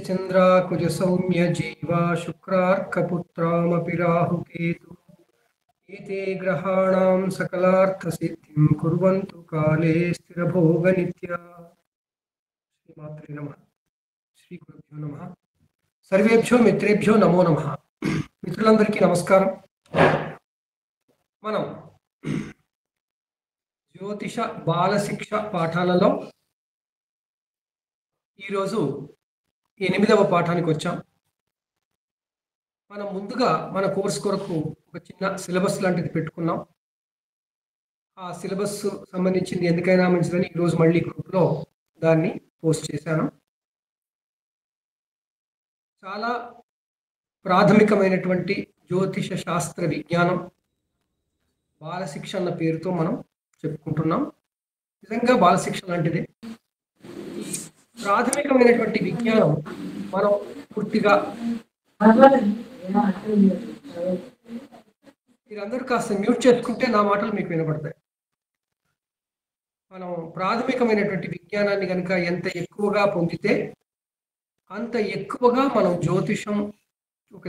चंद्राकुज सौम्य जीवा शुक्रार्कपुत्रामपि राहुकेतु एते ग्रहाणां सकलार्थसिद्धिं कुर्वन्तु काले स्थिरभोगनित्या। श्रीमात्रे नमः। श्रीगुरुभ्यो नमः। सर्वेभ्यो मित्रेभ्यो नमो नमः। మిత్రులందరికీ నమస్కారం. మనం జ్యోతిష బాల శిక్ష పాఠాలలో ఈరోజు 8వ పాఠానికి వచ్చాం. మనం ముందుగా మన కోర్స్ కొరకు ఒక చిన్న సిలబస్ లాంటిది పెట్టుకున్నాం. ఆ సిలబస్ సంబంధించింది ఎందుకైనా మంచిదని ఈరోజు మళ్ళీ గ్రూప్లో దాన్ని పోస్ట్ చేశాను. చాలా ప్రాథమికమైనటువంటి జ్యోతిష శాస్త్ర విజ్ఞానం బాలశిక్ష అన్న పేరుతో మనం చెప్పుకుంటున్నాం. నిజంగా బాలశిక్ష లాంటిదే. ప్రాథమికమైనటువంటి విజ్ఞానం మనం పూర్తిగా మీరందరూ కాస్త మ్యూట్ చేసుకుంటే నా మాటలు మీకు వినపడతాయి. మనం ప్రాథమికమైనటువంటి విజ్ఞానాన్ని కనుక ఎంత ఎక్కువగా పొందితే అంత ఎక్కువగా మనం జ్యోతిషం ఒక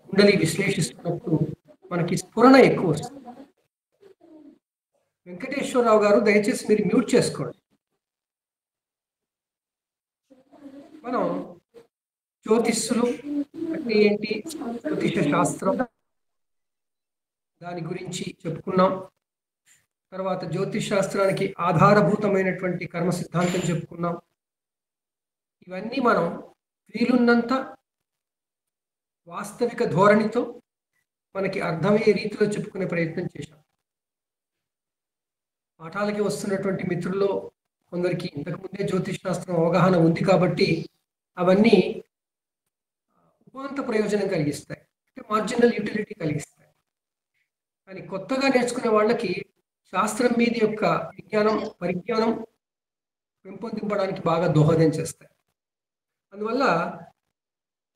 కుండలి విశ్లేషిస్తున్నప్పుడు మనకి స్ఫురణ ఎక్కువ వస్తుంది. వెంకటేశ్వరరావు గారు దయచేసి మీరు మ్యూట్ చేసుకోండి. మనం జ్యోతిష్యులు అంటే ఏంటి, జ్యోతిష శాస్త్రం దాని గురించి చెప్పుకున్నాం. తర్వాత జ్యోతిష్ శాస్త్రానికి ఆధారభూతమైనటువంటి కర్మ సిద్ధాంతం చెప్పుకున్నాం. ఇవన్నీ మనం వీలున్నంత వాస్తవిక ధోరణితో మనకి అర్థమయ్యే రీతిలో చెప్పుకునే ప్రయత్నం చేశాం. పాఠాలకి వస్తున్నటువంటి మిత్రుల్లో కొందరికి ఇంతకుముందే జ్యోతిష్ శాస్త్రం అవగాహన ఉంది కాబట్టి అవన్నీ ఉపాంత ప్రయోజనం కలిగిస్తాయి, అంటే మార్జినల్ యూటిలిటీ కలిగిస్తాయి. కానీ కొత్తగా నేర్చుకునే వాళ్ళకి శాస్త్రం మీద యొక్క పరిజ్ఞానం పెంపొందింపడానికి బాగా దోహదం చేస్తాయి. అందువల్ల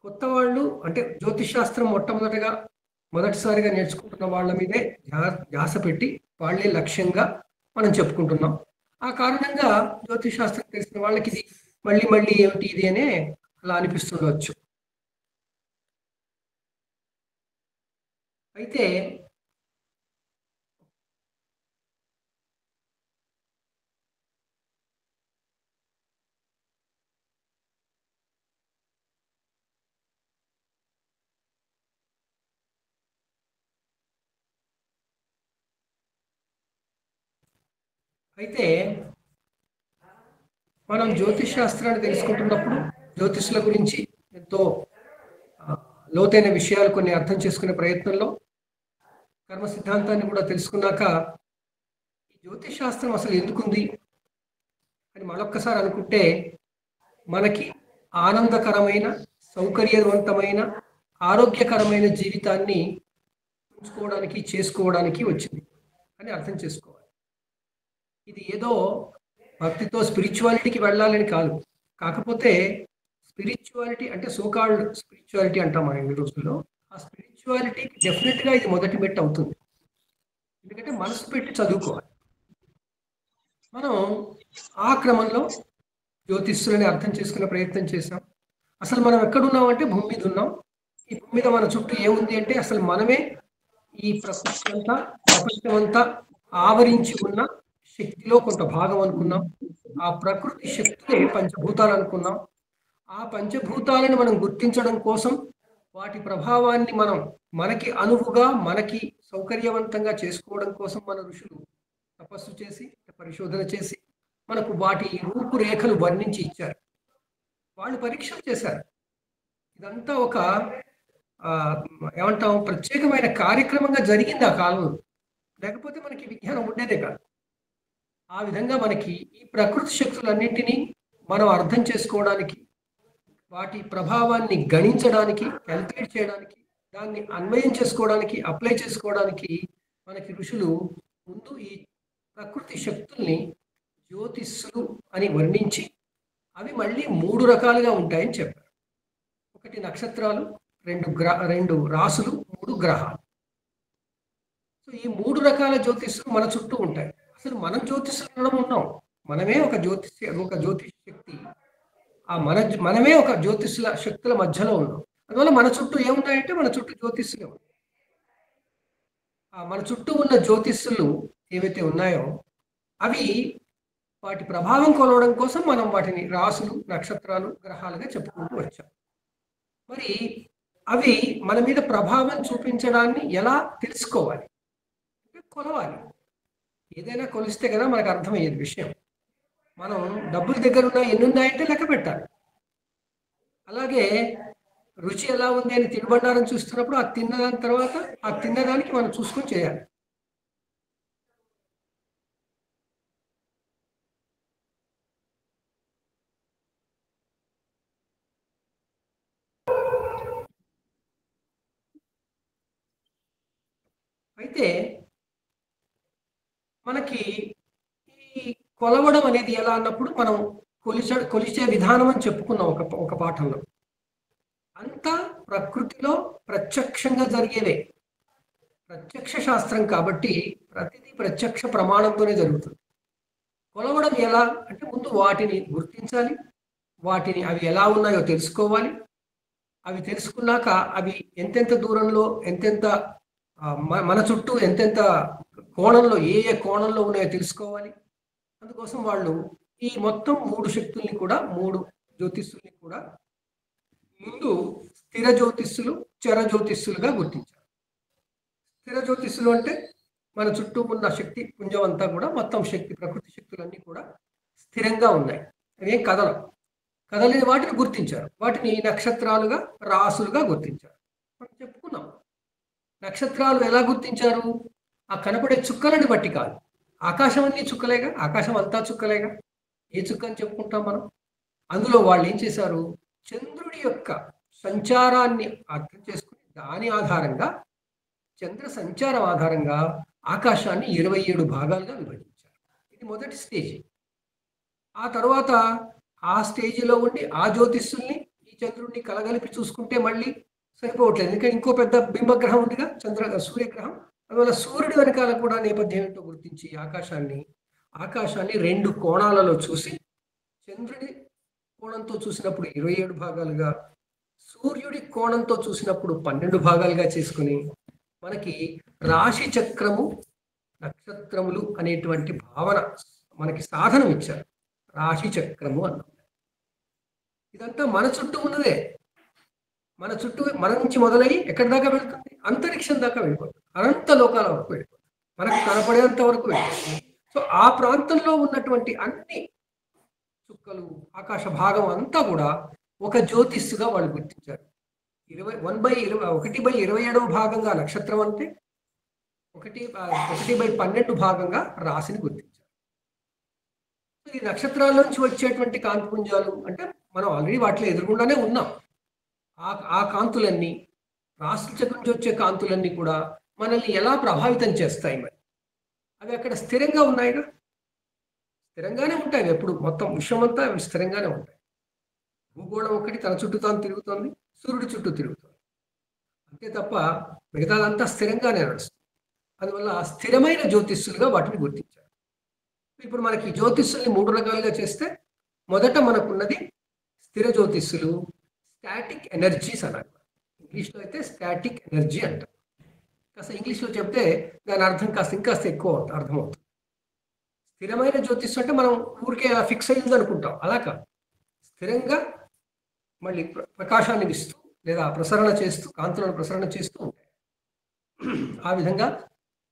కొత్త వాళ్ళు అంటే జ్యోతిష్ శాస్త్రం మొదటిసారిగా నేర్చుకుంటున్న వాళ్ళ మీదే ధ్యాస పెట్టి వాళ్ళే లక్ష్యంగా మనం చెప్పుకుంటున్నాం. ఆ కారణంగా జ్యోతిష్ శాస్త్రం తెలిసిన వాళ్ళకి ఇది మళ్ళీ ఏమిటి ఇది అనే అలా అనిపిస్తుండవచ్చు. అయితే మనం జ్యోతిష్ శాస్త్రాన్ని తెలుసుకుంటున్నప్పుడు జ్యోతిష్ల గురించి ఎంతో లోతైన విషయాలు కొన్ని అర్థం చేసుకునే ప్రయత్నంలో కర్మ సిద్ధాంతాన్ని కూడా తెలుసుకున్నాక ఈ జ్యోతిష్ శాస్త్రం అసలు ఎందుకుంది అని మరొక్కసారి అనుకుంటే మనకి ఆనందకరమైన, సౌకర్యవంతమైన, ఆరోగ్యకరమైన జీవితాన్ని చేసుకోవడానికి వచ్చింది అని అర్థం చేసుకోవాలి. ఇది ఏదో భక్తితో స్పిరిచువాలిటీకి వెళ్ళాలని కాదు. కాకపోతే స్పిరిచువాలిటీ అంటే సోకాల్డ్ స్పిరిచువాలిటీ అంటాం మనం ఈ రోజుల్లో. ఆ స్పిరిచువాలిటీకి డెఫినెట్గా ఇది మొదటి మెట్టు అవుతుంది. ఎందుకంటే మనసు పెట్టి చదువుకోవాలి. మనం ఆ క్రమంలో జ్యోతిష్యులని అర్థం చేసుకునే ప్రయత్నం చేసాం. అసలు మనం ఎక్కడున్నామంటే భూమి మీద ఉన్నాం. ఈ భూమి మీద మన చుట్టూ ఏముంది అంటే అసలు మనమే ఈ ప్రపంచమంతా ఆవరించి ఉన్న శక్తిలో కొంత భాగం అనుకున్నాం. ఆ ప్రకృతి శక్తులే పంచభూతాలు అనుకున్నాం. ఆ పంచభూతాలను మనం గుర్తించడం కోసం, వాటి ప్రభావాన్ని మనకి అనువుగా, మనకి సౌకర్యవంతంగా చేసుకోవడం కోసం మన ఋషులు తపస్సు చేసి, పరిశోధన చేసి మనకు వాటి రూపురేఖలు వర్ణించి ఇచ్చారు. వాళ్ళు పరీక్షలు చేశారు. ఇదంతా ఒక ప్రత్యేకమైన కార్యక్రమంగా జరిగింది ఆ కాలంలో. లేకపోతే మనకి విజ్ఞానం ఉండేదే కాదు. ఆ విధంగా మనకి ఈ ప్రకృతి శక్తులన్నింటినీ మనం అర్థం చేసుకోవడానికి, వాటి ప్రభావాన్ని గణించడానికి, క్యాల్కులేట్ చేయడానికి, దాన్ని అన్వయం చేసుకోవడానికి, అప్లై చేసుకోవడానికి మనకి ఋషులు ముందు ఈ ప్రకృతి శక్తుల్ని జ్యోతిష్యులు అని వర్ణించి అవి మళ్ళీ 3 రకాలుగా ఉంటాయని చెప్పారు. ఒకటి నక్షత్రాలు, 2 రాసులు, 3 గ్రహాలు. సో ఈ 3 రకాల జ్యోతిష్యులు మన చుట్టూ ఉంటాయి. అసలు మనం జ్యోతిష్యులం ఉన్నాం. మనమే ఒక జ్యోతిష శక్తి. మనమే ఒక జ్యోతిష్ల శక్తుల మధ్యలో ఉన్నాం. అందువల్ల మన చుట్టూ ఏమున్నాయంటే మన చుట్టూ జ్యోతిష్యులే ఉన్నాయి. మన చుట్టూ ఉన్న జ్యోతిష్యులు ఏవైతే ఉన్నాయో అవి వాటి ప్రభావం కొలవడం కోసం మనం వాటిని రాసులు, నక్షత్రాలు, గ్రహాలుగా చెప్పుకుంటూ వచ్చాం. మరి అవి మన మీద ప్రభావం చూపించడాన్ని ఎలా తెలుసుకోవాలి? కొలవాలి. ఏదైనా కొలిస్తే కదా మనకు అర్థమయ్యేది విషయం. మనం డబ్బుల దగ్గర ఉన్న ఎన్ని ఉన్నాయంటే లెక్క పెట్టాలి. అలాగే రుచి ఎలా ఉంది అని తినుబండారం చూస్తున్నప్పుడు ఆ తిన్నదాని తర్వాత ఆ తిన్నదానికి మనం చూసుకొని చేయాలి. అయితే మనకి ఈ కొలవడం అనేది ఎలా అన్నప్పుడు మనం కొలిచే విధానం అని చెప్పుకున్నాం ఒక పాఠంలో. అంతా ప్రకృతిలో ప్రత్యక్షంగా జరిగేవే. ప్రత్యక్ష శాస్త్రం కాబట్టి ప్రతిదీ ప్రత్యక్ష ప్రమాణంతోనే జరుగుతుంది. కొలవడం ఎలా అంటే ముందు వాటిని గుర్తించాలి, వాటిని అవి ఎలా ఉన్నాయో తెలుసుకోవాలి. అవి తెలుసుకున్నాక అవి ఎంతెంత దూరంలో ఎంతెంత మన చుట్టూ ఎంతెంత కోణంలో ఏ కోణంలో ఉన్నాయో తెలుసుకోవాలి. అందుకోసం వాళ్ళు ఈ మొత్తం 3 శక్తుల్ని కూడా 3 జ్యోతిష్యుల్ని కూడా ముందు స్థిర జ్యోతిష్యులు, చర జ్యోతిష్యులుగా గుర్తించారు. స్థిర జ్యోతిష్యులు అంటే మన చుట్టూ ఉన్న శక్తి పుంజం అంతా కూడా మొత్తం శక్తి ప్రకృతి శక్తులన్నీ కూడా స్థిరంగా ఉన్నాయి. అవేం కదలేని వాటిని గుర్తించారు. వాటిని నక్షత్రాలుగా, రాసులుగా గుర్తించారు. మనం చెప్పుకున్నాం. నక్షత్రాలు ఎలా గుర్తించారు? ఆ కనపడే చుక్కలని బట్టి కాదు. ఆకాశం అన్ని చుక్కలేగా, ఆకాశం అంతా చుక్కలేగా. ఏ చుక్క అని చెప్పుకుంటాం మనం? అందులో వాళ్ళు ఏం చేశారు? చంద్రుడి యొక్క సంచారాన్ని అర్థం చేసుకుని దాని ఆధారంగా, చంద్ర సంచారం ఆధారంగా ఆకాశాన్ని 27 భాగాలుగా విభజించారు. ఇది మొదటి స్టేజ్. ఆ తర్వాత ఆ స్టేజిలో ఉండి ఆ జ్యోతిష్యుల్ని ఈ చంద్రుడిని కలగలిపి చూసుకుంటే మళ్ళీ సరిపోవట్లేదు. ఎందుకంటే ఇంకో పెద్ద బింబగ్రహం ఉందిగా, సూర్యగ్రహం. అందువల్ల సూర్యుడి వెనకాల కూడా నేపథ్యం ఏంటో గుర్తించి ఆకాశాన్ని 2 కోణాలలో చూసి, చంద్రుడి కోణంతో చూసినప్పుడు 27 భాగాలుగా, సూర్యుడి కోణంతో చూసినప్పుడు 12 భాగాలుగా చేసుకుని మనకి రాశి చక్రము, నక్షత్రములు అనేటువంటి భావన మనకి సాధనం ఇచ్చారు. రాశి చక్రము అన్నాం. ఇదంతా మన చుట్టూ ఉన్నదే. మన చుట్టూ మన నుంచి మొదలయ్యి ఎక్కడి దాకా వెళుతుంది? అంతరిక్షం దాకా వెళ్ళిపోతుంది. అనంత లోకాల వరకు వెళ్ళిపోతుంది. మనకు కనపడేంత వరకు వెళ్ళిపోతుంది. సో ఆ ప్రాంతంలో ఉన్నటువంటి అన్ని చుక్కలు, ఆకాశ భాగం అంతా కూడా ఒక జ్యోతిష్గా వాళ్ళు గుర్తించారు. 1/27వ భాగంగా నక్షత్రం అంటే 1/12 భాగంగా రాశిని గుర్తించారు. ఈ నక్షత్రాల నుంచి వచ్చేటువంటి కాంతిపుంజాలు అంటే మనం ఆల్రెడీ వాటిలో ఎదురుగుండానే ఉన్నాం. ఆ కాంతులన్నీ, రాశుల నుంచి వచ్చే కాంతులన్నీ కూడా మనల్ని ఎలా ప్రభావితం చేస్తాయి? మరి అవి అక్కడ స్థిరంగా ఉన్నాయిగా, స్థిరంగానే ఉంటాయి. ఎప్పుడు మొత్తం విశ్వమంతా అవి స్థిరంగానే ఉంటాయి. భూగోళం ఒకటి తన చుట్టూ తాను తిరుగుతుంది, సూర్యుడి చుట్టూ తిరుగుతుంది. అంతే తప్ప మిగతాదంతా స్థిరంగానే నడుస్తుంది. అందువల్ల స్థిరమైన జ్యోతిష్యులుగా వాటిని గుర్తించారు. ఇప్పుడు మనకి జ్యోతిష్యుల్ని 3 రకాలుగా చేస్తే, మొదట మనకున్నది స్థిర జ్యోతిష్యులు, స్టాటిక్ ఎనర్జీస్ అన్నారు. ఇంగ్లీష్లో అయితే స్టాటిక్ ఎనర్జీ అంటారు. కాస్త ఇంగ్లీష్లో చెప్తే దాని అర్థం ఇంకాస్త ఎక్కువ అర్థమవుతుంది. స్థిరమైన జ్యోతిష్యం అంటే మనం ఊరికే ఫిక్స్ అయ్యింది అనుకుంటాం. అలా కాదు. స్థిరంగా మళ్ళీ ప్రకాశాన్ని ఇస్తూ లేదా ప్రసరణ చేస్తూ, కాంతులను ప్రసరణ చేస్తూ ఉంటాయి. ఆ విధంగా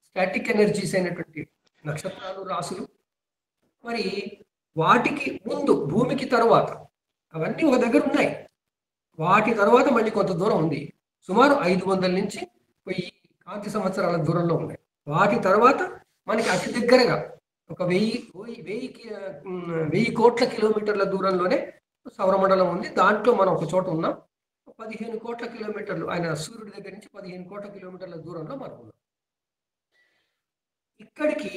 స్టాటిక్ ఎనర్జీస్ అయినటువంటి నక్షత్రాలు, రాసులు, మరి వాటికి ముందు భూమికి తర్వాత అవన్నీ ఒక దగ్గర ఉన్నాయి. వాటి తర్వాత మళ్ళీ కొంత దూరం ఉంది. సుమారు 500 నుంచి 1000 కాంతి సంవత్సరాల దూరంలో ఉన్నాయి. వాటి తర్వాత మనకి అతి దగ్గరగా ఒక 1000 కోట్ల కిలోమీటర్ల దూరంలోనే సౌరమండలం ఉంది. దాంట్లో మనం ఒక చోట ఉన్నాం. 15 కోట్ల కిలోమీటర్లు, ఆయన సూర్యుడి దగ్గర నుంచి 15 కోట్ల కిలోమీటర్ల దూరంలో మనం ఉన్నాం. ఇక్కడికి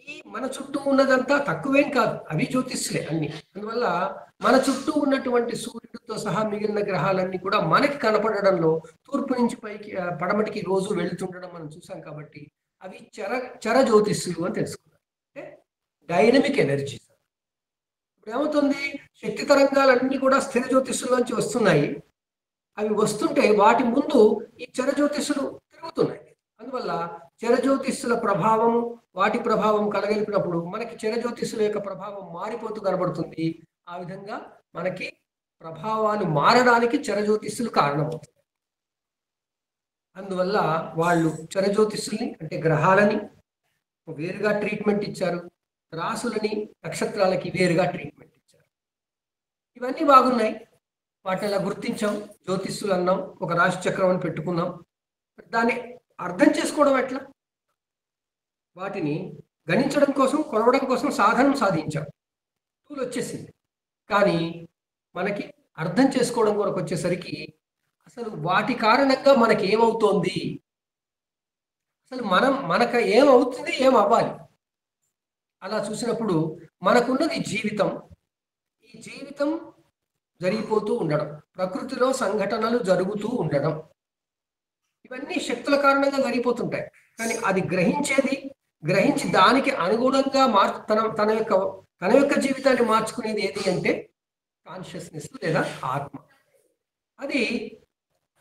ఈ మన చుట్టూ ఉన్నదంతా తక్కువేం కాదు, అవి జ్యోతిష్లే అన్ని. అందువల్ల మన చుట్టూ ఉన్నటువంటి సూర్యుడితో సహా మిగిలిన గ్రహాలన్నీ కూడా మనకి కనపడడంలో తూర్పు నుంచి పైకి పడమటికి రోజు వెళుతుండడం మనం చూసాం. కాబట్టి అవి చర జ్యోతిష్యులు అని తెలుసుకున్నాం. అంటే డైనమిక్ ఎనర్జీస్. ఏమవుతుంది, శక్తి తరంగాలన్నీ కూడా స్థిర జ్యోతిష్యుల్లోంచి వస్తున్నాయి. అవి వస్తుంటే వాటి ముందు ఈ చరజ్యోతిష్యులు తిరుగుతున్నాయి. అందువల్ల చరజ్యోతిష్యుల ప్రభావం, వాటి ప్రభావం కలగలిపినప్పుడు మనకి చరజ్యోతిష్యుల యొక్క ప్రభావం మారిపోతూ కనబడుతుంది. ఆ విధంగా మనకి ప్రభావాలు మారడానికి చరజ్యోతిష్యులు కారణమవుతుంది. అందువల్ల వాళ్ళు చరజ్యోతిష్యుల్ని అంటే గ్రహాలని వేరుగా ట్రీట్మెంట్ ఇచ్చారు, రాసులని నక్షత్రాలకి వేరుగా ట్రీట్మెంట్ ఇచ్చారు. ఇవన్నీ బాగున్నాయి, వాటిని అలా గుర్తించాం, జ్యోతిష్యులు అన్నాం, ఒక రాశి చక్రం అని పెట్టుకున్నాం. దాన్ని అర్థం చేసుకోవడం ఎట్లా? వాటిని గణించడం కోసం, కొలవడం కోసం సాధనం సాధించాం, టూల్ వచ్చేసింది. కానీ మనకి అర్థం చేసుకోవడం కొరకు వచ్చేసరికి అసలు వాటి కారణంగా మనకి ఏమవుతోంది, అసలు మనకు ఏమవుతుంది, ఏమవ్వాలి, అలా చూసినప్పుడు మనకున్నది జీవితం. ఈ జీవితం జరిగిపోతూ ఉండడం, ప్రకృతిలో సంఘటనలు జరుగుతూ ఉండడం, ఇవన్నీ శక్తుల కారణంగా జరిగిపోతుంటాయి. కానీ అది గ్రహించి దానికి అనుగుణంగా తన యొక్క జీవితాన్ని మార్చుకునేది ఏది అంటే కాన్షియస్నెస్ లేదా ఆత్మ. అది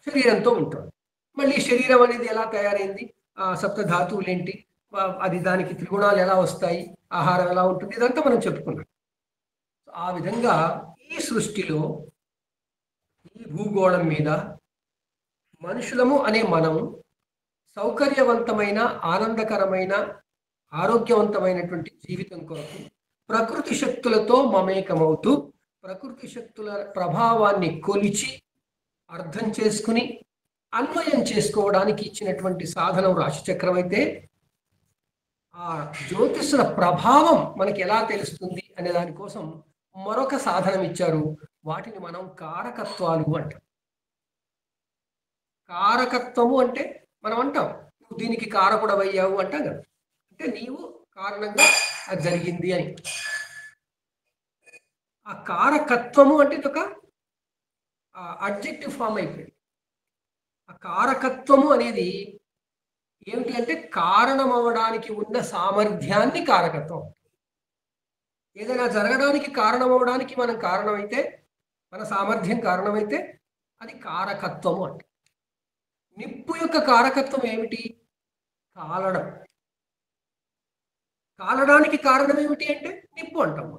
శరీరంతో ఉంటుంది. మళ్ళీ శరీరం అనేది ఎలా తయారైంది, సప్త ధాతువులు ఏంటి, అది దానికి త్రిగుణాలు ఎలా వస్తాయి, ఆహారం ఎలా ఉంటుంది, ఇదంతా మనం చెప్పుకున్నాం. ఆ విధంగా ఈ సృష్టిలో, ఈ భూగోళం మీద మనుషులము అనే మనము సౌకర్యవంతమైన, ఆనందకరమైన, ఆరోగ్యవంతమైనటువంటి జీవితం కొరకు ప్రకృతి శక్తులతో మమేకమవుతూ ప్రకృతి శక్తుల ప్రభావాన్ని కొలిచి అర్థం చేసుకుని అన్వయం చేసుకోవడానికి ఇచ్చినటువంటి సాధనం రాశిచక్రం అయితే, ఆ జ్యోతిష్యుల ప్రభావం మనకి ఎలా తెలుస్తుంది అనే దానికోసం మరొక సాధనం ఇచ్చారు. వాటిని మనం కారకత్వాలు అంటాం. కారకత్వము అంటే మనం అంటాం, నువ్వు దీనికి కారకుడవయ్యావు అంటాం కదా, అంటే నీవు కారణంగా అది జరిగింది అని. ఆ కారకత్వము అంటే ఒక అడ్జెక్టివ్ ఫామ్ అయిపోయింది. ఆ కారకత్వము అనేది ఏమిటి అంటే కారణం అవ్వడానికి ఉన్న సామర్థ్యాన్ని కారకత్వం. ఏదైనా జరగడానికి కారణం అవ్వడానికి మనం కారణమైతే, మన సామర్థ్యం కారణమైతే అది కారకత్వము అంటే. నిప్పు యొక్క కారకత్వం ఏమిటి? కాలడం. కాలడానికి కారణం ఏమిటి అంటే నిప్పు అంటాము.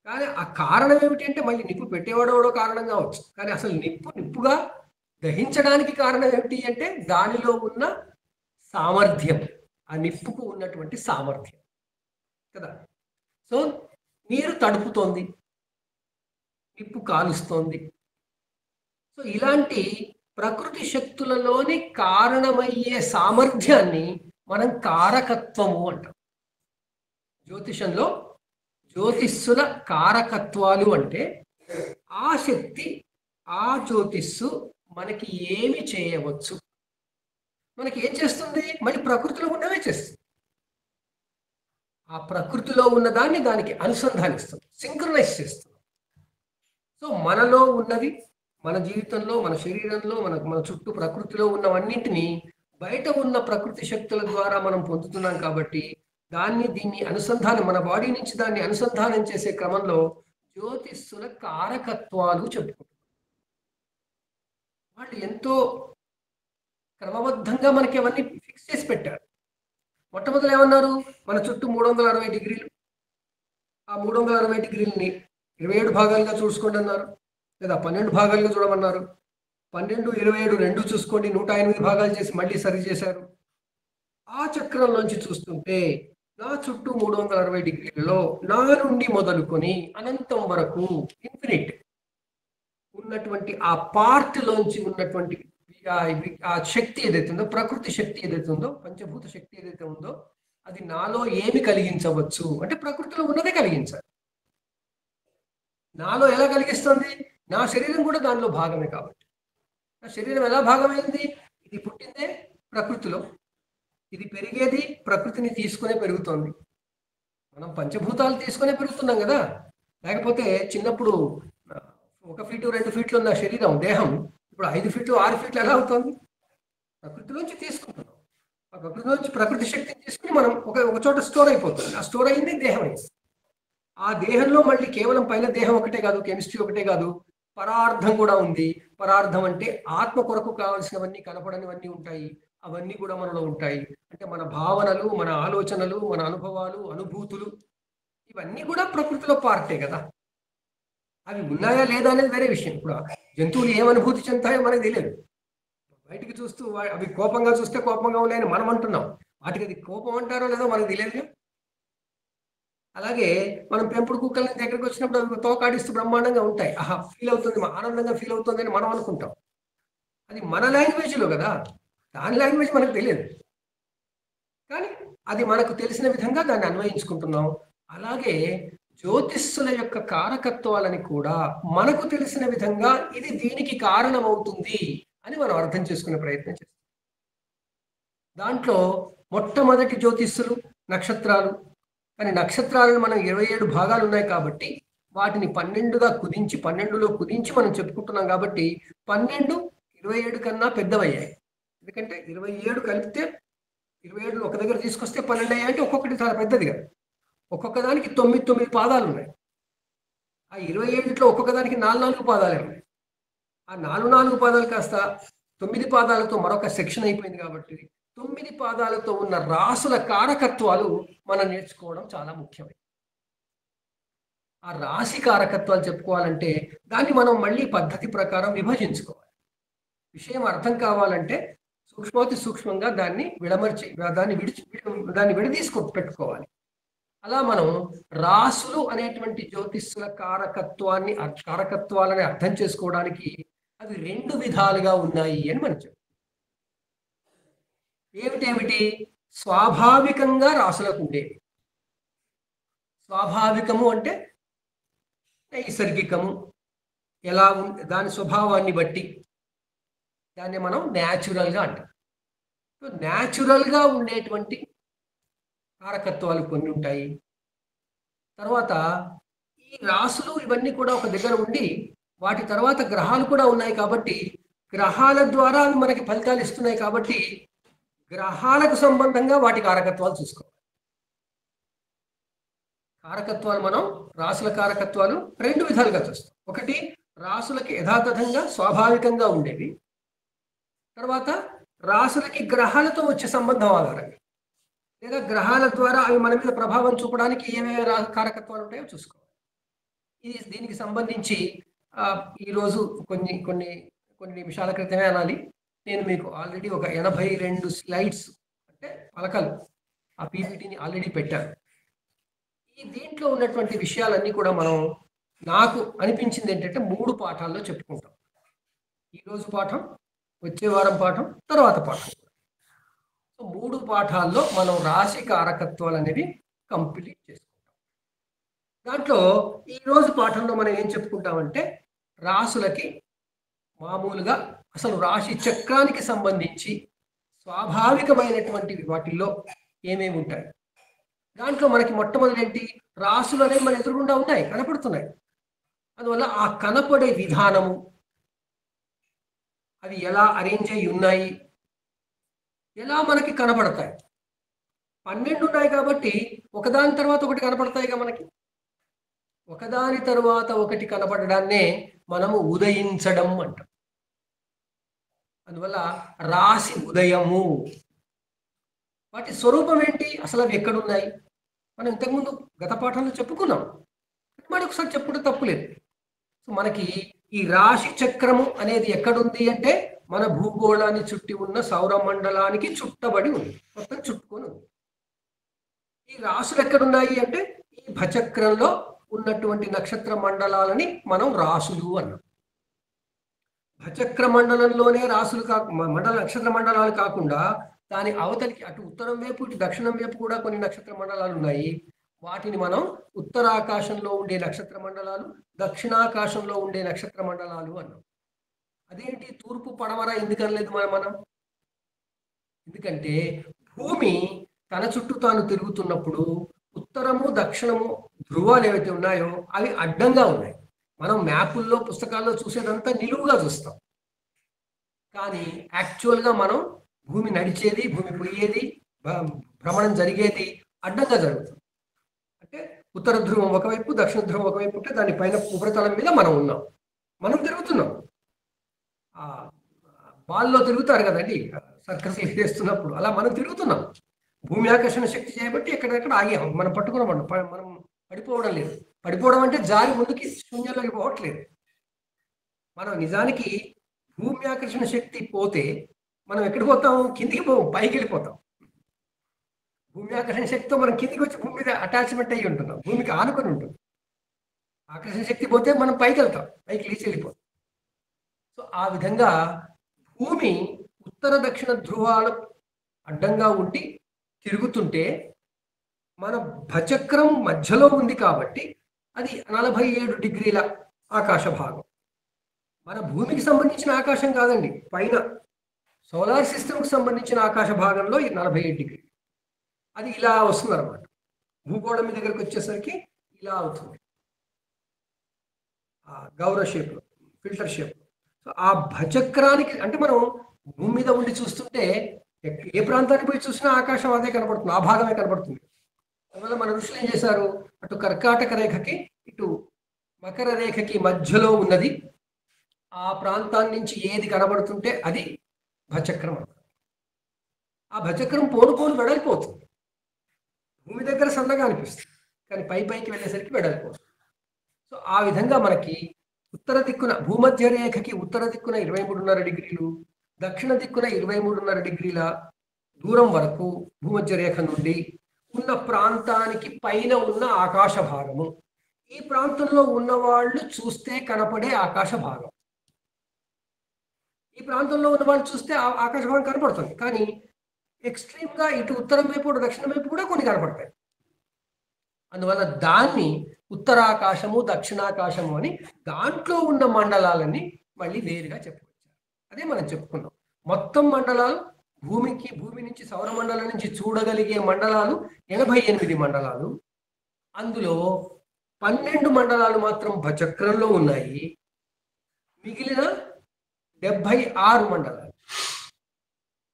కానీ ఆ కారణం ఏమిటి అంటే మళ్ళీ నిప్పు పెట్టేవాడో కారణం కావచ్చు, కానీ అసలు నిప్పుగా దహించడానికి కారణం ఏమిటి అంటే దానిలో ఉన్న సామర్థ్యం, ఆ నిప్పుకు ఉన్నటువంటి సామర్థ్యం కదా. సో నీరు తడుపుతోంది, నిప్పు కాలుస్తోంది. సో ఇలాంటి ప్రకృతి శక్తులలోని కారణమయ్యే సామర్థ్యాన్ని మనం కారకత్వము అంటాం. జ్యోతిషంలో జ్యోతిష్సుల కారకత్వాలు అంటే ఆ శక్తి, ఆ జ్యోతిష్సు మనకి ఏమి చేయవచ్చు, మనకి ఏం చేస్తుంది, మళ్ళీ ప్రకృతిలో ఉన్నవే చేస్తుంది. ఆ ప్రకృతిలో ఉన్నదాన్ని దానికి అనుసంధానిస్తుంది, సింక్రనైజ్ చేస్తుంది. సో మనలో ఉన్నవి, మన జీవితంలో, మన శరీరంలో, మన చుట్టూ ప్రకృతిలో ఉన్నవన్నింటినీ బయట ఉన్న ప్రకృతి శక్తుల ద్వారా మనం పొందుతున్నాం. కాబట్టి దీన్ని అనుసంధానం, మన బాడీ నుంచి దాన్ని అనుసంధానం చేసే క్రమంలో జ్యోతిష్సుల కారకత్వాలు చెప్పుకుంటున్నాం. వాళ్ళు ఎంతో క్రమబద్ధంగా మనకి అవన్నీ ఫిక్స్ చేసి పెట్టారు. మొట్టమొదటి ఏమన్నారు, మన చుట్టూ 360 డిగ్రీలు, ఆ 360 డిగ్రీలని 27 భాగాలుగా చూసుకోండి అన్నారు, లేదా 12 భాగాలుగా చూడమన్నారు. 12, 27 రెండు చూసుకోండి, 108 భాగాలు చేసి మళ్ళీ సరి చేశారు. ఆ చక్రంలోంచి చూస్తుంటే నా చుట్టూ 360 డిగ్రీలలో నా నుండి మొదలుకొని అనంతం వరకు ఇన్ఫినిట్ ఉన్నటువంటి ఆ పార్ట్ లోంచి ఉన్నటువంటి ఆ శక్తి ఏదైతే ఉందో, ప్రకృతి శక్తి ఏదైతే ఉందో, పంచభూత శక్తి ఏదైతే ఉందో, అది నాలో ఏమి కలిగించవచ్చు అంటే ప్రకృతిలో ఉన్నదే కలిగించాలి. నాలో ఎలా కలిగిస్తుంది, నా శరీరం కూడా దానిలో భాగమే. కాబట్టి నా శరీరం ఎలా భాగమైంది, ఇది పుట్టిందే ప్రకృతిలో, ఇది పెరిగేది ప్రకృతిని తీసుకునే పెరుగుతోంది. మనం పంచభూతాలు తీసుకునే పెరుగుతున్నాం కదా. లేకపోతే చిన్నప్పుడు 1 ఫీటు 2 ఫీట్లు ఉన్న శరీరం, దేహం ఇప్పుడు 5 ఫీట్లు 6 ఫీట్లు ఎలా అవుతుంది? ప్రకృతిలోంచి తీసుకుంటున్నాం. ఆ ప్రకృతిలోంచి ప్రకృతి శక్తిని తీసుకుని మనం ఒక చోట స్టోర్ అయిపోతుంది. ఆ స్టోర్ అయింది దేహం అయింది. ఆ దేహంలో మళ్ళీ కేవలం పైన దేహం ఒకటే కాదు, కెమిస్ట్రీ ఒకటే కాదు, పరార్థం కూడా ఉంది. పరార్థం అంటే ఆత్మ కొరకు కావాల్సినవన్నీ, కనపడనివన్నీ ఉంటాయి. అవన్నీ కూడా మనలో ఉంటాయి. అంటే మన భావనలు, మన ఆలోచనలు, మన అనుభవాలు, అనుభూతులు ఇవన్నీ కూడా ప్రకృతిలో పార్టే కదా. అవి ఉన్నాయా లేదా అనేది వేరే విషయం. ఇప్పుడు జంతువులు ఏం అనుభూతి చెందుతాయో మనకు తెలియదు. బయటికి చూస్తూ అవి కోపంగా చూస్తే కోపంగా ఉన్నాయని మనం అంటున్నాం. వాటికి అది కోపం అంటారో లేదో మనకు తెలియదు. అలాగే మనం పెంపుడు కుక్కల దగ్గరికి వచ్చినప్పుడు అవి తోకాడిస్తూ బ్రహ్మాండంగా ఉంటాయి. ఆహా, ఫీల్ అవుతుంది, ఆనందంగా ఫీల్ అవుతుంది అని మనం అనుకుంటాం. అది మన లాంగ్వేజ్లో కదా, దాని లాంగ్వేజ్ మనకు తెలియదు. కానీ అది మనకు తెలిసిన విధంగా దాన్ని అన్వయించుకుంటున్నాం. అలాగే జ్యోతిష్సుల యొక్క కారకత్వాలని కూడా మనకు తెలిసిన విధంగా ఇది దీనికి కారణమవుతుంది అని మనం అర్థం చేసుకునే ప్రయత్నం చేస్తాం. దాంట్లో మొట్టమొదటి జ్యోతిష్సులు నక్షత్రాలు. కానీ నక్షత్రాలను మనం 27 భాగాలు ఉన్నాయి కాబట్టి వాటిని 12గా కుదించి 12లో కుదించి మనం చెప్పుకుంటున్నాం కాబట్టి 12 27 కన్నా పెద్దవయ్యాయి. ఎందుకంటే 27 కలిపితే 27 ఒక దగ్గర తీసుకొస్తే 12 అయ్యాయి అంటే ఒక్కొక్కటి చాలా పెద్దదిగా. ఒక్కొక్క దానికి 9 పాదాలు ఉన్నాయి. ఆ 27లో ఒక్కొక్క దానికి 4 పాదాలే ఉన్నాయి. ఆ 4 పాదాలు కాస్త 9 పాదాలతో మరొక సెక్షన్ అయిపోయింది కాబట్టి 9 పాదాలతో ఉన్న రాసుల కారకత్వాలు మనం నేర్చుకోవడం చాలా ముఖ్యమైనది. ఆ రాశి కారకత్వాలు చెప్పుకోవాలంటే దాన్ని మనం మళ్ళీ పద్ధతి ప్రకారం విభజించుకోవాలి. విషయం అర్థం కావాలంటే సూక్ష్మాతి సూక్ష్మంగా దాన్ని దాన్ని విడదీసుకు పెట్టుకోవాలి. అలా మనం రాసులు అనేటువంటి జ్యోతిష్యుల కారకత్వాలని అర్థం చేసుకోవడానికి అవి 2 విధాలుగా ఉన్నాయి అని మనం చెప్తాం. ఏమిటేమిటి? స్వాభావికంగా రాసులకు ఉండేవి. స్వాభావికము అంటే నైసర్గికము, ఎలా దాని స్వభావాన్ని బట్టి దాన్ని మనం న్యాచురల్గా అంటాం. న్యాచురల్గా ఉండేటువంటి కారకత్వాలు కొన్ని ఉంటాయి. తర్వాత ఈ రాసులు ఇవన్నీ కూడా ఒక దగ్గర ఉండి వాటి తర్వాత గ్రహాలు కూడా ఉన్నాయి కాబట్టి గ్రహాల ద్వారా అవి మనకి ఫలితాలు ఇస్తున్నాయి కాబట్టి గ్రహాలకు సంబంధంగా వాటి కారకత్వాలు చూసుకోవాలి. కారకత్వాలు మనం రాసుల కారకత్వాలు 2 విధాలుగా చూస్తాం. ఒకటి రాసులకి యథాతథంగా స్వాభావికంగా ఉండేవి. తర్వాత రాసులకి గ్రహాలతో వచ్చే సంబంధం ఆధారంగా లేదా గ్రహాల ద్వారా అవి మన మీద ప్రభావం చూపడానికి ఏమేమి కారకత్వాలు ఉంటాయో చూసుకోవాలి. దీనికి సంబంధించి ఈరోజు కొన్ని నిమిషాల క్రితమే అనాలి, నేను మీకు ఆల్రెడీ ఒక 82 స్లైడ్స్ అంటే పలకలు ఆ పీపీటీని ఆల్రెడీ పెట్టాను. దీంట్లో ఉన్నటువంటి విషయాలన్నీ కూడా మనం నాకు అనిపించింది ఏంటంటే 3 పాఠాల్లో చెప్పుకుంటాం. ఈరోజు పాఠం, వచ్చే వారం పాఠం, తర్వాత పాఠం. 3 పాఠాల్లో మనం రాశి కారకత్వాలు అనేవి కంప్లీట్ చేసుకుంటాం. దాంట్లో ఈరోజు పాఠంలో మనం ఏం చెప్పుకుంటామంటే రాసులకి మామూలుగా అసలు రాశి చక్రానికి సంబంధించి స్వాభావికమైనటువంటి వాటిల్లో ఏమేమి ఉంటాయి. దాంట్లో మనకి మొట్టమొదటి ఏంటి, రాసులు అనేవి మన ఎదురుగుండా ఉన్నాయి, కనపడుతున్నాయి. అందువల్ల ఆ కనపడే విధానము, అవి ఎలా అరేంజ్ అయి ఉన్నాయి, ఎలా మనకి కనపడతాయి. 12 ఉన్నాయి కాబట్టి ఒకదాని తర్వాత ఒకటి కనపడతాయిగా మనకి. ఒకదాని తర్వాత ఒకటి కనపడడాన్నే మనము ఉదయించడం అంటాం. అందువల్ల రాశి ఉదయము. వాటి స్వరూపం ఏంటి, అసలు అవి ఎక్కడున్నాయి మనం ఇంతకుముందు గత పాఠంలో చెప్పుకున్నాం. మరి ఒకసారి చెప్పుకుంటే తప్పులేదు. సో మనకి ఈ రాశి చక్రము అనేది ఎక్కడుంది అంటే మన భూగోళాన్ని చుట్టి ఉన్న సౌర మండలానికి చుట్టబడి ఉంది, మొత్తం చుట్టుకొని ఉంది. ఈ రాసులు ఎక్కడున్నాయి అంటే ఈ భచక్రంలో ఉన్నటువంటి నక్షత్ర మండలాలని మనం రాసులు అన్నాం. భచక్ర మండలంలోనే రాసులు నక్షత్ర మండలాలు కాకుండా దాని అవతలికి అటు ఉత్తరం వైపు ఇటు దక్షిణం వైపు కూడా కొన్ని నక్షత్ర మండలాలు ఉన్నాయి. వాటిని మనం ఉత్తరాకాశంలో ఉండే నక్షత్ర మండలాలు, దక్షిణాకాశంలో ఉండే నక్షత్ర మండలాలు అన్నాం. అదేంటి తూర్పు పడమర ఎందుకనలేదు మనం? ఎందుకంటే భూమి తన చుట్టూ తాను తిరుగుతున్నప్పుడు ఉత్తరము దక్షిణము ధ్రువాలు ఏవైతే ఉన్నాయో అవి అడ్డంగా ఉన్నాయి. మనం మ్యాపుల్లో పుస్తకాల్లో చూసేదంతా నిలువుగా చూస్తాం, కానీ యాక్చువల్గా మనం భూమి నడిచేది, భూమి పోయేది, భ్రమణం జరిగేది అడ్డంగా జరుగుతుంది. అంటే ఉత్తర ధ్రువం ఒకవైపు, దక్షిణ ధ్రువం ఒకవైపు ఉంటే దాని పైన ఉపరితలం మీద మనం ఉన్నాం. మనం తిరుగుతున్నాం. ఆ బాల్లో తిరుగుతారు కదండి సర్కస్ చేస్తున్నప్పుడు, అలా మనం తిరుగుతున్నాం. భూమి ఆకర్షణ శక్తి చేయబట్టి ఎక్కడెక్కడ ఆగాం. మనం పట్టుకున్నాం. మనం పడిపోవడం లేదు. పడిపోవడం అంటే జారి ముందుకి శూన్యంలోకి పోవట్లేదు. మనం నిజానికి భూమి ఆకర్షణ శక్తి పోతే మనం ఎక్కడికి పోతాం? కిందికి పోం, పైకి వెళ్ళిపోతాం. భూమి ఆకర్షణ శక్తితో మనం కిందికి వచ్చి భూమి మీద అటాచ్మెంట్ అయ్యి ఉంటున్నాం. భూమికి ఆనుకొని ఉంటుంది. ఆకర్షణ శక్తి పోతే మనం పైకి వెళ్తాం, పైకి లేచి వెళ్ళిపోతాం. సో ఆ విధంగా భూమి ఉత్తర దక్షిణ ధ్రువాలు అడ్డంగా ఉండి తిరుగుతుంటే మన భచక్రం మధ్యలో ఉంది కాబట్టి అది 47 డిగ్రీల ఆకాశ భాగం. మన భూమికి సంబంధించిన ఆకాశం కాదండి, పైన సోలార్ సిస్టమ్కి సంబంధించిన ఆకాశ భాగంలో 47 డిగ్రీ. అది ఇలా వస్తుంది అనమాట. భూగోళం మీ దగ్గరకు వచ్చేసరికి ఇలా అవుతుంది, గౌర షేప్లో, ఫిల్టర్ షేప్లో. సో ఆ భచక్రానికి అంటే మనం భూమి మీద ఉండి చూస్తుంటే ఏ ప్రాంతానికి పోయి చూసినా ఆకాశం అదే కనబడుతుంది, ఆ భాగమే కనబడుతుంది. అందువల్ల మన ఋషులు ఏం చేశారు, అటు కర్కాటక రేఖకి ఇటు మకర రేఖకి మధ్యలో ఉన్నది, ఆ ప్రాంతాన్ని నుంచి ఏది కనబడుతుంటే అది భచక్రం అన్నమాట. ఆ భచక్రం పోను పోను వెడలిపోతుంది. భూమి దగ్గర సన్నగా అనిపిస్తుంది, కానీ పైకి వెళ్ళేసరికి వెడలిపోతుంది. సో ఆ విధంగా మనకి ఉత్తర దిక్కున భూమధ్య రేఖకి ఉత్తర దిక్కున 23.5 డిగ్రీలు, దక్షిణ దిక్కున 23.5 డిగ్రీల దూరం వరకు భూమధ్య రేఖ నుండి ఉన్న ప్రాంతానికి పైన ఉన్న ఆకాశ భాగము. ఈ ప్రాంతంలో ఉన్న వాళ్ళు చూస్తే కనపడే ఆకాశ భాగం. ఈ ప్రాంతంలో ఉన్న వాళ్ళు చూస్తే ఆకాశ భాగం కనపడుతుంది, కానీ ఎక్స్ట్రీమ్గా ఇటు ఉత్తరం వైపు దక్షిణం వైపు కూడా కొన్ని కనపడతాయి. అందువల్ల దాన్ని ఉత్తరాకాశము దక్షిణాకాశము అని దాంట్లో ఉన్న మండలాలని మళ్ళీ వేరుగా చెప్పుకొచ్చారు. అదే మనం చెప్పుకున్నాం. మొత్తం మండలాలు భూమి నుంచి సౌరమండలం నుంచి చూడగలిగే మండలాలు 88 మండలాలు. అందులో 12 మండలాలు మాత్రం భచక్రంలో ఉన్నాయి. మిగిలిన 76 మండలాలు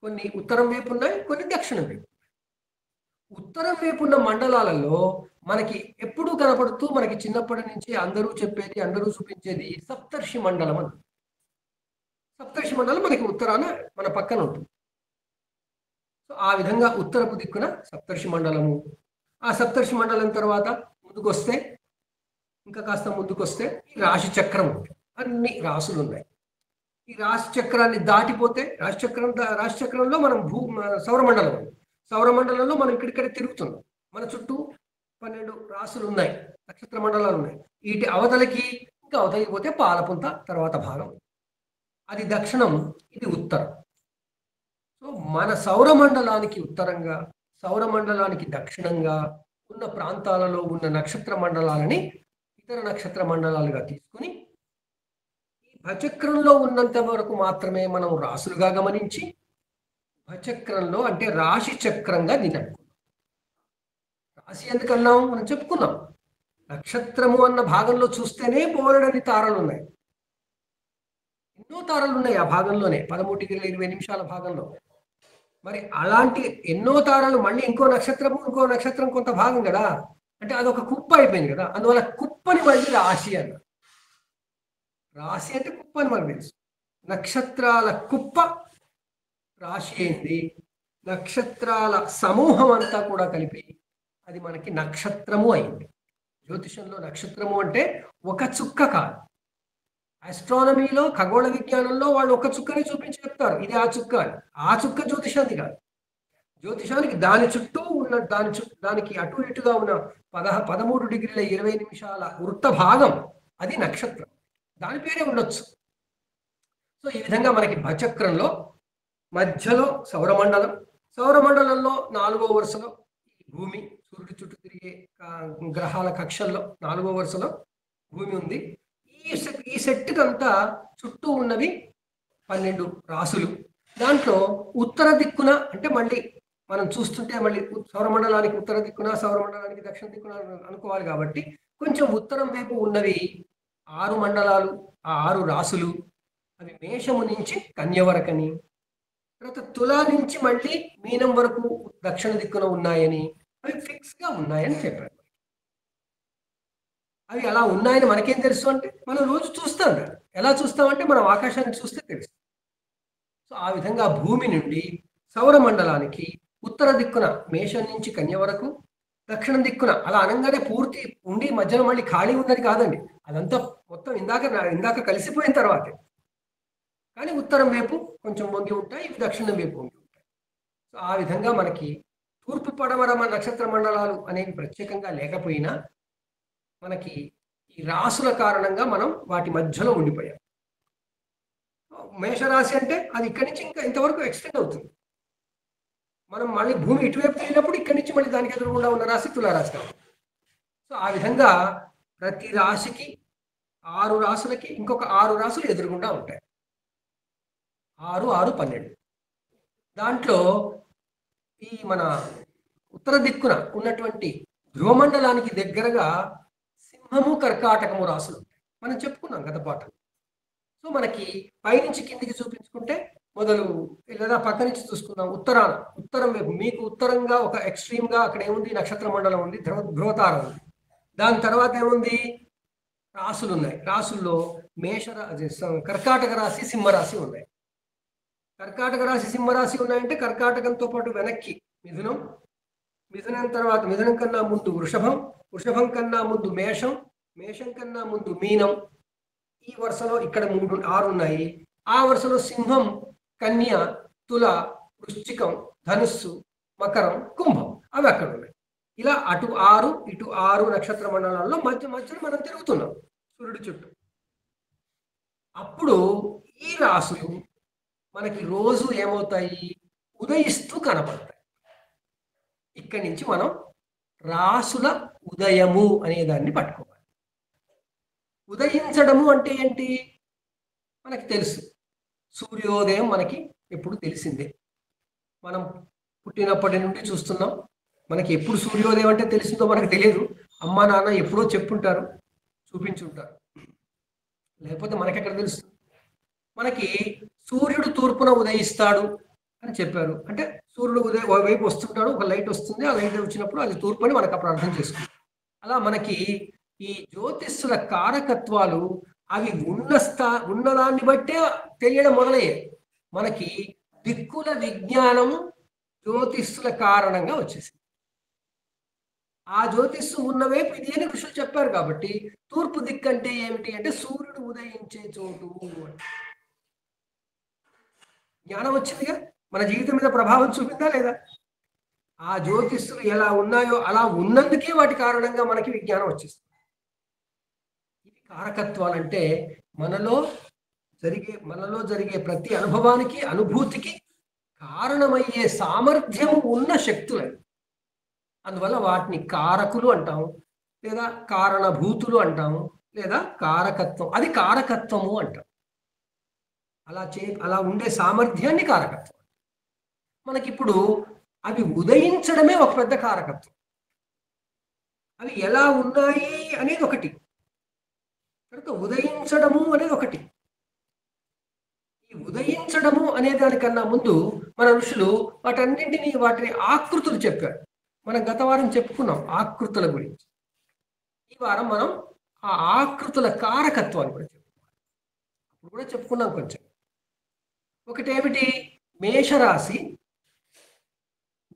కొన్ని ఉత్తరం వైపు ఉన్నాయి, కొన్ని దక్షిణం వైపు. ఉత్తరం వైపు ఉన్న మండలాలలో మనకి ఎప్పుడూ కనపడుతూ మనకి చిన్నప్పటి నుంచి అందరూ చెప్పేది, అందరూ చూపించేది సప్తర్షి మండలం అని. సప్తర్షి మండలం మనకి ఉత్తరాన మన పక్కన ఉంటుంది. సో ఆ విధంగా ఉత్తరపు దిక్కున సప్తర్షి మండలము. ఆ సప్తర్షి మండలం తర్వాత ముందుకొస్తే, ఇంకా కాస్త ముందుకొస్తే ఈ రాశి చక్రం ఉంది. అన్ని రాసులు ఉన్నాయి. ఈ రాశి చక్రాన్ని దాటిపోతే రాశి చక్రంలో మనం సౌరమండలం ఉంది. సౌరమండలంలో మనం ఇక్కడిక్కడ తిరుగుతున్నాం. మన చుట్టూ 12 రాసులు ఉన్నాయి, నక్షత్ర మండలాలు ఉన్నాయి. వీటి అవతలకి ఇంకా అవతలికి పోతే పాలపుంత తర్వాత భాగం, అది దక్షిణం, ఇది ఉత్తరం. సో మన సౌరమండలానికి ఉత్తరంగా, సౌరమండలానికి దక్షిణంగా ఉన్న ప్రాంతాలలో ఉన్న నక్షత్ర మండలాలని ఇతర నక్షత్ర మండలాలుగా తీసుకుని ఈ భచక్రంలో ఉన్నంత వరకు మాత్రమే మనం రాసులుగా గమనించి భచక్రంలో అంటే రాశి చక్రంగా దీన్ని అనుకున్నాం. రాశి ఎందుకన్నాం మనం చెప్పుకున్నాం. నక్షత్రము అన్న భాగంలో చూస్తేనే బోలెడని తారలు ఉన్నాయి. ఎన్నో తారలు ఉన్నాయి ఆ భాగంలోనే, 13:20 భాగంలో. మరి అలాంటి ఎన్నో తారలు మళ్ళీ ఇంకో నక్షత్రం కొంత భాగం కదా, అంటే అదొక కుప్ప అయిపోయింది కదా. అందువల్ల కుప్పని మళ్ళీ రాశి అన్నారు. రాశి అంటే కుప్ప అని మనకు తెలుసు. నక్షత్రాల కుప్ప రాశి అయింది. నక్షత్రాల సమూహం అంతా కూడా కలిపి అది మనకి నక్షత్రము అయింది. జ్యోతిషంలో నక్షత్రము అంటే ఒక చుక్క కాదు. ఆస్ట్రానమీలో, ఖగోళ విజ్ఞానంలో వాళ్ళు ఒక చుక్కని చూపించి చెప్తారు, ఇది ఆ చుక్క అని. ఆ చుక్క జ్యోతిషానికి కాదు. జ్యోతిషానికి దాని చుట్టూ ఉన్న దానికి అటు ఇటుగా ఉన్న 13:20 వృత్త భాగం అది నక్షత్రం. దాని పేరే ఉండొచ్చు. సో ఈ విధంగా మనకి భచక్రంలో మధ్యలో సౌరమండలం, సౌరమండలంలో 4వ వరుసలో భూమి, సూర్యుడి చుట్టూ తిరిగే గ్రహాల కక్షల్లో 4వ వరుసలో భూమి ఉంది. ఈ సెట్ అంతా చుట్టూ ఉన్నవి 12 రాసులు. దాంట్లో ఉత్తర దిక్కున అంటే మళ్ళీ మనం చూస్తుంటే మళ్ళీ సౌరమండలానికి ఉత్తర దిక్కున, సౌరమండలానికి దక్షిణ దిక్కున అనుకోవాలి. కాబట్టి కొంచెం ఉత్తరం వైపు ఉన్నవి 6 మండలాలు, ఆ 6 రాసులు. అవి మేషము నుంచి కన్య వరకని, తర్వాత తులా నుంచి మళ్ళీ మీనం వరకు దక్షిణ దిక్కున ఉన్నాయని, అవి ఫిక్స్గా ఉన్నాయని చెప్పారు. అవి అలా ఉన్నాయని మనకేం తెలుసు అంటే మనం రోజు చూస్తాం కదా. ఎలా చూస్తామంటే మనం ఆకాశాన్ని చూస్తే తెలుసు. సో ఆ విధంగా భూమి నుండి సౌర మండలానికి ఉత్తర దిక్కున మేషం నుంచి కన్య వరకు, దక్షిణ దిక్కున అలా అనంగానే పూర్తి ఉండి మధ్యలో మళ్ళీ ఖాళీ ఉన్నది కాదండి. అదంతా మొత్తం ఇందాక కలిసిపోయిన తర్వాతే. కానీ ఉత్తరం వైపు కొంచెం వంగి ఉంటాయి, ఇవి దక్షిణం వైపు వంగి ఉంటాయి. సో ఆ విధంగా మనకి తూర్పు పడమర నక్షత్ర మండలాలు అనేవి ప్రత్యేకంగా లేకపోయినా మనకి ఈ రాసుల కారణంగా మనం వాటి మధ్యలో ఉండిపోయాం. మేషరాశి అంటే అది ఇక్కడి నుంచి ఇంకా ఇంతవరకు ఎక్స్టెండ్ అవుతుంది. మనం మళ్ళీ భూమి ఇటువైపు వెళ్ళినప్పుడు ఇక్కడి నుంచి మళ్ళీ దానికి ఎదురుగుండా ఉన్న రాశి తులారాశి కావాలి. సో ఆ విధంగా ప్రతి రాశికి 6 రాశులకి ఇంకొక 6 రాశులు ఎదురుగుండా ఉంటాయి. 6, 6, 12. దాంట్లో ఈ మన ఉత్తర దిక్కున ఉన్నటువంటి ధ్రువమండలానికి దగ్గరగా సింహము, కర్కాటకము రాశులు మనం చెప్పుకున్నాం గత పాఠం. సో మనకి పైనుంచి కిందికి చూపించుకుంటే మొదలు లేదా పక్క నుంచి చూసుకుందాం. ఉత్తరం వైపు మీకు ఉత్తరంగా ఒక ఎక్స్ట్రీమ్ గా అక్కడ ఏముంది, నక్షత్ర మండలం ఉంది, ధ్రువతార ఉంది. దాని తర్వాత ఏముంది, రాశులు ఉన్నాయి. రాశుల్లో కర్కాటక రాశి, సింహరాశి ఉన్నాయి. కర్కాటక రాశి, సింహరాశి ఉన్నాయంటే కర్కాటకంతో పాటు వెనక్కి మిథునం తర్వాత మిథునం కన్నా ముందు వృషభం కన్నా ముందు మేషం కన్నా ముందు మీనం. ఈ వరుసలో ఇక్కడ 6 ఉన్నాయి. ఆ వరుసలో సింహం, కన్య, తుల, వృశ్చికం, ధనుస్సు, మకరం, కుంభం అవి అక్కడ ఉన్నాయి. ఇలా అటు 6 ఇటు 6 నక్షత్ర మండలాల్లో మధ్యలో మనం తిరుగుతున్నాం సూర్యుడి చుట్టూ. అప్పుడు ఈ రాశులు మనకి రోజు ఏమవుతాయి, ఉదయిస్తూ కనపడతాయి. ఇక్కడి నుంచి మనం రాసుల ఉదయము అనే దాన్ని పట్టుకోవాలి. ఉదయించడము అంటే ఏంటి మనకి తెలుసు. సూర్యోదయం మనకి ఎప్పుడు తెలిసిందే. మనం పుట్టినప్పటి నుండి చూస్తున్నాం. మనకి ఎప్పుడు సూర్యోదయం అంటే తెలిసిందో మనకు తెలియదు. అమ్మా నాన్న ఎప్పుడో చెప్పుంటారు, చూపించుంటారు. లేకపోతే మనకెక్కడ తెలుస్తుంది? మనకి సూర్యుడు తూర్పున ఉదయిస్తాడు అని చెప్పారు. అంటే సూర్యుడు వైపు వస్తుంటాడు, ఒక లైట్ వస్తుంది, ఆ లైట్ వచ్చినప్పుడు అది తూర్పు అని మనకు అప్పుడు అర్థం చేసుకుంటాం. అలా మనకి ఈ జ్యోతిష్యుల కారకత్వాలు అవి ఉన్నదాన్ని బట్టే తెలియడం మొదలయ్యాయి. మనకి దిక్కుల విజ్ఞానం జ్యోతిష్యుల కారణంగా వచ్చేసింది. ఆ జ్యోతిష్సు ఉన్న వైపు ఇది అని ఋషులు చెప్పారు. కాబట్టి తూర్పు దిక్కు అంటే ఏమిటి అంటే సూర్యుడు ఉదయించే చోటు. జ్ఞానం వచ్చిందిగా, మన జీవితం మీద ప్రభావం చూపిందా లేదా? ఆ జ్యోతిష్సులు ఎలా ఉన్నాయో అలా ఉన్నందుకే వాటి కారణంగా మనకి విజ్ఞానం వచ్చేస్తుంది. ఇది కారకత్వాలంటే మనలో జరిగే ప్రతి అనుభవానికి, అనుభూతికి కారణమయ్యే సామర్థ్యము ఉన్న శక్తులు. అందువల్ల వాటిని కారకులు అంటాము, లేదా కారణభూతులు అంటాము, లేదా కారకత్వం. అది కారకత్వము అంటాం. అలా ఉండే సామర్థ్యాన్ని కారకత్వం. మనకిప్పుడు అవి ఉదయించడమే ఒక పెద్ద కారకత్వం. అవి ఎలా ఉన్నాయి అనేది ఒకటి, తర్వాత ఉదయించడము అనేది ఒకటి. ఈ ఉదయించడము అనే దానికన్నా ముందు మన ఋషులు వాటిని ఆకృతులు చెప్పారు. మనం గత వారం చెప్పుకున్నాం ఆకృతుల గురించి. ఈ వారం మనం ఆ ఆకృతుల కారకత్వాన్ని కూడా చెప్పుకున్నాం. అప్పుడు కూడా చెప్పుకున్నాం కొంచెం. ఒకటేమిటి, మేషరాశి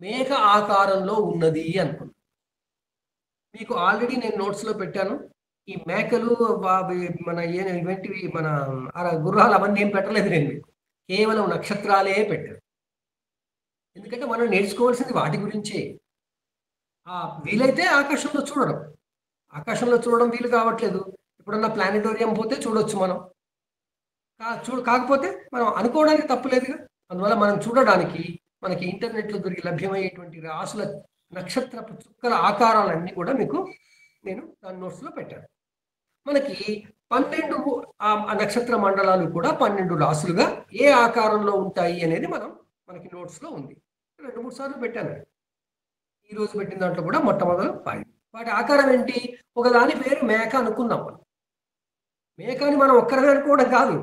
మేఘ ఆకారంలో ఉన్నది అనుకున్నాం. మీకు ఆల్రెడీ నేను నోట్స్లో పెట్టాను. ఈ మేకలు ఇవంటివి మన గుర్రాలు అవన్నీ ఏం పెట్టలేదు నేను మీకు. కేవలం నక్షత్రాలే పెట్టాను. ఎందుకంటే మనం నేర్చుకోవాల్సింది వాటి గురించే. వీలైతే ఆకాశంలో చూడడం వీలు కావట్లేదు. ఎప్పుడన్నా ప్లానెటోరియం పోతే చూడొచ్చు మనం. కాకపోతే మనం అనుకోవడానికి తప్పులేదుగా. అందువల్ల మనం చూడడానికి మనకి ఇంటర్నెట్లో దొరికి లభ్యమయ్యేటువంటి రాసుల నక్షత్రపు చుక్కల ఆకారాలన్నీ కూడా మీకు నేను దాని నోట్స్లో పెట్టాను. మనకి 12 నక్షత్ర మండలాలు కూడా 12 రాసులుగా ఏ ఆకారంలో ఉంటాయి అనేది మనకి నోట్స్లో ఉంది. 2-3 సార్లు పెట్టాను. ఈ రోజు పెట్టిన దాంట్లో కూడా మొట్టమొదటి వాటి ఆకారం ఏంటి, ఒకదాని పేరు మేక అనుకున్నాం. మేకని మనం ఒక్కరిగా అనుకోవడం కాదు,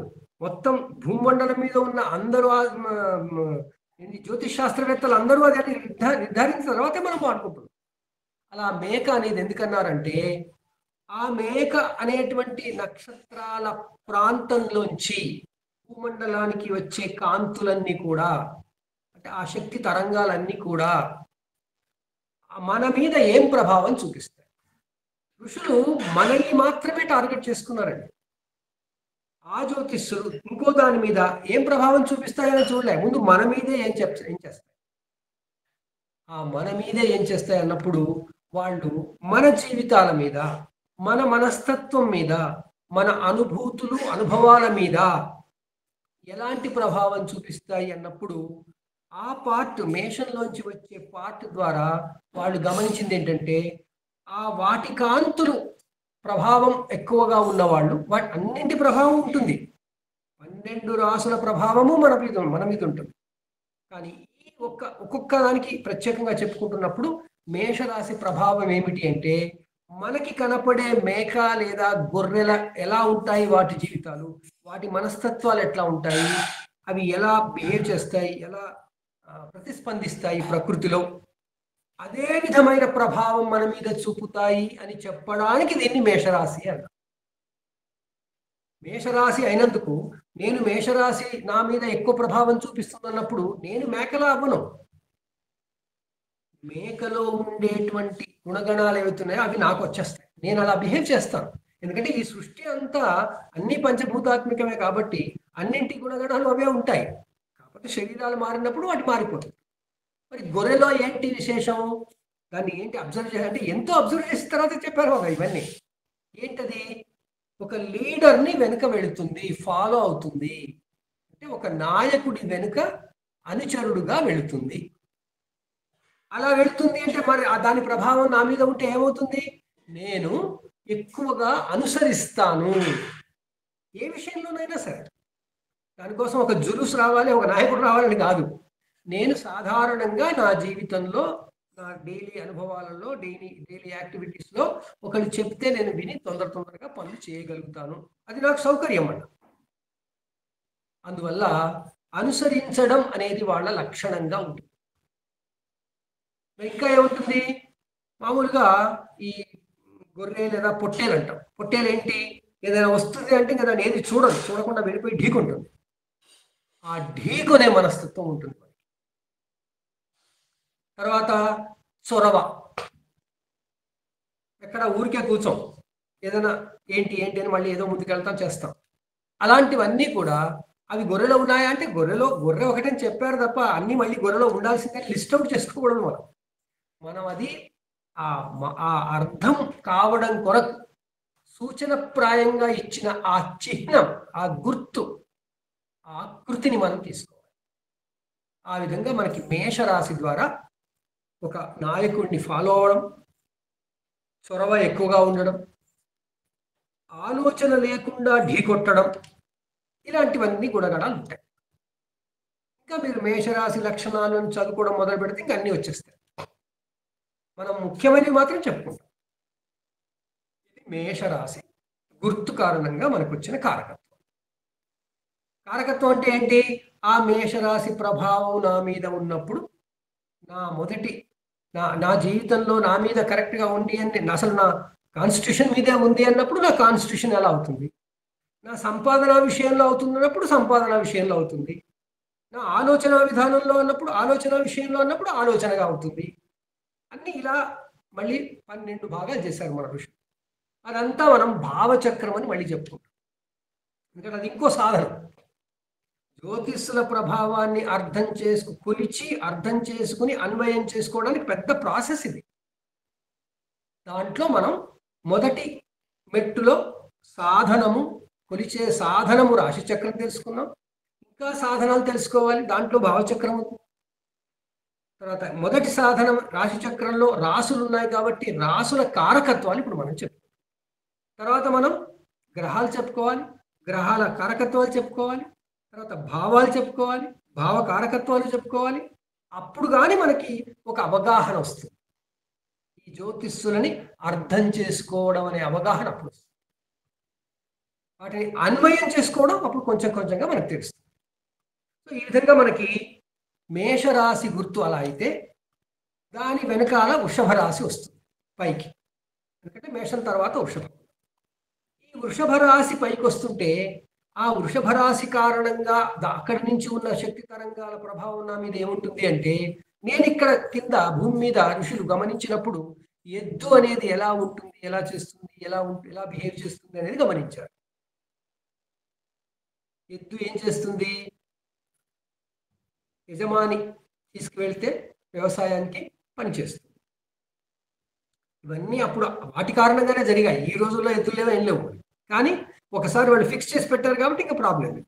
మొత్తం భూమండలం మీద ఉన్న అందరూ జ్యోతిష్ శాస్త్రవేత్తలు అందరూ అది నిర్ధారించిన తర్వాతే మనం వాడుకుంటున్నాం. అలా మేక అనేది ఎందుకన్నారంటే ఆ మేక అనేటువంటి నక్షత్రాల ప్రాంతంలోంచి భూమండలానికి వచ్చే కాంతులన్నీ కూడా, అంటే ఆ శక్తి తరంగాలన్నీ కూడా మన మీద ఏం ప్రభావం చూపిస్తాయి? ఋషులు మనల్ని మాత్రమే టార్గెట్ చేసుకున్నారండి. ఆ జ్యోతిష్యులు ఇంకో దాని మీద ఏం ప్రభావం చూపిస్తాయని చూడలే. ముందు మన మీదే ఏం చేస్తాయి, ఆ మన మీదే ఏం చేస్తాయి అన్నప్పుడు వాళ్ళు మన జీవితాల మీద, మన మనస్తత్వం మీద, మన అనుభూతులు అనుభవాల మీద ఎలాంటి ప్రభావం చూపిస్తాయి అన్నప్పుడు ఆ పార్ట్ మేషంలోంచి వచ్చే పార్ట్ ద్వారా వాళ్ళు గమనించింది ఏంటంటే, ఆ వాటి కాంతులు ప్రభావం ఎక్కువగా ఉన్నవాళ్ళు, వాటి అన్నింటి ప్రభావం ఉంటుంది. 12 రాసుల ప్రభావము మన మీద ఉంటుంది. కానీ ఈ ఒక్కొక్క దానికి ప్రత్యేకంగా చెప్పుకుంటున్నప్పుడు మేషరాశి ప్రభావం ఏమిటి అంటే, మనకి కనపడే మేక లేదా గొర్రెల ఎలా ఉంటాయి వాటి జీవితాలు, వాటి మనస్తత్వాలు ఎట్లా ఉంటాయి, అవి ఎలా బిహేవ్ చేస్తాయి, ఎలా ప్రతిస్పందిస్తాయి ప్రకృతిలో, అదే విధమైన ప్రభావం మన మీద చూపుతాయి అని చెప్పడానికి దీన్ని మేషరాశి అన్నారు. మేషరాశి అయినందుకు నేను మేషరాశి నా మీద ఎక్కువ ప్రభావం చూపిస్తున్నప్పుడు నేను మేకలా అవ్వను. మేకలో ఉండేటువంటి గుణగణాలు ఏవైతున్నాయో అవి నాకు వచ్చేస్తాయి. నేను అలా బిహేవ్ చేస్తాను. ఎందుకంటే ఈ సృష్టి అంతా అన్ని పంచభూతాత్మికమే కాబట్టి అన్నింటి గుణగణాలు అవే ఉంటాయి. కాకపోతే శరీరాలు మారినప్పుడు వాటి మారిపోతాయి. మరి గొర్రెలో ఏంటి విశేషం? దాన్ని ఏంటి అబ్జర్వ్ చేయాలంటే ఎంతో అబ్జర్వ్ చేసిన తర్వాత చెప్పారు బాబా ఇవన్నీ. ఏంటది? ఒక లీడర్ని వెనుక వెళుతుంది, ఫాలో అవుతుంది. అంటే ఒక నాయకుడి వెనుక అనుచరుడుగా వెళుతుంది. అలా వెళుతుంది అంటే మరి దాని ప్రభావం నా మీద ఉంటే ఏమవుతుంది? నేను ఎక్కువగా అనుసరిస్తాను ఏ విషయంలోనైనా సరే. దానికోసం ఒక జులుస్ రావాలి, ఒక నాయకుడు రావాలని కాదు. నేను సాధారణంగా నా జీవితంలో, నా డైలీ అనుభవాలలో, డైలీ యాక్టివిటీస్లో ఒకళ్ళు చెప్తే నేను విని తొందరగా పనులు చేయగలుగుతాను. అది నాకు సౌకర్యం అన్న. అందువల్ల అనుసరించడం అనేది వాళ్ళ లక్షణంగా ఉంటుంది. ఇంకా ఏముంటుంది? మామూలుగా ఈ గొర్రె లేదా పొట్టేలు అంటాం. పొట్టేలు ఏంటి? ఏదైనా వస్తుంది అంటే ఇంకా దాన్ని ఏది చూడకుండా వెళ్ళిపోయి ఢీకొంటుంది. ఆ ఢీకొనే మనస్తత్వం ఉంటుంది. తర్వాత చొరవ. ఎక్కడ ఊరికే కూర్చోం, ఏదైనా ఏంటి అని మళ్ళీ ఏదో ముందుకెళ్తాం, చేస్తాం. అలాంటివన్నీ కూడా అవి గొర్రెలో ఉన్నాయా అంటే గొర్రె ఒకటని చెప్పారు తప్ప అన్ని మళ్ళీ గొర్రెలో ఉండాల్సిందే లిస్ట్ అవుట్ చేసుకోకూడదు. మనం అది ఆ అర్థం కావడం కొరకు సూచనప్రాయంగా ఇచ్చిన ఆ చిహ్నం, ఆ గుర్తు, ఆ ఆకృతిని మనం తీసుకోవాలి. ఆ విధంగా మనకి మేషరాశి ద్వారా ఒక నాయకుడిని ఫాలో అవడం, చొరవ ఎక్కువగా ఉండడం, ఆలోచన లేకుండా ఢీకొట్టడం, ఇలాంటివన్నీ గుణగణాలు ఉంటాయి. ఇంకా మీరు మేషరాశి లక్షణాలను చదువుకోవడం మొదలు పెడితే ఇంకా అన్నీ వచ్చేస్తాయి. మనం ముఖ్యమైనవి మాత్రం చెప్పుకుంటాం. ఇది మేషరాశి గుర్తు కారణంగా మనకు వచ్చిన కారకత్వం. కారకత్వం అంటే ఏంటి? ఆ మేషరాశి ప్రభావం నా మీద ఉన్నప్పుడు నా జీవితంలో నా మీద కరెక్ట్గా ఉంది అని, అసలు నా కాన్స్టిట్యూషన్ మీదే ఉంది అన్నప్పుడు నా కాన్స్టిట్యూషన్ ఎలా అవుతుంది? నా సంపాదన విషయంలో అవుతున్నప్పుడు సంపాదన విషయంలో అవుతుంది. నా ఆలోచన విధానంలో అన్నప్పుడు ఆలోచన విషయంలో అన్నప్పుడు ఆలోచనగా అవుతుంది. అన్నీ ఇలా మళ్ళీ 12 భాగాలు చేశారు మన ఋషులు. అదంతా మనం భావచక్రం అని మళ్ళీ చెప్పుకుంటాం. ఎందుకంటే అది ఇంకో సాధనం. జ్యోతిష్యుల ప్రభావాన్ని అర్థం చేసుకుని అన్వయం చేసుకోవడానికి పెద్ద ప్రాసెస్ ఇది. దాంట్లో మనం మొదటి మెట్టులో సాధనము, కొలిచే సాధనము రాశిచక్రం తెలుసుకున్నాం. ఇంకా సాధనాలు తెలుసుకోవాలి, దాంట్లో భావచక్రము. తర్వాత మొదటి సాధనం రాశిచక్రంలో రాసులు ఉన్నాయి కాబట్టి రాసుల కారకత్వాలు ఇప్పుడు మనం చెప్పుకోవాలి. తర్వాత మనం గ్రహాలు చెప్పుకోవాలి, గ్రహాల కారకత్వాలు చెప్పుకోవాలి, తర్వాత భావాలు చెప్పుకోవాలి, భావ కారకత్వాలు చెప్పుకోవాలి. అప్పుడు కానీ మనకి ఒక అవగాహన వస్తుంది. ఈ జ్యోతిష్యులని అర్థం చేసుకోవడం అనే అవగాహన అప్పుడు వస్తుంది. వాటిని అన్వయం చేసుకోవడం అప్పుడు కొంచెంగా మనకు తెలుస్తుంది. సో ఈ విధంగా మనకి మేషరాశి గుర్తు అలా అయితే దాని వెనకాల వృషభ రాశి వస్తుంది పైకి. ఎందుకంటే మేషం తర్వాత వృషభం. ఈ వృషభ రాశి పైకి వస్తుంటే ఆ వృషభ రాశి కారణంగా అక్కడి నుంచి ఉన్న శక్తి తరంగాల ప్రభావం నా మీద ఏముంటుంది అంటే, నేను ఇక్కడ కింద భూమి మీద ఋషులు గమనించినప్పుడు ఎద్దు అనేది ఎలా ఉంటుంది, ఎలా చేస్తుంది, ఎలా బిహేవ్ చేస్తుంది అనేది గమనించారు. ఎద్దు ఏం చేస్తుంది? యజమాని తీసుకువెళ్తే వ్యవసాయానికి పనిచేస్తుంది. ఇవన్నీ అప్పుడు వాటి కారణంగానే జరిగాయి. ఈ రోజుల్లో ఎద్దులు లేవు, ఏం లేవు. కానీ ఒకసారి వాళ్ళు ఫిక్స్ చేసి పెట్టారు కాబట్టి ఇంకా ప్రాబ్లం లేదు.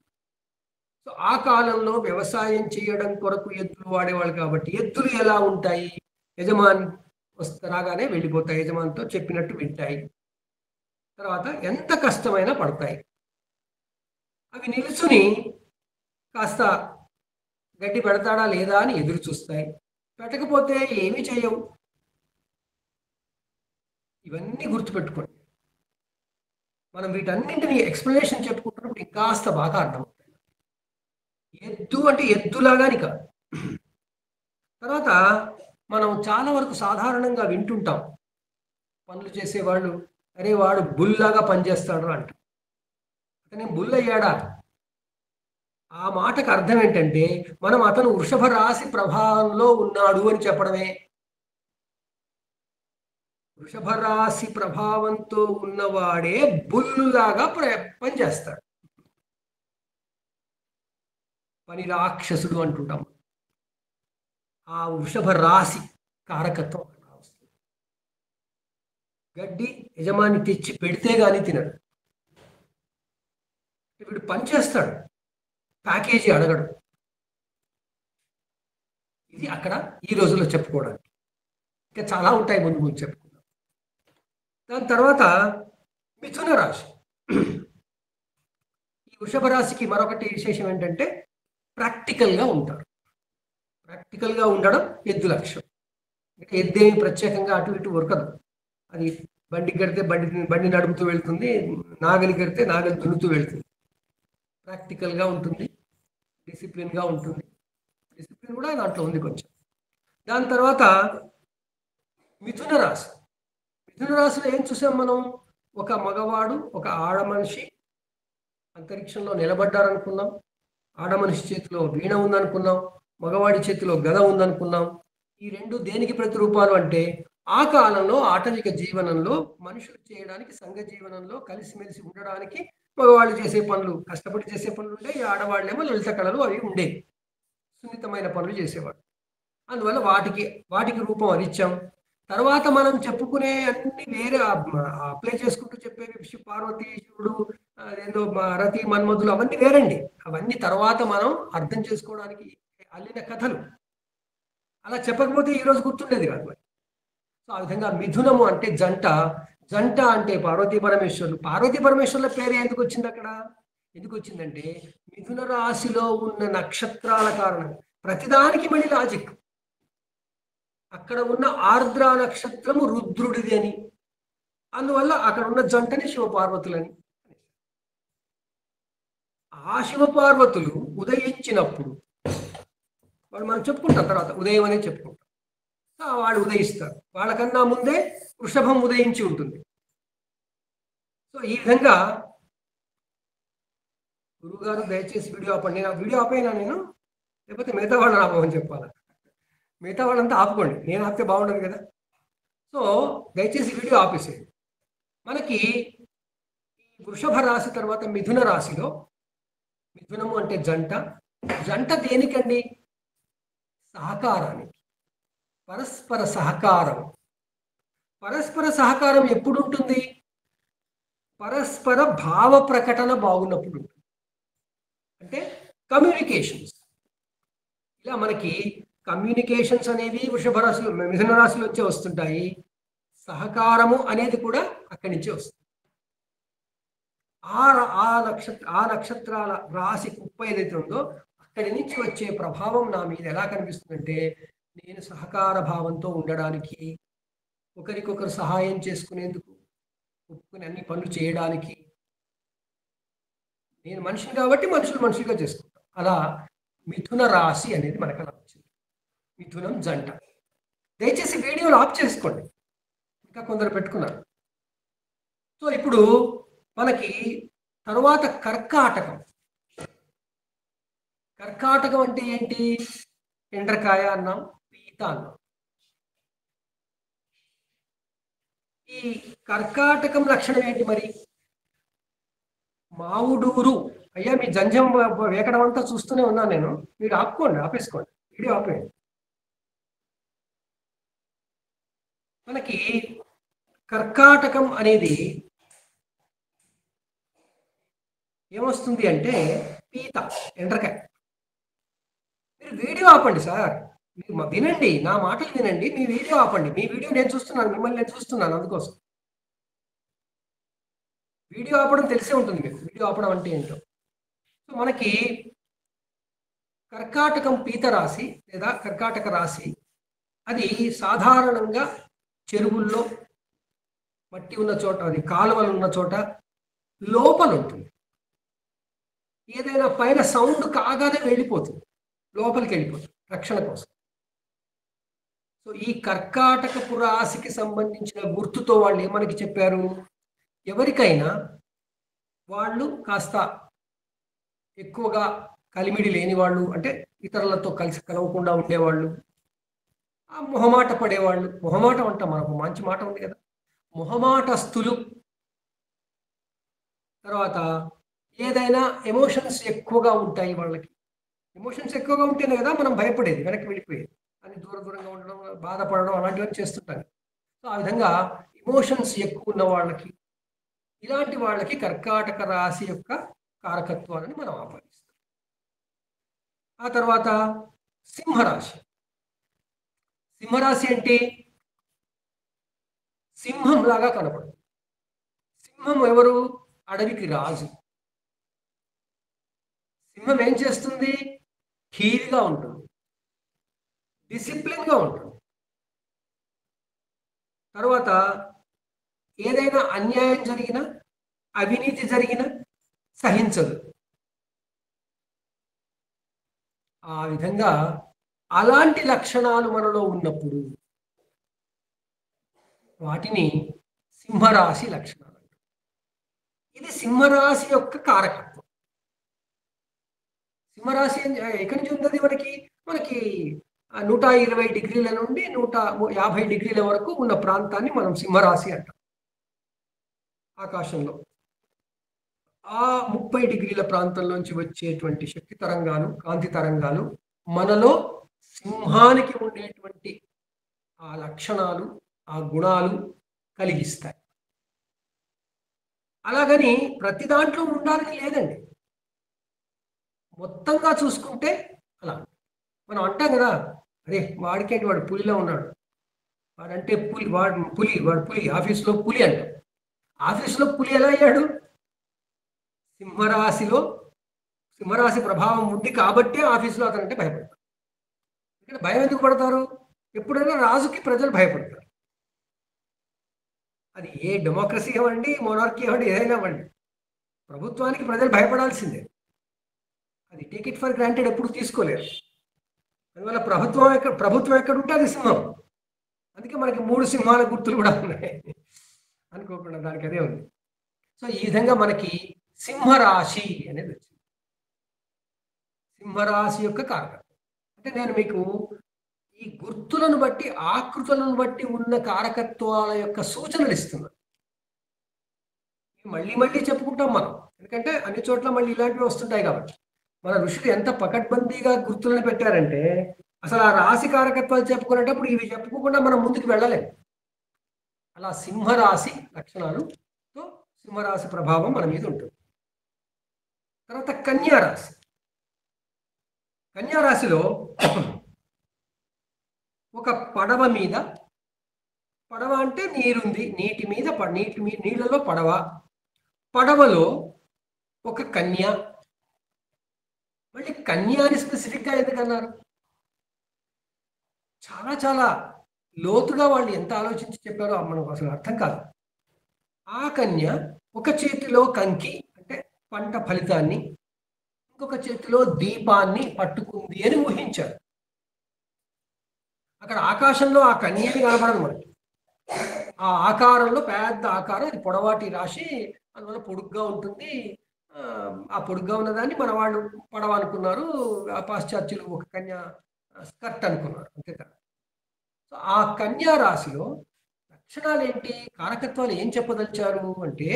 సో ఆ కాలంలో వ్యవసాయం చేయడం కొరకు ఎద్దులు వాడేవాళ్ళు కాబట్టి ఎద్దులు ఎలా ఉంటాయి? యజమాని రాగానే వెళ్ళిపోతాయి, యజమానితో చెప్పినట్టు వింటాయి, తర్వాత ఎంత కష్టమైనా పడతాయి. అవి నిలుచుని కాస్త గడ్డి పెడతాడా లేదా అని ఎదురు చూస్తాయి. పెట్టకపోతే ఏమీ చేయవు. ఇవన్నీ గుర్తుపెట్టుకోండి. మనం వీటన్నింటినీ ఎక్స్ప్లెనేషన్ చెప్పుకుంటున్నప్పుడు ఇంకాస్త బాగా అర్థమవుతాయి. ఎద్దు అంటే ఎద్దులాగాని కాదు. తర్వాత మనం చాలా వరకు సాధారణంగా వింటుంటాం, పనులు చేసేవాళ్ళు, అరే వాడు బుల్లాగా పనిచేస్తాడు అంట. అతనే బుల్ అయ్యాడా? ఆ మాటకు అర్థం ఏంటంటే మనం అతను వృషభ రాశి ప్రభావంలో ఉన్నాడు అని చెప్పడమే. వృషభ రాశి ప్రభావంతో ఉన్నవాడే బుల్లులాగా పనిచేస్తాడు. పని రాక్షసుడు అంటుంటాం. ఆ వృషభ రాశి కారకత్వం వస్తుంది. గడ్డి యజమాని తెచ్చి పెడితే గాని తినడు. వీడు పని చేస్తాడు, ప్యాకేజీ అడగడు. ఇది అక్కడ ఈ రోజుల్లో చెప్పుకోవడానికి. ఇంకా చాలా ఉంటాయి, ముందు ముందు చెప్పుకుందాం. దాని తర్వాత మిథున రాశి. ఈ వృషభ రాశికి మరొకటి విశేషం ఏంటంటే ప్రాక్టికల్గా ఉంటారు. ప్రాక్టికల్గా ఉండడం ఎద్దు లక్ష్యం. ఇంకా ఎద్దేమి ప్రత్యేకంగా అటు ఇటు ఉరకదు. అది బండి కడితే బండి నడుపుతూ వెళ్తుంది, నాగలి కడితే నాగలి దున్నుతూ వెళ్తుంది. ప్రాక్టికల్గా ఉంటుంది, డిసిప్లిన్గా ఉంటుంది. డిసిప్లిన్ కూడా దాంట్లో ఉంది కొంచెం. దాని తర్వాత మిథున రాశి. మిథున రాశిలో ఏం చూసాం మనం? ఒక మగవాడు, ఒక ఆడ మనిషి అంతరిక్షంలో నిలబడ్డారనుకున్నాం. ఆడ మనిషి చేతిలో వీణ ఉందనుకున్నాం, మగవాడి చేతిలో గద ఉందనుకున్నాం. ఈ రెండు దేనికి ప్రతిరూపాలు అంటే, ఆ కాలంలో ఆటవిక జీవనంలో మనుషులు చేయడానికి, సంఘ జీవనంలో కలిసిమెలిసి ఉండడానికి మగవాళ్ళు చేసే పనులు, కష్టపడి చేసే పనులు ఉండే, ఆడవాళ్ళేమో లలిత కళలు అవి ఉండే, సున్నితమైన పనులు చేసేవాడు. అందువల్ల వాటికి రూపం అది ఇచ్చాం. తర్వాత మనం చెప్పుకునే అన్ని వేరే అప్లై చేసుకుంటూ చెప్పేవి పార్వతీ, శివుడు, అదేందో రతి, మన్మధులు, అవన్నీ వేరండి. అవన్నీ తర్వాత మనం అర్థం చేసుకోవడానికి అల్లిన కథలు. అలా చెప్పకపోతే ఈరోజు గుర్తుండేది కాదు మరి. సో ఆ విధంగా మిథునము అంటే జంట, జంట అంటే పార్వతీ పరమేశ్వరులు. పార్వతీ పరమేశ్వరుల పేరు ఎందుకు వచ్చింది అక్కడ? ఎందుకు వచ్చిందంటే మిథున రాశిలో ఉన్న నక్షత్రాల కారణం. ప్రతిదానికి మళ్ళీ లాజిక్. అక్కడ ఉన్న ఆర్ద్ర నక్షత్రము రుద్రుడిది అని, అందువల్ల అక్కడ ఉన్న జంటని శివపార్వతులని. ఆ శివపార్వతులు ఉదయించినప్పుడు వాళ్ళు మనం చెప్పుకుంటాం, తర్వాత ఉదయం అనే చెప్పుకుంటాం. వాళ్ళు ఉదయిస్తారు. వాళ్ళకన్నా ముందే వృషభం ఉదయించి ఉంటుంది. సో ఈ విధంగా గురువుగారు దయచేసి వీడియో ఆపండి. నేను వీడియో ఆపైనా నేను, లేకపోతే మిగతా వాళ్ళని ఆపమని చెప్పాలి. మిగతా వాళ్ళంతా ఆపుకోండి, నేను ఆపితే బాగుండదు కదా. సో దయచేసి వీడియో ఆపేసేయండి. మనకి ఈ వృషభ రాశి తర్వాత మిథున రాశిలో, మిథునము అంటే జంట. జంట దేనికండి? సహకారానికి, పరస్పర సహకారం. పరస్పర సహకారం ఎప్పుడు ఉంటుంది? పరస్పర భావ ప్రకటన బాగున్నప్పుడు ఉంటుంది. అంటే కమ్యూనికేషన్స్. ఇలా మనకి కమ్యూనికేషన్స్ అనేవి వృషభ రాశిలో, మిథున రాశిలో వచ్చే వస్తుంటాయి. సహకారము అనేది కూడా అక్కడి నుంచే వస్తుంది. ఆ నక్షత్రాల రాశి కుప్ప ఏదైతే ఉందో అక్కడి నుంచి వచ్చే ప్రభావం నా మీద ఎలా కనిపిస్తుందంటే, నేను సహకార భావంతో ఉండడానికి, ఒకరికొకరు సహాయం చేసుకునేందుకు, ఒప్పుకుని అన్ని పనులు చేయడానికి. నేను మనిషిని కాబట్టి మనుషులు మనుషులుగా చేసుకుంటాం. అలా మిథున రాశి అనేది మనకు అలా వచ్చింది. మిథునం జంట. దయచేసి వీడియోలు ఆఫ్ చేసుకోండి, ఇంకా కొందరు పెట్టుకున్నారు. సో ఇప్పుడు మనకి తరువాత కర్కాటకం. కర్కాటకం అంటే ఏంటి? ఎండ్రకాయ అన్నాం, పీత అన్నాం. ఈ కర్కాటకం లక్షణం ఏంటి మరి? మావుడూరు. అయ్యా మీ జంజం వేకడం అంతా చూస్తూనే ఉన్నాను నేను. మీరు ఆపేసుకోండి, వీడియో ఆపేయండి. మనకి కర్కాటకం అనేది ఏమొస్తుంది అంటే పీత, ఎండ్రకాయ. మీరు వీడియో ఆపండి సార్, మీరు వినండి, నా మాటలు వినండి, మీ వీడియో ఆపండి. మీ వీడియో నేను చూస్తున్నాను, మిమ్మల్ని నేను చూస్తున్నాను, అందుకోసం. వీడియో ఆపడం తెలిసే ఉంటుంది మీకు, వీడియో ఆపడం అంటే ఏంటో. సో మనకి కర్కాటకం పీత రాశి లేదా కర్కాటక రాశి, అది సాధారణంగా చెరువుల్లో, మట్టి ఉన్న చోట, అది కాలువలు ఉన్న చోట లోపల ఉంటుంది. ఏదైనా పైన సౌండ్ కాగానే వెళ్ళిపోతుంది, లోపలికి వెళ్ళిపోతుంది రక్షణ కోసం. సో ఈ కర్కాటకపు రాశికి సంబంధించిన గుర్తుతో వాళ్ళు ఏమనకి చెప్పారు? ఎవరికైనా వాళ్ళు కాస్త ఎక్కువగా కలిమిడి లేని వాళ్ళు, అంటే ఇతరులతో కలిసి కలవకుండా ఉండేవాళ్ళు, మొహమాట పడేవాళ్ళు. మొహమాటం అంటాం, మనకు మంచి మాట ఉంది కదా, మొహమాటస్తులు. తర్వాత ఏదైనా ఎమోషన్స్ ఎక్కువగా ఉంటాయి వాళ్ళకి. ఎమోషన్స్ ఎక్కువగా ఉంటేనే కదా మనం భయపడేది, వెనక్కి వెళ్ళిపోయేది, అని దూరంగా ఉండడం, బాధపడడం, అలాంటివన్నీ చేస్తుంటారు. సో ఆ విధంగా ఎమోషన్స్ ఎక్కువ ఉన్న వాళ్ళకి, ఇలాంటి వాళ్ళకి కర్కాటక రాశి యొక్క కారకత్వాన్ని మనం ఆపాదిస్తాం. ఆ తర్వాత సింహరాశి. సింహరాశి అంటే సింహం లాగా కనపడదు. సింహం ఎవరు? అడవికి రాజు. సింహం ఏం చేస్తుంది? ఠీవిగా ఉంటుంది, డిసిప్లిన్గా ఉంటుంది. తర్వాత ఏదైనా అన్యాయం జరిగినా, అవినీతి జరిగినా సహించదు. ఆ విధంగా అలాంటి లక్షణాలు మనలో ఉన్నప్పుడు వాటిని సింహరాశి లక్షణాలు. ఇది సింహరాశి యొక్క కారకత్వం. సింహరాశి ఎక్కడి నుంచి ఉంటుంది మనకి? మనకి 120 డిగ్రీల నుండి 150 డిగ్రీల వరకు ఉన్న ప్రాంతాన్ని మనం సింహరాశి అంటాం ఆకాశంలో. ఆ 30 డిగ్రీల ప్రాంతంలోంచి వచ్చేటువంటి శక్తి తరంగాలు, కాంతి తరంగాలు మనలో సింహానికి ఉండేటువంటి ఆ లక్షణాలు, ఆ గుణాలు కలిగిస్తాయి. అలాగని ప్రతి దాంట్లో ఉండాలని లేదండి. మొత్తంగా చూసుకుంటే అలా మనం అంటాం కదా, అరే వాడికేంటి, వాడు పులిలో ఉన్నాడు, వాడంటే వాడు పులి ఆఫీస్లో పులి అంట. ఆఫీస్లో పులి ఎలా అయ్యాడు? సింహరాశి ప్రభావం ఉంది కాబట్టి ఆఫీసులో అతనంటే భయపడతారు. ఇక్కడ భయం ఎందుకు పడతారు? ఎప్పుడైనా రాజుకి ప్రజలు భయపడతారు. అది ఏ డెమోక్రసీ అవ్వండి, మోనార్కీ అవ్వండి, ఏదైనా అవ్వండి, ప్రభుత్వానికి ప్రజలు భయపడాల్సిందే. అది టేక్ ఇట్ ఫర్ గ్రాంటెడ్ ఎప్పుడు తీసుకోలేరు. అందువల్ల ప్రభుత్వం ఎక్కడ ఉంటే అది సింహం. అందుకే మనకి 3 సింహాల గుర్తులు కూడా ఉన్నాయి అనుకోకుండా, దానికి అదే ఉంది. సో ఈ విధంగా మనకి సింహరాశి అనేది వచ్చింది. సింహరాశి యొక్క కారకత్వం అంటే నేను మీకు ఈ గుర్తులను బట్టి, ఆకృతులను బట్టి ఉన్న కారకత్వాల యొక్క సూచనలు ఇస్తున్నాను. మళ్ళీ మళ్ళీ చెప్పుకుంటాం మనం, ఎందుకంటే అన్ని చోట్ల మళ్ళీ ఇలాంటివి వస్తుంటాయి కాబట్టి. మన ఋషులు ఎంత పకడ్బందీగా గుర్తులను పెట్టారంటే అసలు ఆ రాశి కారకత్వాలు చెప్పుకునేటప్పుడు ఇవి చెప్పుకోకుండా మనం ముందుకు వెళ్ళలేము. అలా సింహరాశి లక్షణాలుతో సింహరాశి ప్రభావం మన మీద ఉంటుంది. తర్వాత కన్యారాశి. కన్యారాశిలో ఒక పడవ మీద, పడవ అంటే నీరుంది, నీళ్ళలో పడవ, పడవలో ఒక కన్య. మళ్ళీ కన్య అని స్పెసిఫిక్గా ఎందుకన్నారు? చాలా చాలా లోతుగా వాళ్ళు ఎంత ఆలోచించి చెప్పారో మనకు అసలు అర్థం కాదు. ఆ కన్య ఒక చేతిలో కంకి అంటే పంట ఫలితాన్ని, ఇంకొక చేతిలో దీపాన్ని పట్టుకుంది అని ఊహించారు. అక్కడ ఆకాశంలో ఆ కన్యని కనబడదు మనకి. ఆ ఆకారంలో పెద్ద ఆకారం, అది పొడవాటి రాశి, అందువల్ల పొడుగ్గా ఉంటుంది. ఆ పొడుగ్గా ఉన్నదాన్ని మన వాళ్ళు పడవ అనుకున్నారు. ఆ పాశ్చాత్యులు ఒక కన్యా స్కర్ట్ అనుకున్నారు, అంతే కదా. సో ఆ కన్యా రాశిలో లక్షణాలేంటి, కారకత్వాలు ఏం చెప్పదలిచారు అంటే,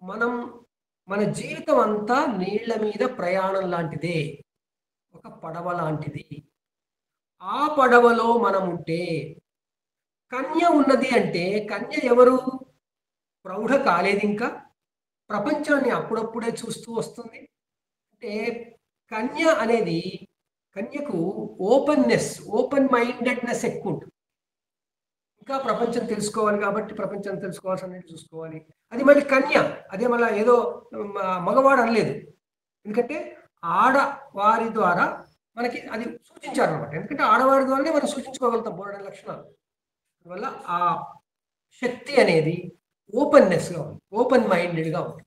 మనం మన జీవితం అంతా నీళ్ల మీద ప్రయాణం లాంటిదే, ఒక పడవ లాంటిది. ఆ పడవలో మనం ఉంటే, కన్య ఉన్నది అంటే, కన్య ఎవరు? ప్రౌఢ కాలేదు ఇంకా, ప్రపంచాన్ని అప్పుడప్పుడే చూస్తూ వస్తుంది. అంటే కన్య అనేది, కన్యకు ఓపెన్నెస్, ఓపెన్ మైండెడ్నెస్ ఎక్కువ ఉంటుంది. ఇంకా ప్రపంచం తెలుసుకోవాలి కాబట్టి ప్రపంచం తెలుసుకోవాల్సినవి చూసుకోవాలి. అది మళ్ళీ కన్య, అదే మళ్ళీ ఏదో మగవాడు అనలేదు. ఎందుకంటే ఆడవారి ద్వారా మనకి అది సూచించారనమాట. ఎందుకంటే ఆడవారి ద్వారానే మనం సూచించుకోగలుగుతాం బోల్డెన్ లక్షణాలు. అందువల్ల ఆ శక్తి అనేది ఓపెన్నెస్గా ఉంది, ఓపెన్ మైండెడ్గా ఉంది.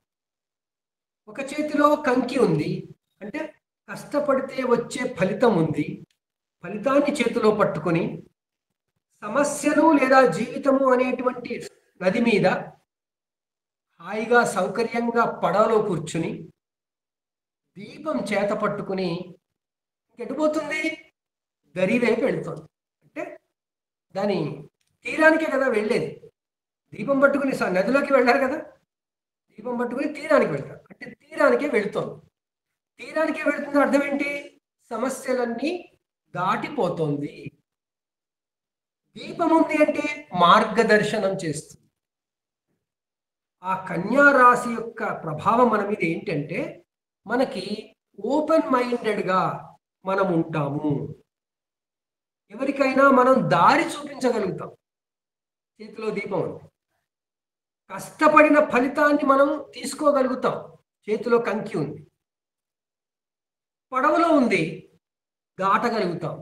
ఒక చేతిలో కంకి ఉంది అంటే కష్టపడితే వచ్చే ఫలితం ఉంది. ఫలితాన్ని చేతిలో పట్టుకొని సమస్యలు లేదా జీవితము అనేటువంటి నది మీద హాయిగా సౌకర్యంగా పడవలో కూర్చుని దీపం చేత పట్టుకుని ఎటుపోతుంది? దరి వైపు వెళుతుంది. అంటే దాని తీరానికే కదా వెళ్ళేది. దీపం పట్టుకుని నదిలోకి వెళ్ళారు కదా, దీపం పట్టుకుని తీరానికి వెళ్తారు. అంటే తీరానికే వెళుతుంది. తీరానికే వెళుతుంది అర్థం ఏంటి? సమస్యలన్నీ దాటిపోతుంది. దీపం ఉంది అంటే మార్గదర్శనం చేస్తుంది. ఆ కన్యా రాశి యొక్క ప్రభావం మన మీద ఏంటంటే, మనకి ఓపెన్ మైండెడ్గా మనం ఉంటాము. ఎవరికైనా మనం దారి చూపించగలుగుతాం. చేతిలో దీపం ఉంది. కష్టపడిన ఫలితాన్ని మనం తీసుకోగలుగుతాం. చేతిలో కంకి ఉంది. పడవలో ఉంది, దాటగలుగుతాం.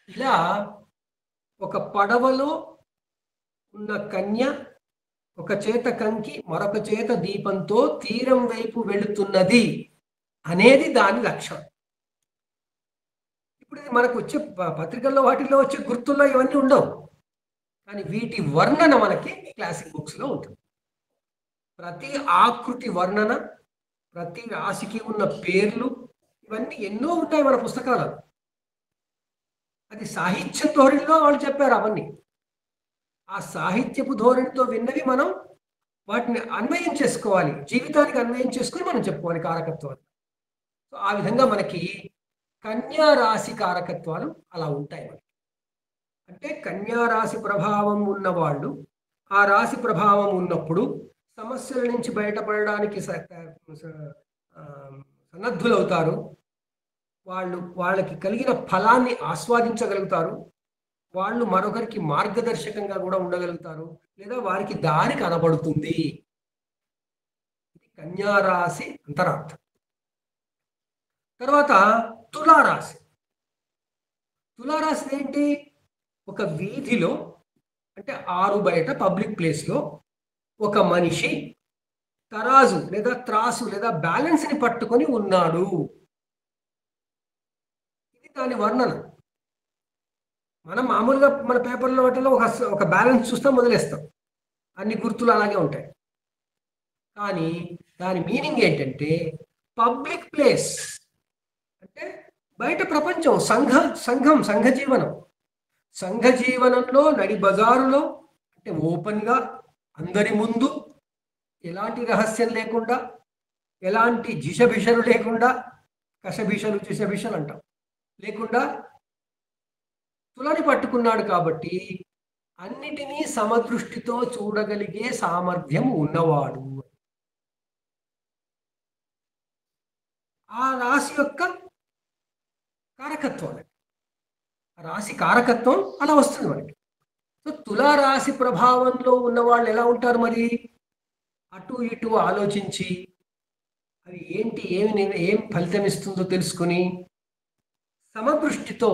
ఇలా ఒక పడవలో ఉన్న కన్య, ఒక చేత కంకి, మరొక చేత దీపంతో తీరం వైపు వెళుతున్నది అనేది దాని లక్ష్యం. ఇప్పుడు ఇది మనకు వచ్చే పత్రికల్లో వాటిల్లో వచ్చే గుర్తుల్లో ఇవన్నీ ఉండవు, కానీ వీటి వర్ణన మనకి క్లాసిక్ బుక్స్లో ఉంటుంది. ప్రతి ఆకృతి వర్ణన, ప్రతి రాశికి ఉన్న పేర్లు, ఇవన్నీ ఎన్నో ఉంటాయి మన పుస్తకాలు. అది సాహిత్య ధోరణిలో వాళ్ళు చెప్పారు అవన్నీ. ఆ సాహిత్యపు ధోరణితో విన్నవి మనం వాటిని అన్వయం చేసుకోవాలి, జీవితానికి అన్వయం చేసుకుని మనం చెప్పుకోవాలి కారకత్వాలు. సో ఆ విధంగా మనకి కన్యా రాశి కారకత్వాలు అలా ఉంటాయి మనకి. అంటే కన్యా రాశి ప్రభావం ఉన్నవాళ్ళు, ఆ రాశి ప్రభావం ఉన్నప్పుడు సమస్యల నుంచి బయటపడడానికి సన్నద్ధులవుతారు. వాళ్ళకి కలిగిన ఫలాన్ని ఆస్వాదించగలుగుతారు. వాళ్ళు మరొకరికి మార్గదర్శకంగా కూడా ఉండగలుగుతారు, లేదా వారికి దారి కనబడుతుంది. ఇది కన్యా రాశి అంతరార్థం. తర్వాత తులారాశి. తులారాశి ఏంటి? ఒక వీధిలో అంటే ఆరు బయట పబ్లిక్ ప్లేస్లో ఒక మనిషి తరాజు లేదా త్రాసు లేదా బ్యాలెన్స్ని పట్టుకొని ఉన్నాడు. ఇది దాని వర్ణన. మనం మామూలుగా మన పేపర్లో వాటిలో ఒక బ్యాలెన్స్ చూస్తాం, వదిలేస్తాం, అన్ని గుర్తులు అలాగే ఉంటాయి. కానీ దాని మీనింగ్ ఏంటంటే పబ్లిక్ ప్లేస్ అంటే బయట ప్రపంచం, సంఘ జీవనం. సంఘ జీవనంలో నడి బజారులో అంటే ఓపెన్గా అందరి ముందు ఎలాంటి రహస్యం లేకుండా, ఎలాంటి జిషభిషలు లేకుండా, కషభిషలు జిషభిషలు అంటాం లేకుండా తులని పట్టుకున్నాడు. కాబట్టి అన్నిటినీ సమదృష్టితో చూడగలిగే సామర్థ్యం ఉన్నవాడు. ఆ రాశి యొక్క కారకత్వం, రాశి కారకత్వం అలా వస్తుంది మనకి. సో తులారాశి ప్రభావంలో ఉన్న వాళ్ళు ఎలా ఉంటారు మరి? అటు ఇటు ఆలోచించి అది ఏంటి, ఏం ఫలితం ఇస్తుందో తెలుసుకుని సమదృష్టితో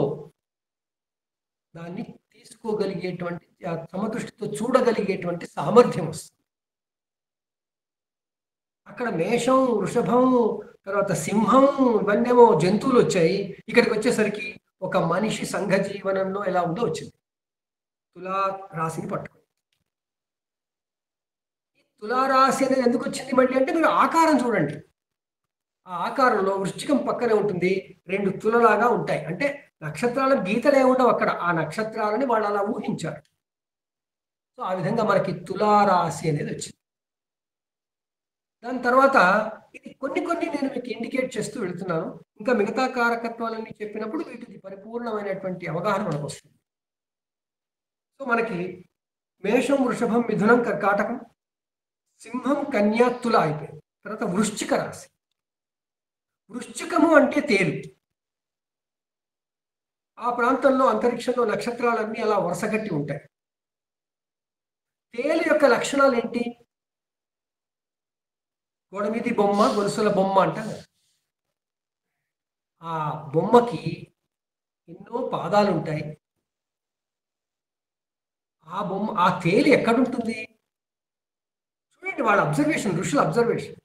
దాన్ని తీసుకోగలిగేటువంటి, సమదృష్టితో చూడగలిగేటువంటి సామర్థ్యం వస్తుంది. అక్కడ మేషం, వృషభం, తర్వాత సింహం, ఇవన్నేమో జంతువులు వచ్చాయి. ఇక్కడికి వచ్చేసరికి ఒక మనిషి సంఘ జీవనంలో ఎలా ఉందో వచ్చింది. తులా రాశిని పట్టుకుంది. ఈ తులారాశి అనేది ఎందుకు వచ్చింది మళ్ళీ అంటే మీరు ఆకారం చూడండి. ఆ ఆకారంలో వృశ్చికం పక్కనే ఉంటుంది. 2 తులలాగా ఉంటాయి. అంటే నక్షత్రాల గీతలు ఏముండవు అక్కడ. ఆ నక్షత్రాలని వాళ్ళు అలా ఊహించారు. సో, ఆ విధంగా మనకి తులారాశి అనేది వచ్చింది. దాని తర్వాత ఇది కొన్ని నేను మీకు ఇండికేట్ చేస్తూ వెళ్తున్నాను. ఇంకా మిగతా కారకత్వాలన్నీ చెప్పినప్పుడు వీటికి పరిపూర్ణమైనటువంటి అవగాహన మనకొస్తుంది. సో, మనకి మేషం, వృషభం, మిథునం, కర్కాటకం, సింహం, కన్య, తుల అయిపోయింది. తర్వాత వృశ్చిక రాశి. వృశ్చికము అంటే తేలు. ఆ ప్రాంతంలో అంతరిక్షంలో నక్షత్రాలన్నీ అలా వరుసగట్టి ఉంటాయి. తేలు యొక్క లక్షణాలు ఏంటి? గోడమీది బొమ్మ, గొలుసుల బొమ్మ అంటాం కదా. ఆ బొమ్మకి ఎన్నో పాదాలు ఉంటాయి. ఆ తేలు ఎక్కడుంటుంది? చూడండి వాళ్ళ అబ్జర్వేషన్, ఋషుల అబ్జర్వేషన్.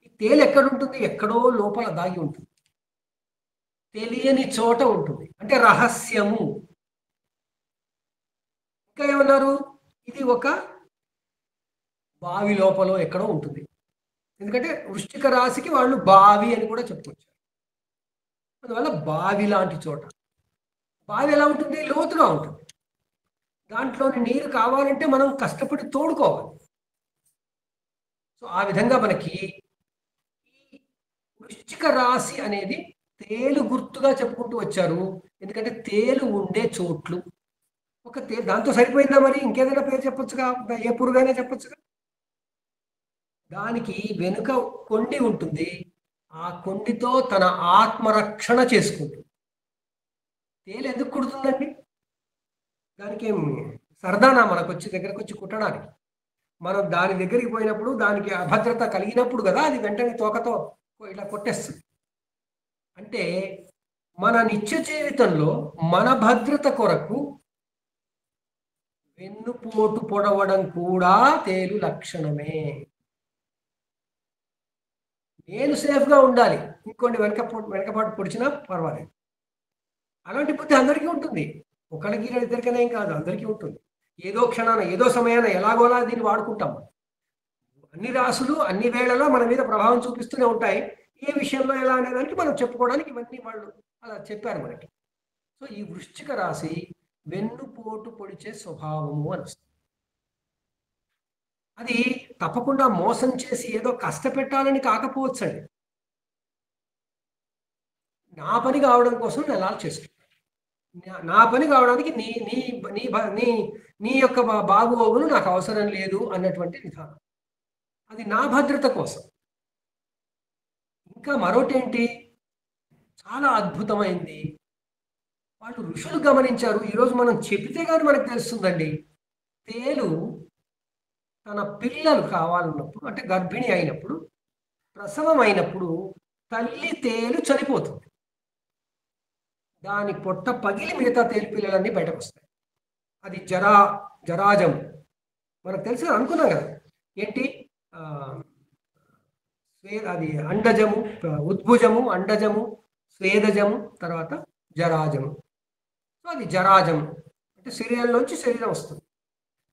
ఈ తేలు ఎక్కడుంటుంది? ఎక్కడో లోపల దాగి ఉంటుంది. తెలియని చోట ఉంటుంది. అంటే రహస్యము. ఇంకా ఏమన్నారు? ఇది ఒక బావి లోపల ఎక్కడో ఉంటుంది. ఎందుకంటే వృశ్చిక రాశికి వాళ్ళు బావి అని కూడా చెప్పుకొచ్చారు. అందువల్ల బావి లాంటి చోట. బావి ఎలా ఉంటుంది? లోతుగా ఉంటుంది. దాంట్లోని నీరు కావాలంటే మనం కష్టపడి తోడుకోవాలి. సో, ఆ విధంగా మనకి ఈ వృశ్చిక రాశి అనేది తేలు గుర్తుగా చెప్పుకుంటూ వచ్చారు. ఎందుకంటే తేలు ఉండే చోట్లు. ఒక దాంతో సరిపోయిందా మరి? ఇంకేదైనా పేరు చెప్పొచ్చుగా? ఏ పురుగైనా చెప్పొచ్చుగా? దానికి వెనుక కొండి ఉంటుంది. ఆ కొండితో తన ఆత్మరక్షణ చేసుకుంటుంది. తేలు ఎందుకు కుడుతుందండి? దానికి ఏం సరదానా మనకొచ్చి దగ్గరకు వచ్చి కుట్టడానికి? మనం దాని దగ్గరికి పోయినప్పుడు దానికి అభద్రత కలిగినప్పుడు కదా అది వెంటనే తోకతో ఇలా కొట్టేస్తుంది. అంటే మన నిత్య జీవితంలో మన భద్రత కొరకు వెన్నుపోటు పొడవడం కూడా తేలు లక్షణమే. నేను సేఫ్గా ఉండాలి, ఇంకోటి వెనకపాటు పొడిచినా పర్వాలేదు. అలాంటి బుద్ధి అందరికీ ఉంటుంది. ఒకరికి ఇద్దరికైనా ఏం కాదు, అందరికీ ఉంటుంది. ఏదో క్షణాన ఏదో సమయాన ఎలాగోలా దీన్ని వాడుకుంటాం. అన్ని రాసులు అన్ని వేళలో మన మీద ప్రభావం చూపిస్తూనే ఉంటాయి. ఏ విషయంలో ఎలా అనేదానికి మనం చెప్పుకోవడానికి ఇవన్నీ వాళ్ళు అలా చెప్పారు మనకి. సో, ఈ వృశ్చిక రాశి వెన్నుపోటు పొడిచే స్వభావము అని వస్తుంది. అది తప్పకుండా మోసం చేసి ఏదో కష్టపెట్టాలని కాకపోవచ్చండి. నా పని కావడం కోసం నేను అలా చేస్తున్నాను. నా పని కావడానికి నీ నీ నీ నీ నీ యొక్క బాగోగులు నాకు అవసరం లేదు అన్నటువంటి విధానం. అది నా భద్రత కోసం. ఇంకా మరొకటేంటి చాలా అద్భుతమైంది. వాళ్ళు ఋషులు గమనించారు. ఈరోజు మనం చెబితే కానీ మనకు తెలుస్తుందండి. తేలు తన పిల్లలు కావాలన్నప్పుడు, అంటే గర్భిణి అయినప్పుడు, ప్రసవం అయినప్పుడు తల్లి తేలు చనిపోతుంది. దాని పొట్ట పగిలి మిగతా తేలు పిల్లలన్నీ బయటకు వస్తాయి. అది జరాజం మనకు తెలిసి అనుకున్నాం కదా. ఏంటి? అది అండజము, ఉద్భుజము, అండజము, స్వేదజము, తర్వాత జరాజము. సో, అది జరాజం అంటే శరీరంలోంచి శరీరం వస్తుంది.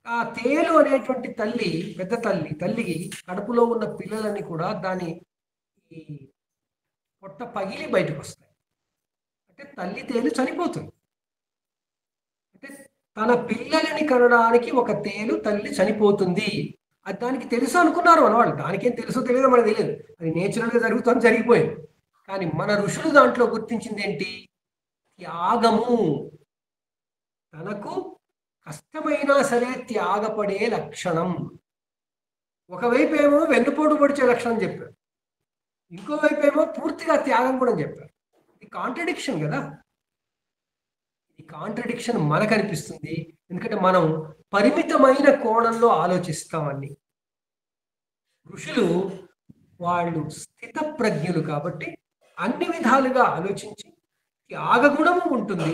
ఆ తేలు అనేటువంటి తల్లి, పెద్ద తల్లికి కడుపులో ఉన్న పిల్లలన్నీ కూడా దాని ఈ పొట్ట పగిలి బయటకు వస్తాయి. అంటే తల్లి తేలు చనిపోతుంది. అంటే తన పిల్లలని కనడానికి ఒక తేలు తల్లి చనిపోతుంది. అది దానికి తెలుసు అనుకున్నారు మన వాళ్ళు. దానికేం తెలుసో తెలియదో మనకు తెలియదు. అది నేచురల్గా జరుగుతుంది, జరిగిపోయింది. కానీ మన ఋషులు దాంట్లో గుర్తించింది ఏంటి? త్యాగము. తనకు కష్టమైనా సరే త్యాగపడే లక్షణం. ఒకవైపు ఏమో వెన్నుపోటు పొడిచే లక్షణం చెప్పారు, ఇంకోవైపు ఏమో పూర్తిగా త్యాగం కూడా చెప్పారు. ఇది కాంట్రడిక్షన్ కదా. ఈ కాంట్రడిక్షన్ మనకు అనిపిస్తుంది. ఎందుకంటే మనం పరిమితమైన కోణంలో ఆలోచిస్తామని. ఋషులు వాళ్ళు స్థితప్రజ్ఞులు కాబట్టి అన్ని విధాలుగా ఆలోచించి త్యాగ గుణము ఉంటుంది,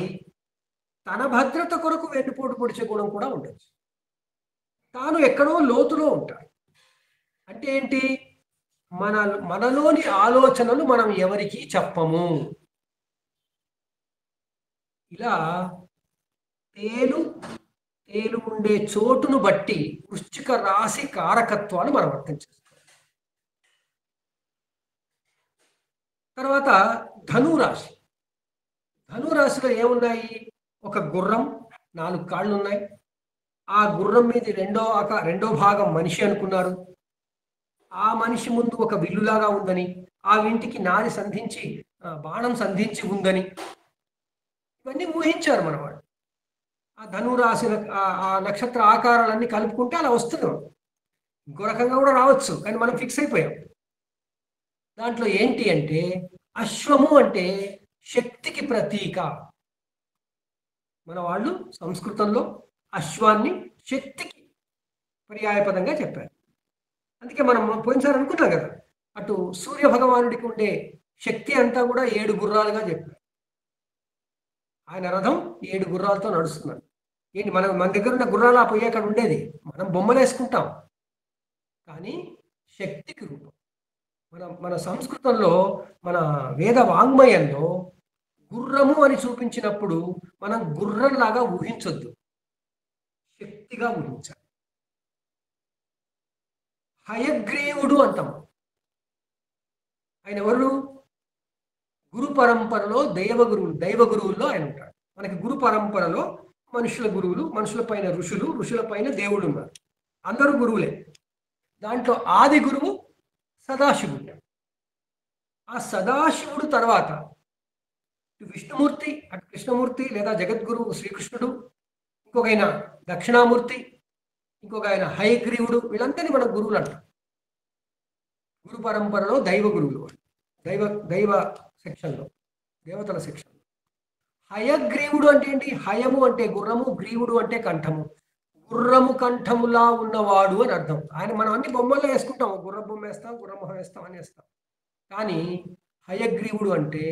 తన భద్రత కొరకు వెన్నుపోటు పొడిచే గుణం కూడా ఉండొచ్చు. తాను ఎక్కడో లోతులో ఉంటాడు. అంటే ఏంటి? మనలోని ఆలోచనలు మనం ఎవరికీ చెప్పము. ఇలా వేలు ఉండే చోటును బట్టి వృశ్చిక రాశి కారకత్వాలు మనం అర్థం చేసుకోవాలి. తర్వాత ధనురాశి. ధనురాశిలో ఏమున్నాయి? ఒక గుర్రం, 4 కాళ్ళు ఉన్నాయి. ఆ గుర్రం మీద రెండో భాగం మనిషి అనుకున్నారు. ఆ మనిషి ముందు ఒక విల్లులాగా ఉందని, ఆ ఇంటికి నారి సంధించి బాణం సంధించి ఉందని, ఇవన్నీ ఊహించారు మనవాడు. ఆ ధనురాశి ఆ నక్షత్ర ఆకారాలన్నీ కలుపుకుంటే అలా వస్తుంది. ఇంకో రకంగా కూడా రావచ్చు, కానీ మనం ఫిక్స్ అయిపోయాం. దాంట్లో ఏంటి అంటే అశ్వము అంటే శక్తికి ప్రతీక. మన వాళ్ళు సంస్కృతంలో అశ్వాన్ని శక్తికి పర్యాయపదంగా చెప్పారు. అందుకే మనం పోయినసారి అనుకున్నాం కదా, అటు సూర్య భగవానుడికి ఉండే శక్తి అంతా కూడా 7 గుర్రాలుగా చెప్పారు. ఆయన రథం 7 గుర్రాలతో నడుస్తున్నాడు. ఏంటి మన దగ్గర ఉన్న గుర్రాలు ఆ పోయి అక్కడ ఉండేది, మనం బొమ్మలు వేసుకుంటాం, కానీ శక్తికి రూపం. మన సంస్కృతంలో, మన వేద వాంగ్మయంలో గుర్రము అని చూపించినప్పుడు మనం గుర్రంలాగా ఊహించొద్దు, శక్తిగా ఊహించాలి. హయగ్రీవుడు అంటాం. ఆయన ఎవరు? గురు పరంపరలో దైవ గురువుల్లో ఆయన ఉంటాడు. మనకి గురు పరంపరలో మనుషుల గురువులు, మనుషుల పైన ఋషులు, ఋషుల పైన దేవుడు ఉన్నారు. అందరూ గురువులే. దాంట్లో ఆది గురువు సదాశివుడు. ఆ సదాశివుడు తర్వాత విష్ణుమూర్తి, అటు కృష్ణమూర్తి లేదా జగద్గురువు శ్రీకృష్ణుడు, ఇంకొక ఆయన దక్షిణామూర్తి, ఇంకొక ఆయన హయగ్రీవుడు. వీళ్ళందరినీ మనం గురువులు అంటాం. గురు పరంపరలో దైవ గురువులు, దైవ సెక్షన్లో, దేవతల సెక్షన్లో. హయగ్రీవుడు అంటే ఏంటి? హయము అంటే గుర్రము, గ్రీవుడు అంటే కంఠము. గుర్రము కంఠములా ఉన్నవాడు అని అర్థం. ఆయన మనం అన్ని బొమ్మల్లో వేసుకుంటాం, గుర్ర బొమ్మ వేస్తాం, గుర్ర మొహం వేస్తాం అని వేస్తాం. కానీ హయగ్రీవుడు అంటే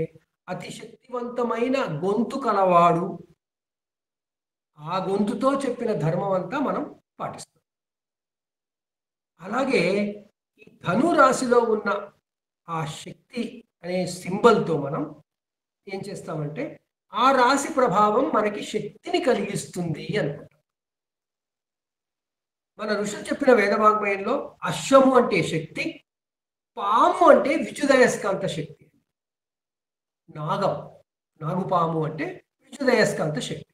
అతి శక్తివంతమైన గొంతు కలవాడు. ఆ గొంతుతో చెప్పిన ధర్మం అంతా మనం పాటిస్తాం. అలాగే ఈ ధనురాశిలో ఉన్న ఆ శక్తి అనే సింబల్తో మనం ఏం చేస్తామంటే ఆ రాశి ప్రభావం మనకి శక్తిని కలిగిస్తుంది అనుకుంటాం. మన ఋషులు చెప్పిన వేదవాంగ్మయంలో అశ్వము అంటే శక్తి, పాము అంటే విద్యుదయస్కాంత శక్తి, నాగుపాము అంటే విద్యుదయస్కాంత శక్తి.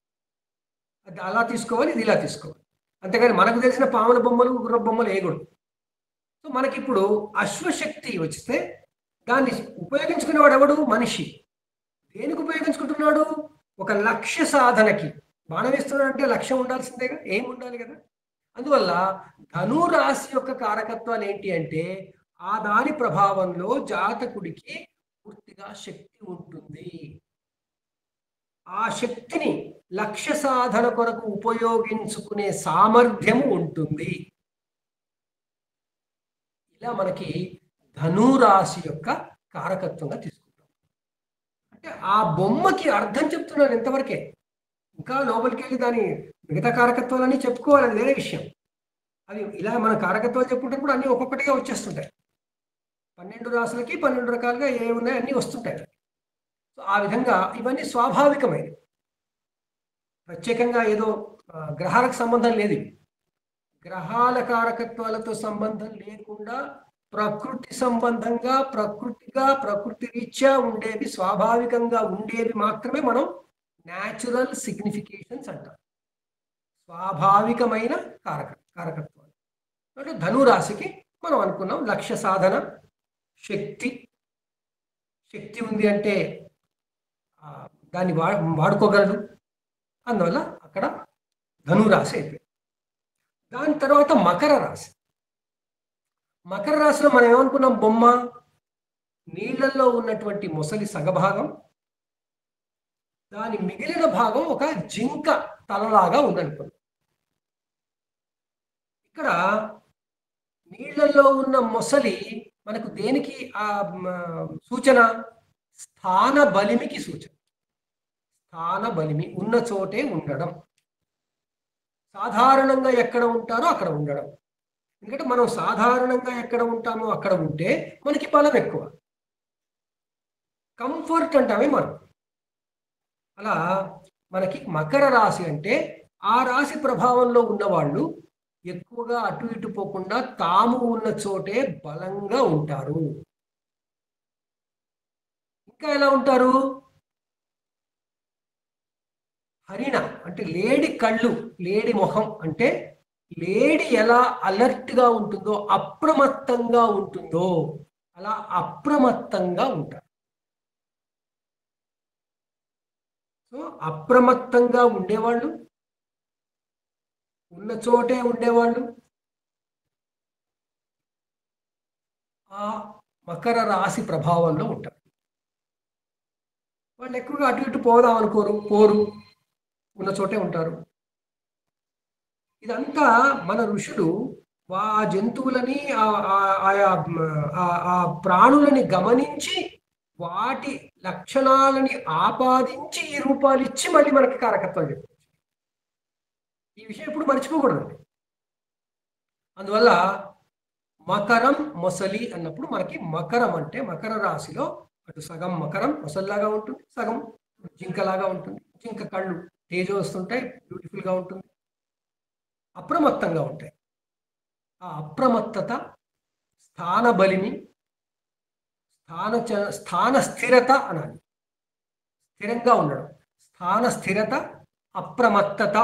అది అలా తీసుకోవాలి, ఇది ఇలా తీసుకోవాలి. అంతేగాని మనకు తెలిసిన పాముల బొమ్మలు, గుర్ర బొమ్మలు వేయకూడదు. సో మనకిప్పుడు అశ్వశక్తి వస్తే దాన్ని ఉపయోగించుకునేవాడు ఎవడు? మనిషి. దేనికి ఉపయోగించుకుంటున్నాడు? ఒక లక్ష్య సాధనకి. బాణం వేస్తున్నాడు అంటే లక్ష్యం ఉండాల్సిందేగా, ఏం ఉండాలి కదా. అందువల్ల ధనురాశి యొక్క కారకత్వాలు ఏంటి అంటే ఆ దాని ప్రభావంలో జాతకుడికి పూర్తిగా శక్తి ఉంటుంది. ఆ శక్తిని లక్ష్య సాధన కొరకు ఉపయోగించుకునే సామర్థ్యము ఉంటుంది. ఇలా మనకి ధనురాశి యొక్క కారకత్వంగా తీసుకుంటాం. అంటే ఆ బొమ్మకి అర్థం చెప్తున్నాను ఎంతవరకే. ఇంకా లోపలికి వెళ్ళి దాని మిగతా కారకత్వాలన్నీ చెప్పుకోవాలని వేరే విషయం. అవి ఇలా మన కారకత్వాలు చెప్పుకుంటే అన్నీ ఒక్కొక్కటిగా వచ్చేస్తుంటాయి. 12 రాశులకి 12 రకాలుగా ఏమున్నాయి అన్నీ వస్తుంటాయి. సో ఆ విధంగా ఇవన్నీ స్వాభావికమైనవి. ప్రత్యేకంగా ఏదో గ్రహాలకు సంబంధం లేదు. గ్రహాల కారకత్వాలతో సంబంధం లేకుండా ప్రకృతి సంబంధంగా, ప్రకృతి రీత్యా ఉండేవి, స్వాభావికంగా ఉండేవి మాత్రమే మనం న్యాచురల్ సిగ్నిఫికేషన్స్ అంటాం. స్వాభావికమైన కారకత్వాలు. అంటే ధనురాశికి మనం అనుకున్నాం లక్ష్య సాధన, శక్తి ఉంది అంటే దాన్ని వాడుకోగలడు. అందువల్ల అక్కడ ధనురాశి అయిపోయింది. దాని తర్వాత మకర రాశి. మకర రాశిలో మనం ఏమనుకున్నాం? బొమ్మ, నీళ్లలో ఉన్నటువంటి మొసలి సగభాగం, దాని మిగిలిన భాగం ఒక జింక తలలాగా ఉందనుకున్నాం. ఇక్కడ నీళ్లలో ఉన్న మొసలి మనకు దేనికి సూచన? స్థాన బలిమికి సూచన. స్థాన బలిమి ఉన్న చోటే ఉండడం, సాధారణంగా ఎక్కడ ఉంటారో అక్కడ ఉండడం. ఎందుకంటే మనం సాధారణంగా ఎక్కడ ఉంటామో అక్కడ ఉంటే మనకి బలం ఎక్కువ, కంఫర్ట్ అంటామే మనం. అలా మనకి మకర రాశి అంటే ఆ రాశి ప్రభావంలో ఉన్నవాళ్ళు ఎక్కువగా అటు ఇటు పోకుండా తాము ఉన్న చోటే బలంగా ఉంటారు. ఇంకా ఎలా ఉంటారు? హరిణ అంటే లేడి కళ్ళు, లేడి మొహం అంటే లేడి ఎలా అలర్ట్‌గా ఉంటుందో, అప్రమత్తంగా ఉంటుందో అలా అప్రమత్తంగా ఉంటారు. సో, అప్రమత్తంగా ఉండేవాళ్ళు, ఉన్న చోటే ఉండేవాళ్ళు ఆ మకర రాశి ప్రభావంలో ఉంటారు. వాళ్ళు ఎక్కువగా అటు ఇటు పోదాం అనుకోరు, పోరు, ఉన్న చోటే ఉంటారు. ఇదంతా మన ఋషులు ఆ జంతువులని ఆయా ఆ ప్రాణులని గమనించి వాటి లక్షణాలని ఆపాదించి ఈ రూపాలు ఇచ్చి మళ్ళీ మనకి కారకత్వాలు చెప్పారు. ఈ విషయం ఎప్పుడు మర్చిపోకూడదండి. అందువల్ల మకరం మొసలి అన్నప్పుడు మనకి మకరం అంటే మకర రాశిలో అటు సగం మకరం మొసలిలాగా ఉంటుంది, సగం జింకలాగా ఉంటుంది. జింక కళ్ళు తేజ వస్తుంటాయి, బ్యూటిఫుల్గా ఉంటుంది, అప్రమత్తంగా ఉంటాయి. ఆ అప్రమత్తత, స్థాన బలిమి, స్థాన స్థిరత అనాలి. స్థిరంగా ఉండడం, స్థాన స్థిరత, అప్రమత్తత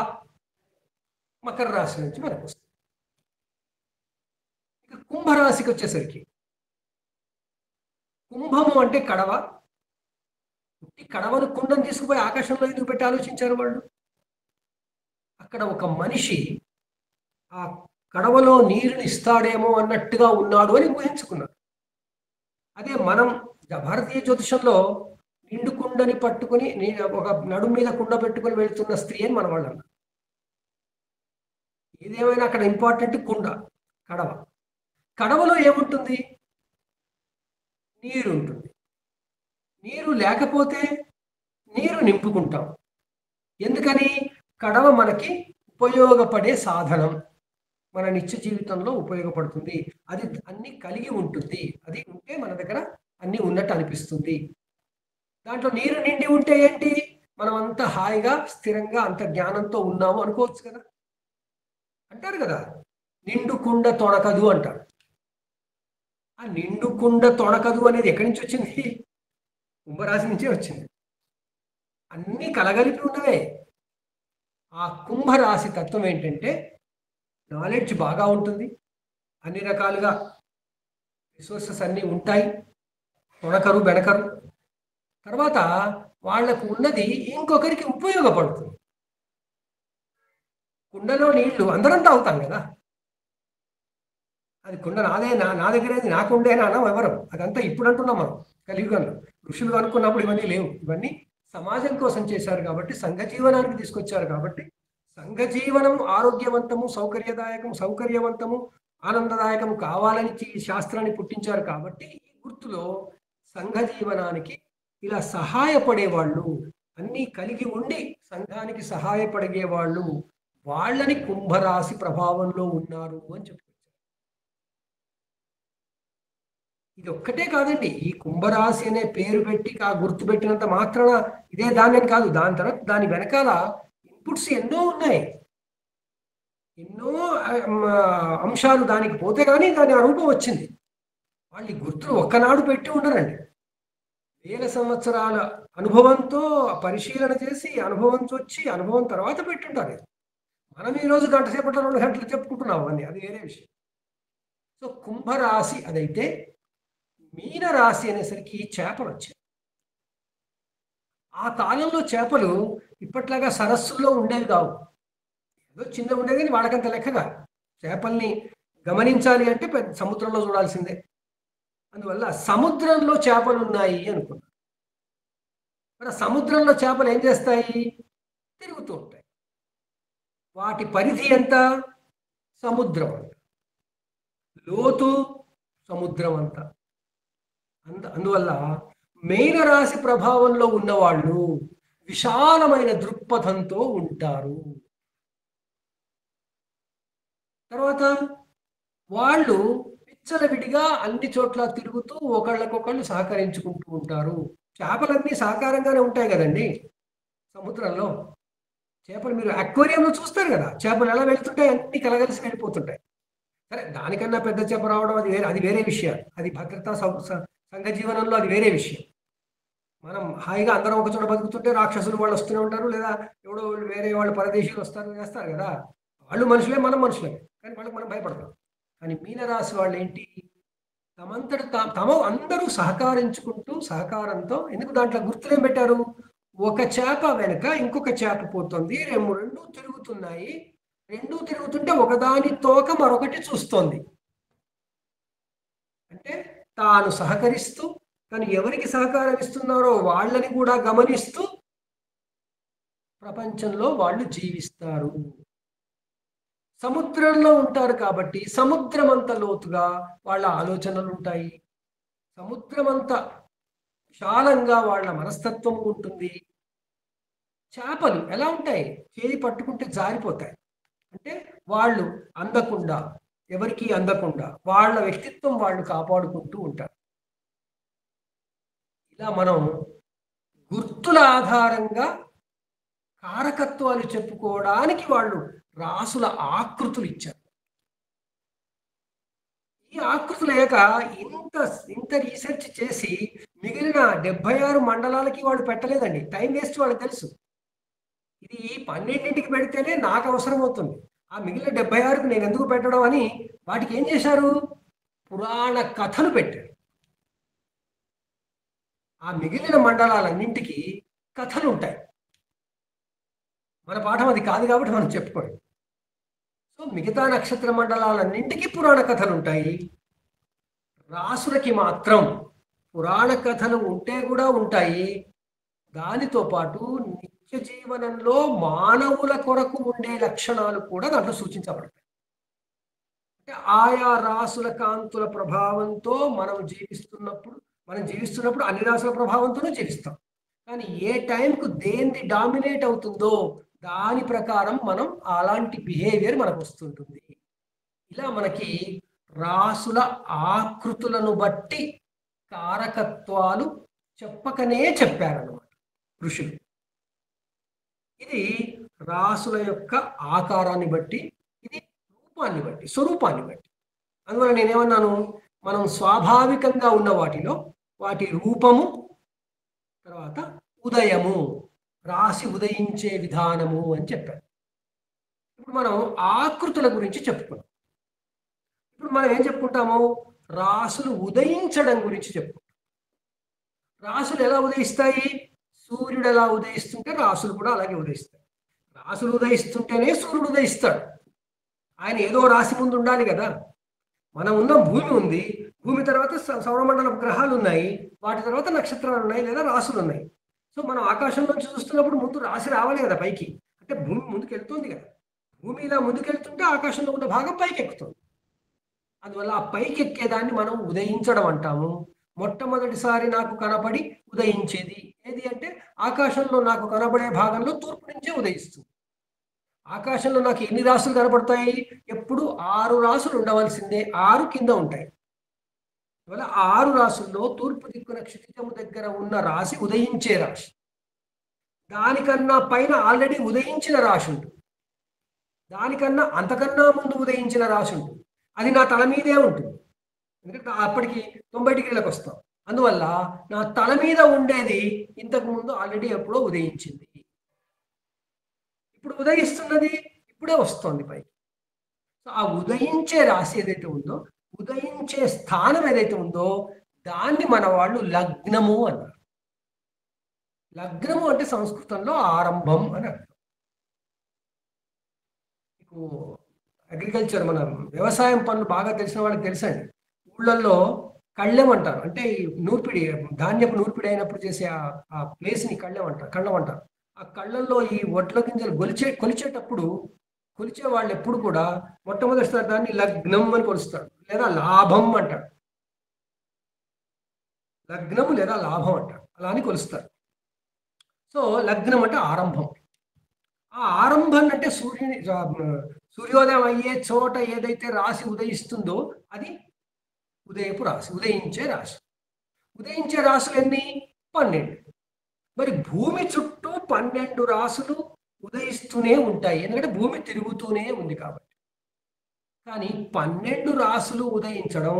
మకర రాశి నుంచి మనకు వస్తుంది. ఇక కుంభరాశికి వచ్చేసరికి కుంభము అంటే కడవ. కడవను కుండను తీసుకుపోయి ఆకాశంలో ఎందుకు పెట్టి ఆలోచించారు వాళ్ళు? అక్కడ ఒక మనిషి ఆ కడవలో నీరుని ఇస్తాడేమో అన్నట్టుగా ఉన్నాడు అని ఊహించుకున్నారు. అదే మనం భారతీయ జ్యోతిషంలో నిండు కుండని పట్టుకుని ఒక నడుము మీద కుండ పెట్టుకుని వెళ్తున్న స్త్రీ అని మన వాళ్ళు అన్నారు. ఏదేమైనా అక్కడ ఇంపార్టెంట్ కుండ, కడవ. కడవలో ఏముంటుంది? నీరు ఉంటుంది. నీరు లేకపోతే నీరు నింపుకుంటాం. ఎందుకని? కడవ మనకి ఉపయోగపడే సాధనం, మన నిత్య జీవితంలో ఉపయోగపడుతుంది. అది అన్ని కలిగి ఉంటుంది. అది ఉంటే మన దగ్గర అన్ని ఉన్నట్టు అనిపిస్తుంది. దాంట్లో నీరు నిండి ఉంటే ఏంటి? మనం అంత హాయిగా స్థిరంగా అంత జ్ఞానంతో ఉన్నాము అనుకోవచ్చు కదా. అంటారు కదా, నిండు కుండ తొణకదు అంటారు. ఆ నిండు కుండ తొణకదు అనేది ఎక్కడి నుంచి వచ్చింది? కుంభరాశి నుంచే వచ్చింది. అన్నీ కలగలిపి ఉన్నవే. ఆ కుంభరాశి తత్వం ఏంటంటే నాలెడ్జ్ బాగా ఉంటుంది, అన్ని రకాలుగా రిసోర్సెస్ అన్నీ ఉంటాయి, తొణకరు బెనకరు. తర్వాత వాళ్లకు ఉన్నది ఇంకొకరికి ఉపయోగపడుతుంది. కుండలో నీళ్లు అందరం తాగుతాం కదా. అది కుండ నాదే, నా దగ్గరేది నాకు ఉండేనా అన్నాం ఎవరు. అదంతా ఇప్పుడు అంటున్నాం మనం కలియుగంలో. ఋషులు అనుకున్నప్పుడు ఇవన్నీ లేవు. ఇవన్నీ సమాజం కోసం చేశారు కాబట్టి, సంఘ జీవనానికి తీసుకొచ్చారు కాబట్టి, సంఘ జీవనం ఆరోగ్యవంతము, సౌకర్యవంతము, ఆనందదాయకము కావాలని శాస్త్రాన్ని పుట్టించారు కాబట్టి ఈ గుర్తులో సంఘ జీవనానికి ఇలా సహాయపడేవాళ్ళు, అన్నీ కలిగి ఉండి సంఘానికి సహాయపడేవాళ్ళు, వాళ్ళని కుంభరాశి ప్రభావంలో ఉన్నారు అని చెప్పుకొచ్చారు. ఇది ఒక్కటే కాదండి, ఈ కుంభరాశి అనే పేరు పెట్టి ఆ గుర్తు పెట్టినంత మాత్రాన ఇదే దాని అని కాదు. దాని తర్వాత దాని వెనకాల ఇన్పుట్స్ ఎన్నో ఉన్నాయి, ఎన్నో అంశాలు దానికి పోతే కానీ దాని అనుభవం వచ్చింది. వాళ్ళు ఈ గుర్తులు ఒక్కనాడు పెట్టి ఉండరండి. వేల సంవత్సరాల అనుభవంతో పరిశీలన చేసి అనుభవంతో వచ్చి అనుభవం తర్వాత పెట్టుంటారు. మనం ఈరోజు గంట సేపట్లో 2 గంటలు చెప్పుకుంటున్నాం అని, అది వేరే విషయం. సో కుంభరాశి అదైతే, మీనరాశి అనేసరికి చేపలు వచ్చాయి. ఆ కాలంలో చేపలు ఇప్పట్లాగా సరస్సుల్లో ఉండేవి కావు, ఏదో చిన్న ఉండేది. కానీ వాళ్ళకంత లెక్కగా చేపల్ని గమనించాలి అంటే పెద్ద సముద్రంలో చూడాల్సిందే. అందువల్ల సముద్రంలో చేపలు ఉన్నాయి అనుకున్నారు. మరి సముద్రంలో చేపలు ఏం చేస్తాయి? తిరుగుతూ ఉంటాయి. వాటి పరిధి ఎంత? సముద్రం అంత లోతు, సముద్రం అంత. అందువల్ల మీనరాశి ప్రభావంలో ఉన్నవాళ్ళు విశాలమైన దృక్పథంతో ఉంటారు. తర్వాత వాళ్ళు విచ్చలవిడిగా అన్ని చోట్ల తిరుగుతూ ఒకళ్ళకొకళ్ళు సహకరించుకుంటూ ఉంటారు. చేపలన్నీ సహకారంగానే ఉంటాయి కదండి సముద్రంలో. చేపలు మీరు అక్వేరియంలో చూస్తారు కదా, చేపలు ఎలా వెళ్తుంటాయి, అన్ని కలగలిసి వెళ్ళిపోతుంటాయి. సరే, దానికన్నా పెద్ద చేప రావడం అది వేరే విషయం. అది భద్రతా సంఘ జీవనంలో అది వేరే విషయం. మనం హాయిగా అందరం ఒక చోట బతుకుతుంటే రాక్షసులు వాళ్ళు వస్తూనే ఉంటారు, లేదా ఎవడో వేరే వాళ్ళు పరదేశీయులు వస్తారు చేస్తారు కదా. వాళ్ళు మనుషులే, మనం మనుషులే, కానీ వాళ్ళకి మనం భయపడతాం. కానీ మీనరాశి వాళ్ళు ఏంటి, తమంతట తమ అందరూ సహకరించుకుంటూ సహకారంతో, ఎందుకు దాంట్లో గుర్తులేం పెట్టారు, ఒక చేప వెనుక ఇంకొక చేప పోతుంది, రెండు తిరుగుతున్నాయి, రెండు తిరుగుతుంటే ఒకదాని తోక మరొకటి చూస్తోంది. అంటే తాను సహకరిస్తూ, తను ఎవరికి సహకారం ఇస్తున్నారో వాళ్ళని కూడా గమనిస్తూ ప్రపంచంలో వాళ్ళు జీవిస్తారు. సముద్రంలో ఉంటారు కాబట్టి సముద్రం అంత లోతుగా వాళ్ళ ఆలోచనలు ఉంటాయి, సముద్రం అంత విశాలంగా వాళ్ళ మనస్తత్వం ఉంటుంది. చేపలు ఎలా ఉంటాయి, చేయి పట్టుకుంటే జారిపోతాయి. అంటే వాళ్ళు అందకుండా, ఎవరికి అందకుండా వాళ్ళ వ్యక్తిత్వం వాళ్ళు కాపాడుకుంటూ ఉంటారు. ఇలా మనం గుర్తుల ఆధారంగా కారకత్వాలు చెప్పుకోవడానికి వాళ్ళు రాసుల ఆకృతులు ఇచ్చారు. ఈ ఆకృతులు లేక ఇంత ఇంత రీసెర్చ్ చేసి మిగిలిన 76 మండలాలకి వాళ్ళు పెట్టలేదండి. టైం వేస్ట్ వాళ్ళకి తెలుసు. ఇది 12ంటికి పెడితేనే నాకు అవసరం అవుతుంది, ఆ మిగిలిన 76కి నేను ఎందుకు పెట్టడం అని వాటికి ఏం చేశారు, పురాణ కథలు పెట్టారు. ఆ మిగిలిన మండలాలన్నింటికి కథలు ఉంటాయి. మన పాఠం అది కాదు కాబట్టి మనం చెప్పుకోండి. సో మిగతా నక్షత్ర మండలాలన్నింటికి పురాణ కథలు ఉంటాయి, రాసులకి మాత్రం పురాణ కథలు ఉంటే కూడా ఉంటాయి, దానితో పాటు నిత్య జీవనంలో మానవుల కొరకు ఉండే లక్షణాలు కూడా దాంట్లో సూచించబడతాయి. అంటే ఆయా రాసుల కాంతుల ప్రభావంతో మనం జీవిస్తున్నప్పుడు అన్ని రాసుల ప్రభావంతోనే జీవిస్తాం. కానీ ఏ టైంకు దేన్ని డామినేట్ అవుతుందో దాని ప్రకారం మనం అలాంటి బిహేవియర్ మనకు వస్తుంటుంది. ఇలా మనకి రాసుల ఆకృతులను బట్టి కారకత్వాలు చెప్పకనే చెప్పారన్నమాట ఋషులు. ఇది రాసుల యొక్క ఆకారాన్ని బట్టి, ఇది రూపాన్ని బట్టి, స్వరూపాన్ని బట్టి. అందువల్ల నేనేమన్నాను, మనం స్వాభావికంగా ఉన్న వాటిలో వాటి రూపము, తర్వాత ఉదయము, రాశి ఉదయించే విధానము అని చెప్పారు. ఇప్పుడు మనం ఆకృతుల గురించి చెప్పుకున్నాం. ఇప్పుడు మనం ఏం చెప్పుకుంటాము, రాసులు ఉదయించడం గురించి చెప్పుకుంటాం. రాసులు ఎలా ఉదయిస్తాయి, సూర్యుడు ఎలా ఉదయిస్తుంటే రాసులు కూడా అలాగే ఉదయిస్తాయి. రాసులు ఉదయిస్తుంటేనే సూర్యుడు ఉదయిస్తాడు. ఆయన ఏదో రాశి ముందు ఉండాలి కదా. మనం ఉన్న భూమి ఉంది, భూమి తర్వాత సౌరమండల గ్రహాలు ఉన్నాయి, వాటి తర్వాత నక్షత్రాలు ఉన్నాయి లేదా రాసులు ఉన్నాయి. సో మనం ఆకాశంలోంచి చూస్తున్నప్పుడు ముందు రాశి రావాలి కదా పైకి, అంటే భూమి ముందుకు వెళ్తుంది కదా. భూమి ఇలా ముందుకెళ్తుంటే ఆకాశంలో ఉన్న భాగం పైకి ఎక్కుతుంది. అందువల్ల ఆ పైకి ఎక్కేదాన్ని మనం ఉదయించడం అంటాము. మొట్టమొదటిసారి నాకు కనబడి ఉదయించేది ఏది అంటే, ఆకాశంలో నాకు కనబడే భాగంలో తూర్పు నుంచే ఉదయిస్తుంది. ఆకాశంలో నాకు ఎన్ని రాసులు కనబడతాయి, ఎప్పుడు 6 రాసులు ఉండవలసిందే, 6 కింద ఉంటాయి. అందువల్ల 6 రాసుల్లో తూర్పు దిక్కున క్షితిజము దగ్గర ఉన్న రాశి ఉదయించే రాశి. దానికన్నా పైన ఆల్రెడీ ఉదయించిన రాశి ఉంటుంది, దానికన్నా అంతకన్నా ముందు ఉదయించిన రాశి ఉంటుంది, అది నా తల మీదే ఉంటుంది. ఎందుకంటే అప్పటికి 90 డిగ్రీలకు వస్తాం. అందువల్ల నా తల మీద ఉండేది ఇంతకు ముందు ఆల్రెడీ ఎప్పుడో ఉదయించింది, ఇప్పుడు ఉదయిస్తున్నది ఇప్పుడే వస్తుంది పైకి. సో ఆ ఉదయించే రాశి ఏదైతే ఉందో, ఉదయించే స్థానం ఏదైతే ఉందో దాన్ని మన వాళ్ళు లగ్నము అన్నారు. లగ్నము అంటే సంస్కృతంలో ఆరంభం అని అర్థం. మీకు అగ్రికల్చర్, మన వ్యవసాయం పనులు బాగా తెలిసిన వాళ్ళకి తెలుసండి. ఊళ్ళల్లో కళ్ళెం అంటారు, అంటే ఈ నూర్పిడి, ధాన్యపు నూర్పిడి అయినప్పుడు చేసే ఆ ప్లేస్ని కళ్ళెం అంటారు. ఆ కళ్ళల్లో ఈ వడ్ల గింజలు కొలిచేటప్పుడు కొలిచే వాళ్ళు ఎప్పుడు కూడా మొట్టమొదటిసారి దాన్ని లగ్నం అని కొలుస్తారు, లేదా లాభం అంటారు. లగ్నము లేదా లాభం అంటారు, అలా అని కొలుస్తారు. సో లగ్నం అంటే ఆరంభం. ఆ ఆరంభం అంటే సూర్యోదయం అయ్యే చోట ఏదైతే రాశి ఉదయిస్తుందో అది ఉదయపు రాశి, ఉదయించే రాశి. ఉదయించే రాశులు ఎన్ని? 12. మరి భూమి చుట్టూ 12 రాశులు ఉదయిస్తూనే ఉంటాయి. ఎందుకంటే భూమి తిరుగుతూనే ఉంది కాబట్టి. కానీ 12 రాసులు ఉదయించడం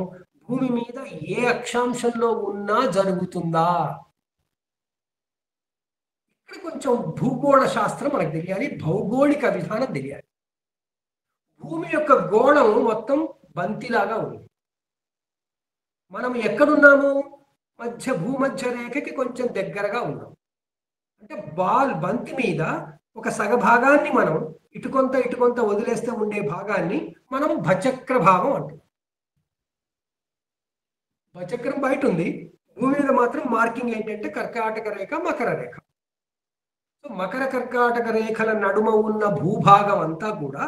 భూమి మీద ఏ అక్షాంశంలో ఉన్నా జరుగుతుందా? ఇక్కడ కొంచెం భూగోళ శాస్త్రం మనకు తెలియాలి. భౌగోళిక విధానం తెలియాలి. భూమి యొక్క గోళం మొత్తం బంతిలాగా ఉంది. మనం ఎక్కడున్నాము? భూమధ్య రేఖకి కొంచెం దగ్గరగా ఉన్నాం. అంటే బంతి మీద ఒక సగభాగాన్ని మనం ఇటు కొంత వదిలేస్తే ఉండే భాగాన్ని మనం భచక్ర భాగం అంటాం. భచక్రం బయట ఉంది. భూమి మీద మాత్రం మార్కింగ్ ఏంటంటే కర్కాటక రేఖ, మకర రేఖ. సో మకర కర్కాటక రేఖల నడుమ ఉన్న భూభాగం అంతా కూడా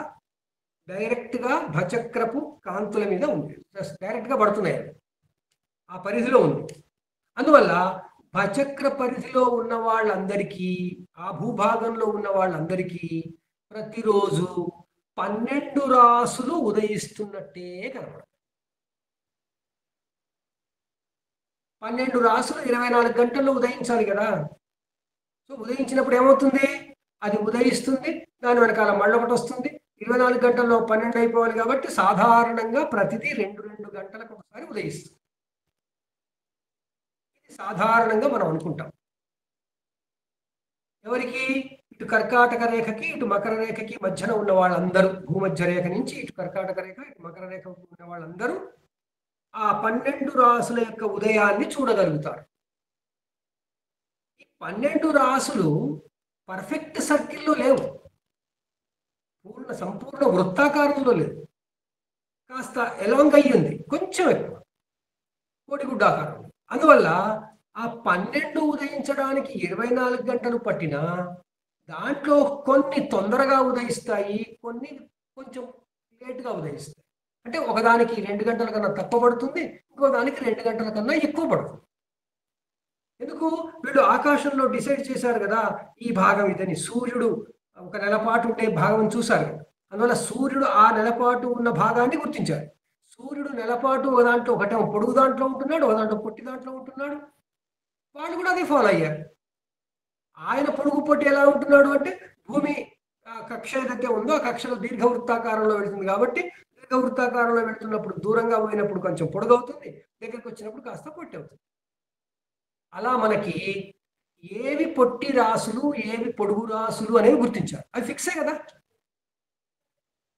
డైరెక్ట్ గా భచక్రపు కాంతుల మీద ఉంది. డైరెక్ట్ గా పడుతున్నాయి. ఆ పరిధిలో ఉంది. అందువల్ల భచక్ర పరిధిలో ఉన్న వాళ్ళందరికీ, ఆ భూభాగంలో ఉన్న వాళ్ళందరికీ ప్రతిరోజు 12 రాసులు ఉదయిస్తున్నట్టే కనబడతాయి. 12 రాసులు 24 గంటల్లో ఉదయించాలి కదా. సో ఉదయించినప్పుడు ఏమవుతుంది? అది ఉదయిస్తుంది, దాని వెనకాల మళ్ళొకటి వస్తుంది. 24 గంటల్లో 12 అయిపోవాలి కాబట్టి సాధారణంగా ప్రతిదీ 2 గంటలకు ఒకసారి ఉదయిస్తుంది. ఇది సాధారణంగా మనం అనుకుంటాం. ఎవరికి? ఇటు కర్కాటక రేఖకి, ఇటు మకర రేఖకి మధ్యన ఉన్న వాళ్ళందరూ, భూమధ్య రేఖ నుంచి ఇటు కర్కాటక రేఖ, ఇటు మకర రేఖ ఉన్న వాళ్ళందరూ ఆ 12 రాసుల యొక్క ఉదయాన్ని చూడగలుగుతారు. ఈ 12 రాసులు పర్ఫెక్ట్ సర్కిల్లో లేవు, సంపూర్ణ వృత్తాకారంలో లేదు. కాస్త ఎలాంగ్ అయ్యింది, కొంచెం ఎక్కువ కోడిగుడ్డాకారం. అందువల్ల ఆ 12 ఉదయించడానికి 24 గంటలు పట్టినా దాంట్లో కొన్ని తొందరగా ఉదయిస్తాయి, కొన్ని కొంచెం లేట్గా ఉదయిస్తాయి. అంటే ఒకదానికి 2 గంటల కన్నా తక్కువ పడుతుంది, ఇంకో దానికి 2 గంటల కన్నా ఎక్కువ పడుతుంది. ఎందుకు? వీళ్ళు ఆకాశంలో డిసైడ్ చేశారు కదా, ఈ భాగం ఇదని. సూర్యుడు ఒక నెలపాటు ఉండే భాగం చూశారు. అందువల్ల సూర్యుడు ఆ నెలపాటు ఉన్న భాగాన్ని గుర్తించారు. సూర్యుడు నెలపాటు ఒక దాంట్లో, ఒకటేమో పొడుగు దాంట్లో ఉంటున్నాడు, ఒక దాంట్లో పొట్టి దాంట్లో ఉంటున్నాడు. వాళ్ళు కూడా అదే ఫాలో అయ్యారు. ఆయన పొడుగు పొట్టి ఎలా ఉంటున్నాడు అంటే, భూమి కక్ష ఏదైతే ఉందో ఆ కక్షలో దీర్ఘవృత్తాకారంలో వెళుతుంది కాబట్టి దీర్ఘవృత్తాకారంలో వెళుతున్నప్పుడు దూరంగా పోయినప్పుడు కొంచెం పొడుగవుతుంది, దగ్గరికి వచ్చినప్పుడు కాస్త పొట్టి అవుతుంది. అలా మనకి ఏవి పొట్టి రాసులు, ఏవి పొడుగు రాసులు అనేవి గుర్తించారు. అవి ఫిక్సే కదా.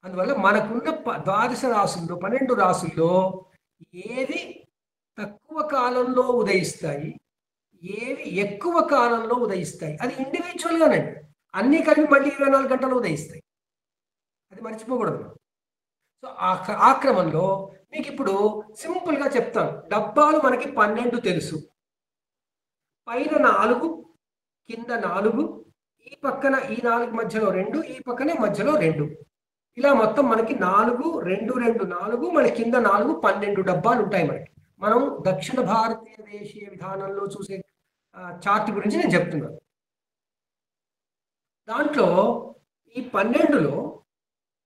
అందువల్ల మనకున్న 12 రాసుల్లో, 12 రాసుల్లో ఏవి తక్కువ కాలంలో ఉదయిస్తాయి, ఏవి ఎక్కువ కాలంలో ఉదయిస్తాయి, అది ఇండివిజువల్గానండి. అన్నీ కలిపి మళ్ళీ 24 గంటలు ఉదయిస్తాయి. అది మర్చిపోకూడదు. సో ఆ క్రమంలో మీకు ఇప్పుడు సింపుల్గా చెప్తాను. డబ్బాలు మనకి 12 తెలుసు. పైన 4, కింద 4, ఈ పక్కన ఈ 4 మధ్యలో 2, ఈ పక్కనే మధ్యలో 2. ఇలా మొత్తం మనకి 4, 2, 2, 4, మళ్ళీ కింద 4, 12 డబ్బాలు ఉంటాయి మనకి. మనం దక్షిణ భారతీయ దేశీయ విధానంలో చూసే చార్ట్ గురించి నేను చెప్తున్నాను. దాంట్లో ఈ 12లో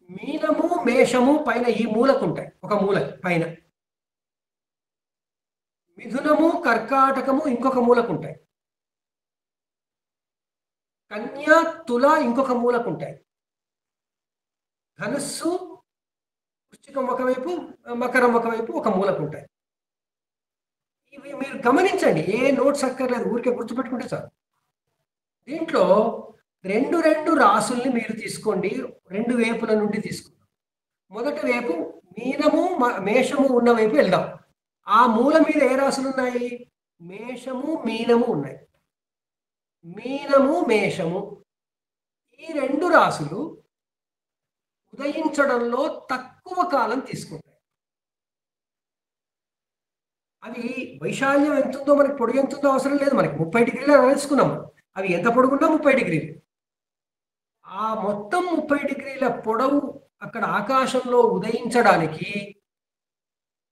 మీనము, మేషము పైన ఈ మూలకు ఉంటాయి, ఒక మూల పైన. మిథునము, కర్కాటకము ఇంకొక మూలకు ఉంటాయి. కన్యా, తుల ఇంకొక మూలకు ఉంటాయి. ధనుస్సు, వృశ్చికం ఒకవైపు, మకరం ఒకవైపు ఒక మూలకు ఉంటాయి. ఇవి మీరు గమనించండి, ఏ నోట్స్ అక్కర్లేదు, ఊరికే గుర్తుపెట్టుకుంటే చాలు. దీంట్లో 2 రాసుల్ని మీరు తీసుకోండి, 2 వైపుల నుండి తీసుకుందాం. మొదటి వైపు మీనము, మేషము ఉన్న వైపు వెళ్దాం. ఆ మూల మీద ఏ రాసులు ఉన్నాయి? మేషము, మీనము ఉన్నాయి. మీనము, మేషము ఈ 2 రాసులు ఉదయించడంలో తక్కువ కాలం తీసుకుంటాయి. అవి వైశాల్యం ఎంతుందో, మనకి పొడుగు ఎంతుందో అవసరం లేదు. మనకి 30 డిగ్రీలు తెలుసుకున్నాం. అవి ఎంత పొడుగున్నా 30 డిగ్రీలు. ఆ మొత్తం 30 డిగ్రీల పొడవు అక్కడ ఆకాశంలో ఉదయించడానికి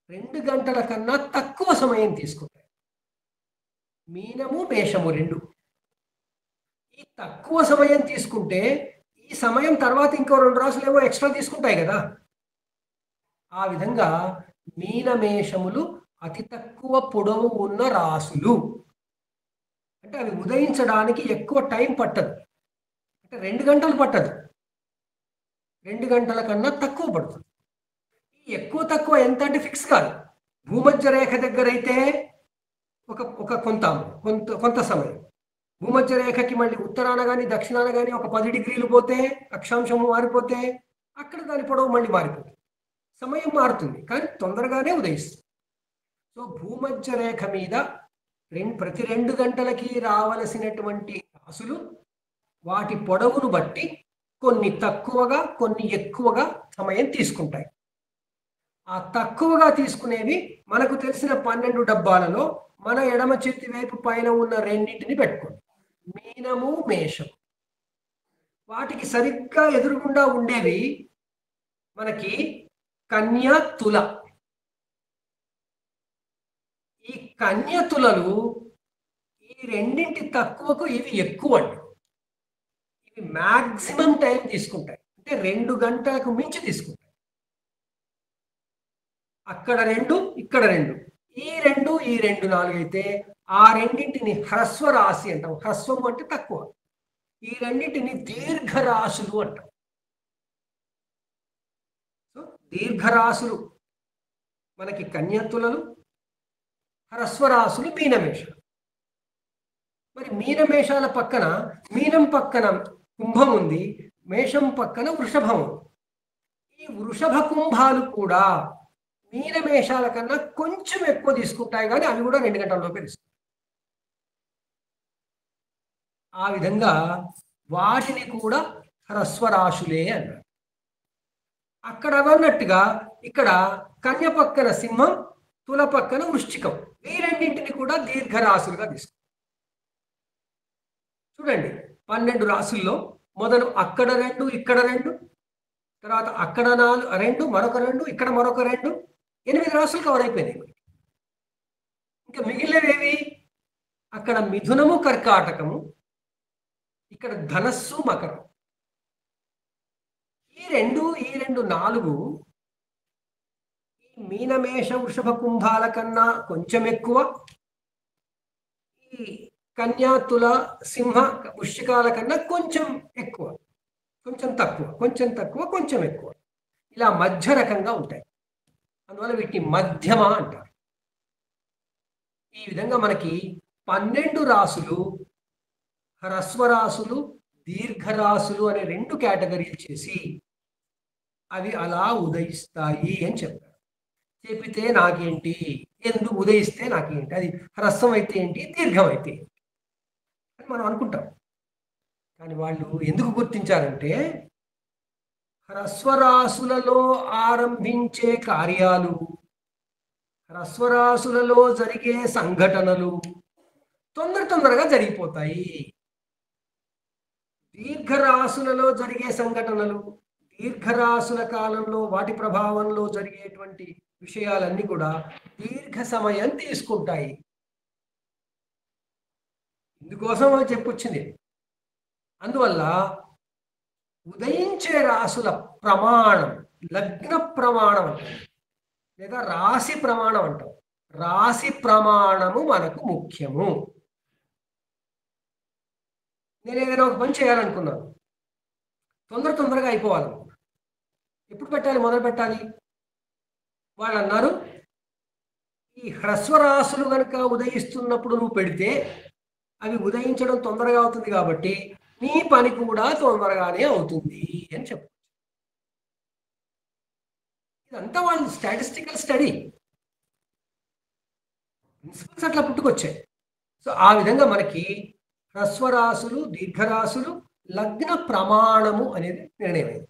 2 గంటల కన్నా తక్కువ సమయం తీసుకుంటాయి. మీనము, మేషము 2. ఈ తక్కువ సమయం తీసుకుంటే ఈ సమయం తర్వాత ఇంకో 2 రాసులు ఏవో ఎక్స్ట్రా తీసుకుంటాయి కదా. ఆ విధంగా మీనమేషములు అతి తక్కువ పొడవు ఉన్న రాసులు. అంటే అవి ఉదయించడానికి ఎక్కువ టైం పట్టదు. అంటే 2 గంటలు పట్టదు, 2 గంటల కన్నా తక్కువ పడుతుంది. ఈ ఎక్కువ తక్కువ ఎంత అంటే ఫిక్స్ కాదు. భూమధ్య రేఖ దగ్గర అయితే ఒక కొంత సమయం, భూమధ్య రేఖకి మళ్ళీ ఉత్తరాన కానీ దక్షిణాన కానీ ఒక 10 డిగ్రీలు పోతే అక్షాంశము మారిపోతే అక్కడ దాని పొడవు మళ్ళీ మారిపోతుంది, సమయం మారుతుంది, కానీ తొందరగానే ఉదయిస్తుంది. సో భూమధ్య రేఖ మీద ప్రతి 2 గంటలకి రావలసినటువంటి రాసులు వాటి పొడవును బట్టి కొన్ని తక్కువగా కొన్ని ఎక్కువగా సమయం తీసుకుంటాయి. ఆ తక్కువగా తీసుకునేవి మనకు తెలిసిన 12 డబ్బాలలో మన ఎడమ చేతి వైపు పైన ఉన్న రెండింటిని పెట్టుకోండి, మీనము మేషం. వాటికి సరిగ్గా ఎదురుగుండా ఉండేవి మనకి కన్య తుల. ఈ కన్య తులలు ఈ రెండింటి తక్కువకు ఇవి ఎక్కువ అండి. ఇవి మ్యాక్సిమం టైం తీసుకుంటాయి, అంటే 2 గంటలకు మించి తీసుకుంటాయి. అక్కడ 2 ఇక్కడ 2, ఈ 2 4 అయితే ఆ రెండింటిని హ్రస్వ రాశి అంటాం. హ్రస్వము అంటే తక్కువ. ఈ రెండింటిని దీర్ఘరాశులు అంటాం. సో దీర్ఘరాశులు మనకి కన్యతులలు, హ్రస్వరాశులు మీనమేషాలు. మరి మీనమేషాల పక్కన, మీనం పక్కన కుంభం ఉంది, మేషం పక్కన వృషభం ఉంది. ఈ వృషభ కుంభాలు కూడా మీనమేషాల కన్నా కొంచెం ఎక్కువ తీసుకుంటాయి, కానీ అవి కూడా 2 గంటల లోపే తీసుకుంటాయి. ఆ విధంగా వాటిని కూడా హ్రస్వరాశులే అన్నారు. అక్కడ అన్నట్టుగా ఇక్కడ కన్య పక్కన సింహం, తుల పక్కన వృశ్చికం, ఈ రెండింటిని కూడా దీర్ఘరాశులుగా తీసుకుంటాం. చూడండి, 12 రాశుల్లో మొదలు అక్కడ 2 ఇక్కడ 2, తర్వాత అక్కడ 2 మరొక 2 ఇక్కడ మరొక 2, 8 రాశులు కవర్ అయిపోయినాయి. ఇంకా మిగిలినవేవి? అక్కడ మిథునము కర్కాటకము, ఇక్కడ ధనస్సు మకరం. ఈ రెండు 4 ఈ మీనమేష వృషభ కుంభాల కన్నా కొంచెం ఎక్కువ, ఈ కన్యా తుల సింహ వృశ్చికాల కన్నా కొంచెం ఎక్కువ, కొంచెం తక్కువ, కొంచెం తక్కువ, కొంచెం ఎక్కువ, ఇలా మధ్య రకంగా ఉంటాయి. అందువల్ల వీటిని మధ్యమ అంటారు. ఈ విధంగా మనకి 12 రాసులు హ్రస్వరాశులు, దీర్ఘరాశులు అనే 2 కేటగిరీలు చేసి అవి అలా ఉదయిస్తాయి అని చెప్పారు. చెప్పితే నాకేంటి, ఎందుకు ఉదయిస్తే నాకేంటి, అది హ్రస్వం అయితే ఏంటి, దీర్ఘం అయితే ఏంటి అని మనం అనుకుంటాం. కానీ వాళ్ళు ఎందుకు గుర్తించారంటే హ్రస్వరాశులలో ఆరంభించే కార్యాలు, హ్రస్వరాశులలో జరిగే సంఘటనలు తొందరగా జరిగిపోతాయి. దీర్ఘరాశులలో జరిగే సంఘటనలు, దీర్ఘరాశుల కాలంలో వాటి ప్రభావంలో జరిగేటువంటి విషయాలన్నీ కూడా దీర్ఘ సమయం తీసుకుంటాయి. ఇందుకోసం అని చెప్పొచ్చింది. అందువల్ల ఉదయించే రాశుల ప్రమాణం లగ్న ప్రమాణం అంటాం, లేదా రాశి ప్రమాణం అంటాం. రాశి ప్రమాణము మనకు ముఖ్యము. నేను ఏదైనా ఒక పని చేయాలనుకున్నాను, తొందరగా అయిపోవాలనుకున్నాను. ఎప్పుడు పెట్టాలి, మొదలు పెట్టాలి? వాళ్ళు అన్నారు, ఈ హ్రస్వరాశులు కనుక ఉదయిస్తున్నప్పుడు నువ్వు పెడితే అవి ఉదయించడం తొందరగా అవుతుంది, కాబట్టి నీ పని కూడా తొందరగానే అవుతుంది అని చెప్పు. ఇదంతా వాళ్ళు స్టాటిస్టికల్ స్టడీ ప్రిన్సిపల్స్ అట్లా పుట్టుకొచ్చాయి. సో ఆ విధంగా మనకి హ్రస్వరాశులు, దీర్ఘరాశులు, లగ్న ప్రమాణము అనేది నిర్ణయమైంది.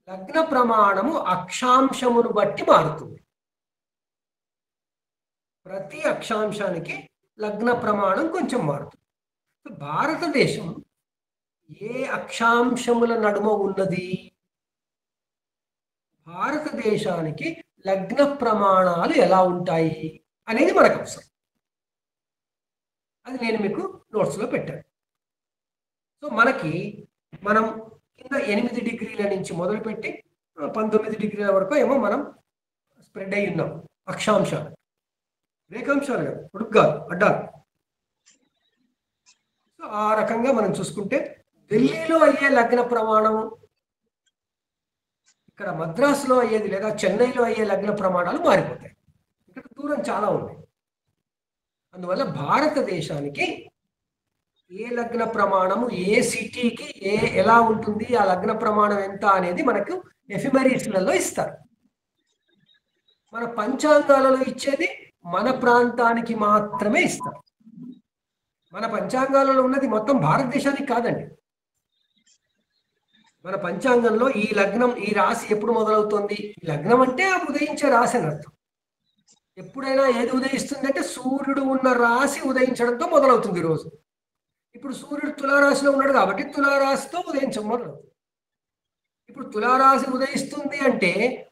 లగ్న ప్రమాణము అక్షాంశమును బట్టి మారుతుంది. ప్రతి అక్షాంశానికి లగ్న ప్రమాణం కొంచెం మారుతుంది. భారతదేశం ఏ అక్షాంశముల నడుమ ఉన్నది? భారతదేశానికి లగ్న ప్రమాణాలు ఎలా ఉంటాయి అనేది మనకు అవసరం. అది నేను మీకు నోట్స్లో పెట్టాను. సో మనం కింద 8 డిగ్రీల నుంచి మొదలుపెట్టి 19 డిగ్రీల వరకు ఏమో మనం స్ప్రెడ్ అయి ఉన్నాం. అక్షాంశాలు, రేఖాంశాలు కాదు, పొడుగ్గా అడ్డాలు. సో ఆ రకంగా మనం చూసుకుంటే ఢిల్లీలో అయ్యే లగ్న ప్రమాణం ఇక్కడ మద్రాసులో అయ్యేది లేదా చెన్నైలో అయ్యే లగ్న ప్రమాణాలు మారిపోతాయి. ఇక్కడ దూరం చాలా ఉంది. అందువల్ల భారతదేశానికి ఏ లగ్న ప్రమాణము ఏ సిటీకి ఎలా ఉంటుంది, ఆ లగ్న ప్రమాణం ఎంత అనేది మనకు ఎఫిమెరీస్లలో ఇస్తారు. మన పంచాంగాలలో ఇచ్చేది మన ప్రాంతానికి మాత్రమే ఇస్తారు. మన పంచాంగాలలో ఉన్నది మొత్తం భారతదేశానికి కాదండి. మన పంచాంగంలో ఈ లగ్నం, ఈ రాశి ఎప్పుడు మొదలవుతుంది, లగ్నం అంటే ఉదయించే రాశి అని అర్థం. ఎప్పుడైనా ఏది ఉదయిస్తుంది అంటే సూర్యుడు ఉన్న రాశి ఉదయించడంతో మొదలవుతుంది రోజు. ఇప్పుడు సూర్యుడు తులారాశిలో ఉన్నాడు కాబట్టి తులారాశితో ఉదయించడం మొదలవుతుంది. ఇప్పుడు తులారాశి ఉదయిస్తుంది అంటే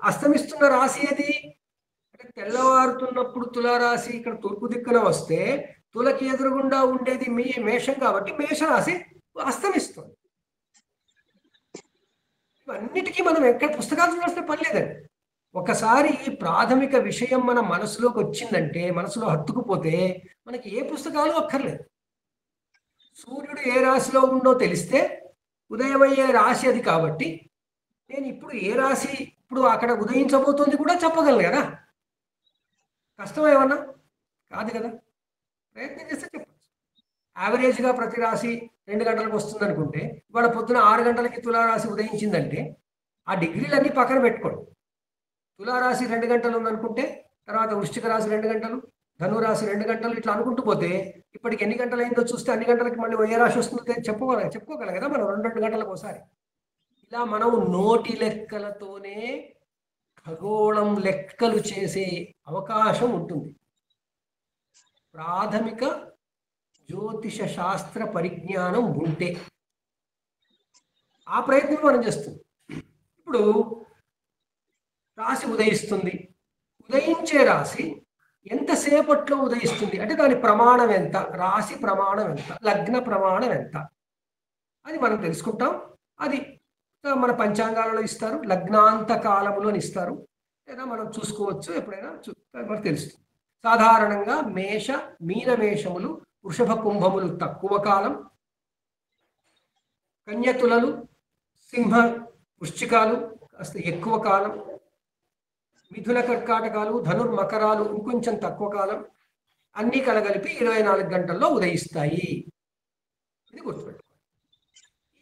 అస్తమిస్తున్న రాశి ఏది అంటే తెల్లవారుతున్నప్పుడు తులారాశి ఇక్కడ తూర్పు దిక్కున వస్తే తులకి ఎదురుగుండా ఉండేది మేషం కాబట్టి మేషరాశి అస్తమిస్తుంది. ఇవన్నిటికీ మనం ఎక్కడ పుస్తకాలు చూడాల్సిన పని లేదండి. ఒకసారి ఈ ప్రాథమిక విషయం మన మనసులోకి వచ్చిందంటే, మనసులో హత్తుకుపోతే మనకి ఏ పుస్తకాలు అక్కర్లేదు. సూర్యుడు ఏ రాశిలో ఉందో తెలిస్తే ఉదయమయ్యే రాశి అది కాబట్టి నేను ఇప్పుడు ఏ రాశి ఇప్పుడు అక్కడ ఉదయించబోతోంది కూడా చెప్పగలను కదా. కష్టం ఏమన్నా కాదు కదా, ప్రయత్నం చేస్తే చెప్పచ్చు. యావరేజ్గా ప్రతి రాశి 2 గంటలకు వస్తుంది అనుకుంటే ఇవాళ పొద్దున 6 గంటలకి తులారాశి ఉదయించిందంటే ఆ డిగ్రీలన్నీ పక్కన పెట్టుకోండి. తులారాశి 2 గంటలు ఉందనుకుంటే తర్వాత వృశ్చిక రాశి 2 గంటలు, ధనురాశి 2 గంటలు, ఇట్లా అనుకుంటూ పోతే ఇప్పటికి ఎన్ని గంటలు అయిందో చూస్తే అన్ని గంటలకి మళ్ళీ ఏ రాశి వస్తుందో చెప్పుకోగలం కదా మనం 2 గంటలకు ఒకసారి. ఇలా మనం నోటి లెక్కలతోనే ఖగోళం లెక్కలు చేసే అవకాశం ఉంటుంది. ప్రాథమిక జ్యోతిష శాస్త్ర పరిజ్ఞానం ఉంటే ఆ ప్రయత్నం మనం చేస్తుంది. ఇప్పుడు రాశి ఉదయిస్తుంది, ఉదయించే రాశి ఎంతసేపట్లో ఉదయిస్తుంది అంటే దాని ప్రమాణం ఎంత, రాశి ప్రమాణం ఎంత, లగ్న ప్రమాణం ఎంత అది మనం తెలుసుకుంటాం. అది మన పంచాంగాలలో ఇస్తారు, లగ్నాంత కాలములో ఇస్తారు, లేదా మనం చూసుకోవచ్చు, ఎప్పుడైనా మనకు తెలుస్తుంది. సాధారణంగా మీనమేషములు, వృషభ కుంభములు తక్కువ కాలం, కన్యతులలు, సింహ వృశ్చికాలు కాస్త ఎక్కువ కాలం, మిథున కర్కాటకాలు, ధనుర్మకరాలు ఇంకొంచెం తక్కువ కాలం, అన్నీ కలగలిపి 24 గంటల్లో ఉదయిస్తాయి. ఇది గుర్తుపెట్టుకోండి.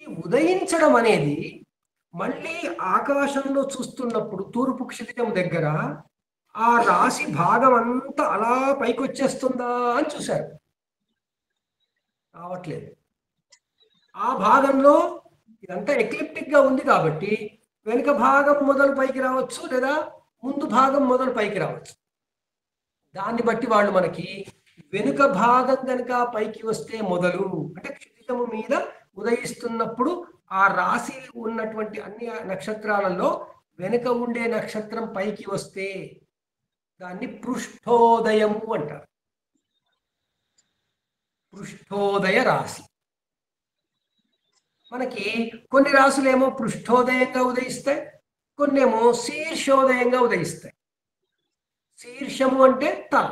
ఈ ఉదయించడం అనేది మళ్ళీ ఆకాశంలో చూస్తున్నప్పుడు తూర్పు క్షితిజం దగ్గర ఆ రాశి భాగం అంతా అలా పైకి వచ్చేస్తుందా అని చూశారు. రావట్లేదు. ఆ భాగంలో ఇదంతా ఎక్లిప్టిక్ గా ఉంది కాబట్టి వెనుక భాగం మొదలు పైకి రావచ్చు, లేదా ముందు భాగం మొదలు పైకి రావచ్చు. దాన్ని బట్టి వాళ్ళు మనకి వెనుక భాగం కనుక పైకి వస్తే మొదలు అంటే క్షితిజము మీద ఉదయిస్తున్నప్పుడు ఆ రాశి ఉన్నటువంటి అన్ని నక్షత్రాలలో వెనుక ఉండే నక్షత్రం పైకి వస్తే దాన్ని పృష్ఠోదయము అంటారు. పృష్ఠోదయ రాశి. మనకి కొన్ని రాశులేమో పృష్ఠోదయంగా ఉదయిస్తాయి, కొన్నేమో శీర్షోదయంగా ఉదయిస్తాయి. శీర్షము అంటే తల,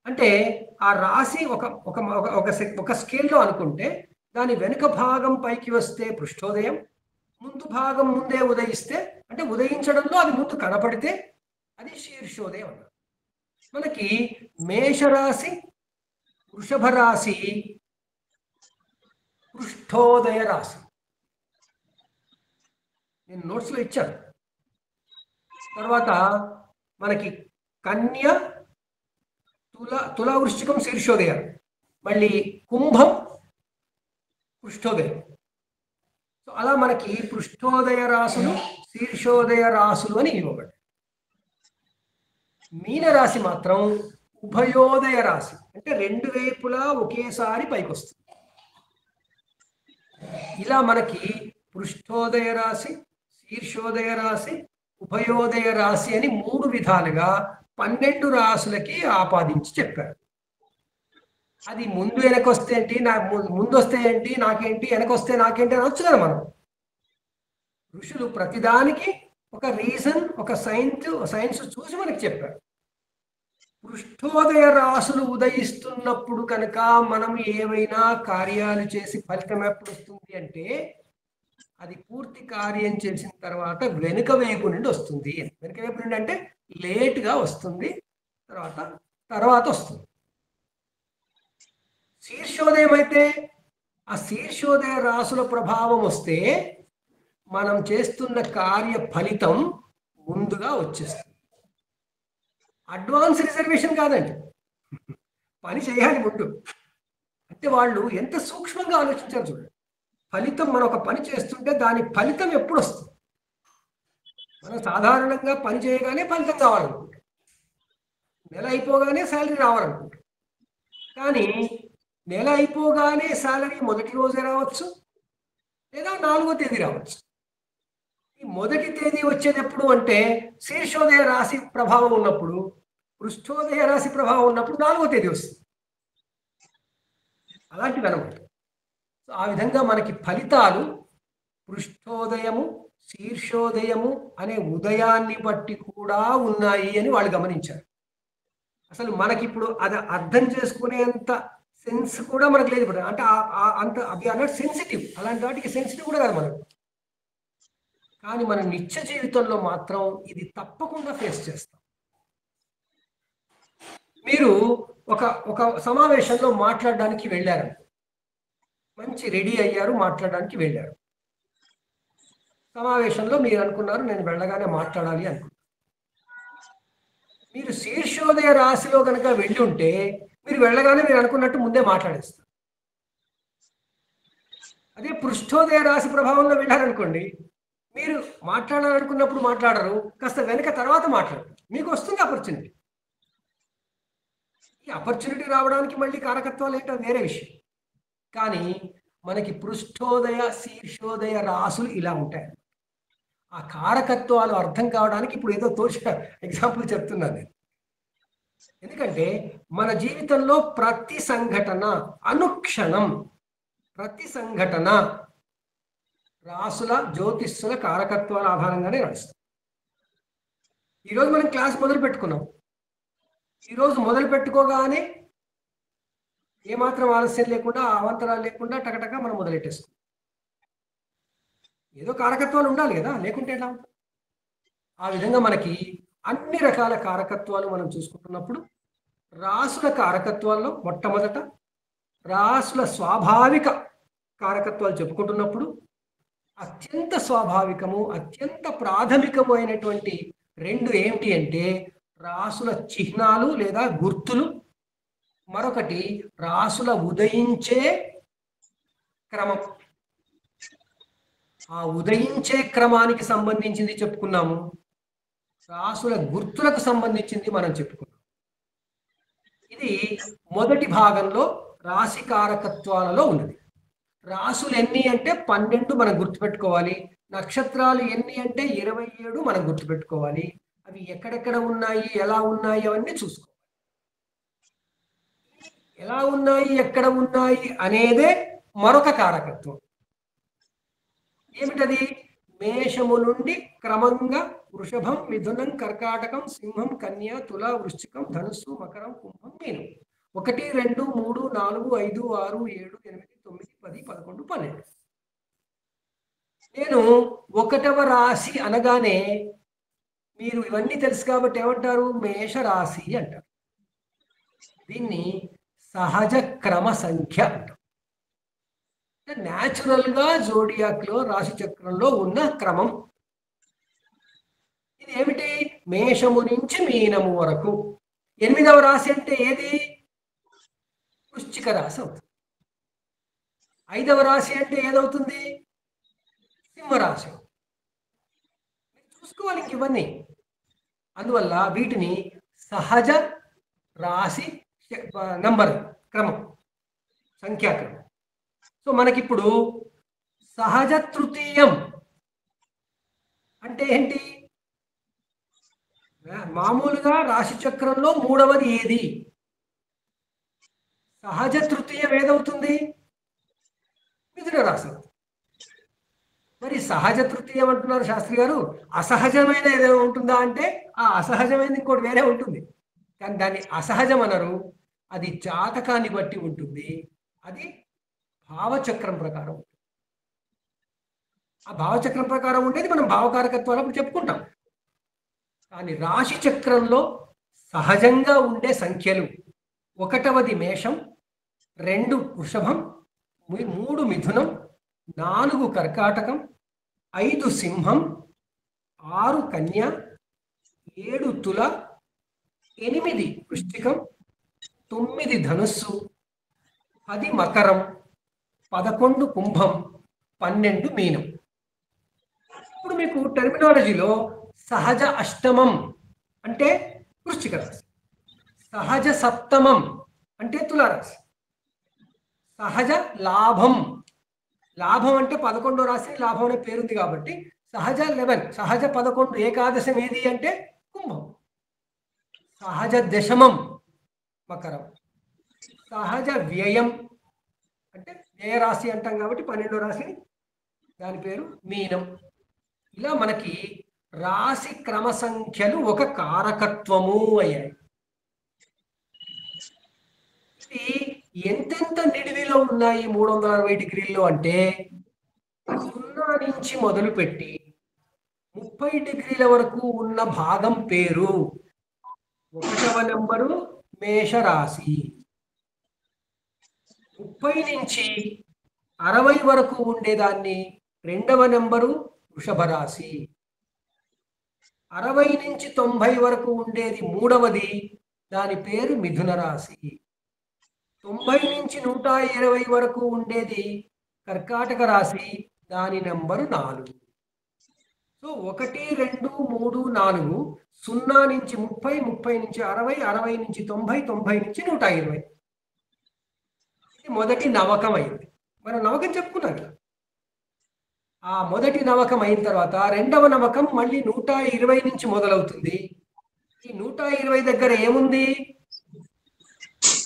అంటే ఆ రాశి ఒక స్కేల్లో అనుకుంటే దాని వెనుక భాగం పైకి వస్తే పృష్ఠోదయం, ముందు భాగం ముందే ఉదయిస్తే అంటే ఉదయించడంలో అది ముందు కనపడితే అది శీర్షోదయం అన్నారు. మనకి మేషరాశి, వృషభ రాశి పృష్ఠోదయ రాశి. నేను నోట్స్లో ఇచ్చాను. తర్వాత మనకి కన్య, తులా వృశ్చికం శీర్షోదయం, మళ్ళీ కుంభం పృష్ఠోదయం. సో అలా మనకి పృష్ఠోదయ రాశులు, శీర్షోదయ రాశులు అని ఇవ్వబడ్డాయి. మీనరాశి మాత్రం ఉభయోదయ రాశి, అంటే 2 వైపులా ఒకేసారి పైకి వస్తుంది. ఇలా మనకి పృష్ఠోదయ రాశి, శీర్షోదయ రాశి, ఉభయోదయ రాశి అని 3 విధాలుగా 12 రాశులకి ఆపాదించి చెప్పారు. అది ముందు వెనకొస్తే ఏంటి, ముందు వస్తే ఏంటి నాకేంటి, వెనకొస్తే నాకేంటి అని వచ్చు కదా మనం. ఋషులు ప్రతిదానికి ఒక రీజన్, ఒక సైన్స్ చూసి మనకి చెప్పారు. పృష్ఠోదయ రాసులు ఉదయిస్తున్నప్పుడు కనుక మనం ఏవైనా కార్యాలు చేసి ఫలితం ఎప్పుడు వస్తుంది అంటే అది పూర్తి కార్యం చేసిన తర్వాత వెనుక వైపు నుండి వస్తుంది. వెనుక వైపు నుండి అంటే లేట్గా వస్తుంది, తర్వాత తర్వాత వస్తుంది. శీర్షోదయం అయితే ఆ శీర్షోదయ రాసుల ప్రభావం వస్తే మనం చేస్తున్న కార్య ఫలితం ముందుగా వచ్చేస్తుంది. అడ్వాన్స్ రిజర్వేషన్ కాదండి, పని చేయాలి ముందు. అంటే వాళ్ళు ఎంత సూక్ష్మంగా ఆలోచించారు చూడండి. ఫలితం, మనం ఒక పని చేస్తుంటే దాని ఫలితం ఎప్పుడు వస్తుంది? మనం సాధారణంగా పని చేయగానే ఫలితం కావాలనుకుంటాం, నెల అయిపోగానే శాలరీ రావాలనుకుంటాం. కానీ నెల అయిపోగానే శాలరీ మొదటి రోజే రావచ్చు, లేదా 4వ తేదీ రావచ్చు. ఈ మొదటి తేదీ వచ్చేది ఎప్పుడు అంటే శీర్షోదయ రాశి ప్రభావం ఉన్నప్పుడు, పృష్ఠోదయ రాశి ప్రభావం ఉన్నప్పుడు 4వ తేదీ వస్తుంది. అలాంటివి అనమాట. సో ఆ విధంగా మనకి ఫలితాలు పృష్ఠోదయము, శీర్షోదయము అనే ఉదయాన్ని బట్టి కూడా ఉన్నాయి అని వాళ్ళు గమనించారు. అసలు మనకి ఇప్పుడు అది అర్థం చేసుకునేంత సెన్స్ కూడా మనకు లేదు ఇప్పుడు. అంటే అంత అవి అన్నట్టు సెన్సిటివ్, అలాంటి వాటికి సెన్సిటివ్ కూడా కాదు మనకు. కానీ మన నిత్య జీవితంలో మాత్రం ఇది తప్పకుండా ఫేస్ చేస్తాం. మీరు ఒక ఒక సమావేశంలో మాట్లాడడానికి వెళ్ళారు, మంచి రెడీ అయ్యారు, మాట్లాడడానికి వెళ్ళారు. సమావేశంలో మీరు అనుకున్నారు నేను వెళ్ళగానే మాట్లాడాలి అనుకున్నారు. మీరు శీర్షోదయ రాశిలో కనుక వెళ్ళి ఉంటే మీరు వెళ్ళగానే మీరు అనుకున్నట్టు ముందే మాట్లాడేస్తారు. అదే పృష్ఠోదయ రాశి ప్రభావంలో వెళ్ళారనుకోండి, మీరు మాట్లాడాలనుకున్నప్పుడు మాట్లాడరు, కాస్త వెనక తర్వాత మాట్లాడరు, మీకు వస్తుంది ఆపర్చునిటీ. ఈ ఆపర్చునిటీ రావడానికి మళ్ళీ కారకత్వాలు ఏంటో వేరే విషయం. కానీ మనకి పృష్ఠోదయ శీర్షోదయ రాసులు ఇలా ఉంటాయి. ఆ కారకత్వాలు అర్థం కావడానికి ఇప్పుడు ఏదో తోచిన ఎగ్జాంపుల్ చెప్తున్నాను నేను. ఎందుకంటే మన జీవితంలో ప్రతి సంఘటన, అనుక్షణం ప్రతి సంఘటన రాసుల, జ్యోతిష్సుల కారకత్వాల ఆధారంగానే నడుస్తుంది. ఈరోజు మనం క్లాస్ మొదలు పెట్టుకున్నాం. ఈరోజు మొదలు పెట్టుకోగానే ఏమాత్రం ఆలస్యం లేకుండా, అవాంతరాలు లేకుండా టకటక మనం మొదలెట్టేసుకున్నాం. ఏదో కారకత్వాలు ఉండాలి కదా, లేకుంటే ఎలా? ఆ విధంగా మనకి అన్ని రకాల కారకత్వాలు మనం చూసుకుంటున్నప్పుడు రాసుల కారకత్వాల్లో మొట్టమొదట రాసుల స్వాభావిక కారకత్వాలు చెప్పుకుంటున్నప్పుడు అత్యంత స్వాభావికము, అత్యంత ప్రాథమికము అయినటువంటి రెండు ఏమిటి అంటే రాసుల చిహ్నాలు లేదా గుర్తులు, మరొకటి రాసుల ఉదయించే క్రమం. ఆ ఉదయించే క్రమానికి సంబంధించింది చెప్పుకున్నాము, రాసుల గుర్తులకు సంబంధించింది మనం చెప్పుకున్నాం. ఇది మొదటి భాగంలో రాశి కారకత్వాలలో ఉన్నది. రాసులు ఎన్ని అంటే 12 మనం గుర్తుపెట్టుకోవాలి. నక్షత్రాలు ఎన్ని అంటే 27 మనం గుర్తుపెట్టుకోవాలి. అవి ఎక్కడెక్కడ ఉన్నాయి, ఎలా ఉన్నాయి అవన్నీ చూసుకోవాలి. ఎలా ఉన్నాయి, ఎక్కడ ఉన్నాయి అనేదే మరొక కారకత్వం. ఏమిటది? మేషము నుండి క్రమంగా వృషభం, మిథునం, కర్కాటకం, సింహం, కన్య, తుల, వృశ్చికం, ధనుస్సు, మకరం, కుంభం, మీనం. 1, 2, 3, 4, 5, 6, 7, 8, 9, 10, 11, 12. నేను 1వ రాశి అనగానే మీరు ఇవన్నీ తెలుసు కాబట్టి ఏమంటారు? మేషరాశి అంటారు. దీన్ని సహజ క్రమ సంఖ్య అంటారు. న్యాచురల్గా జోడియాక్లో రాశి చక్రంలో ఉన్న క్రమం ఇది. ఏమిటి? మేషము నుంచి మీనము వరకు. 8వ రాశి అంటే ఏది? వృశ్చిక రాశి అవుతుంది. 5వ రాశి అంటే ఏదవుతుంది? సింహరాశి. చూసుకోవాలి ఇంక ఇవన్నీ. అందువల్ల వీటిని సహజ రాశి నంబర్ క్రమం, సంఖ్యాక్రమం. సో మనకిప్పుడు సహజ తృతీయం అంటే ఏంటి? మామూలుగా రాశి చక్రంలో 3వది ఏది? సహజ తృతీయం ఏదవుతుంది? మిథున రాశి. మరి సహజ తృతీయం అంటున్నారు శాస్త్రి గారు, అసహజమైన ఏదో ఉంటుందా అంటే ఆ అసహజమైనది ఇంకోటి వేరే ఉంటుంది. కానీ దాన్ని అసహజం అనరు. అది జాతకాన్ని బట్టి ఉంటుంది. అది భావచక్రం ప్రకారం. ఆ భావచక్రం ప్రకారం ఉండేది మనం భావకారకత్వాలు అప్పుడు చెప్పుకుంటాం. కానీ రాశి చక్రంలో సహజంగా ఉండే సంఖ్యలు 1వది మేషం, 2 వృషభం, 3 మిథునం, 4 కర్కాటకం, 5 సింహం, 6 కన్య, 7 తుల, 8 వృశ్చికం, 9 ధనుస్సు, 10 మకరం, 11 కుంభం, 12 మీనం. ఇప్పుడు మీకు టెర్మినాలజీలో సహజ అష్టమం అంటే వృశ్చిక రాశి, సహజ సప్తమం అంటే తులారాశి, సహజ లాభం, లాభం అంటే 11వ రాశి లాభం అనే పేరుంది కాబట్టి సహజ 11, సహజ 11 ఏకాదశం ఏది అంటే కుంభం, సహజ దశమం మకరం, సహజ వ్యయం అంటే వ్యయరాశి అంటాం కాబట్టి 12వ రాశి దాని పేరు మీనం. ఇలా మనకి రాశి క్రమ సంఖ్యలు ఒక కారకత్వము అయ్యాయి. ఇది ఎంతెంత నిడివిలో ఉన్నాయి 360 డిగ్రీల్లో అంటే 0 నుంచి మొదలుపెట్టి 30 డిగ్రీల వరకు ఉన్న భాగం పేరు 1వ నెంబరు మేషరాశి, 30 నుంచి 60 వరకు ఉండేదాన్ని 2వ నెంబరు వృషభ రాశి, 60 నుంచి 90 వరకు ఉండేది 3వది దాని పేరు మిథున రాశి, 90 నుంచి 120 వరకు ఉండేది కర్కాటక రాశి దాని నెంబరు 4. సో 1, 2, 3, 4, 0 నుంచి 30, 30 నుంచి 60, 60 నుంచి 90, 90 నుంచి 120. ఇది మొదటి నవకం అయింది. మనం నవకం చెప్పుకున్నాం కదా. ఆ మొదటి నవకం అయిన తర్వాత 2వ నవకం మళ్ళీ 120 నుంచి మొదలవుతుంది. ఈ 120 దగ్గర ఏముంది?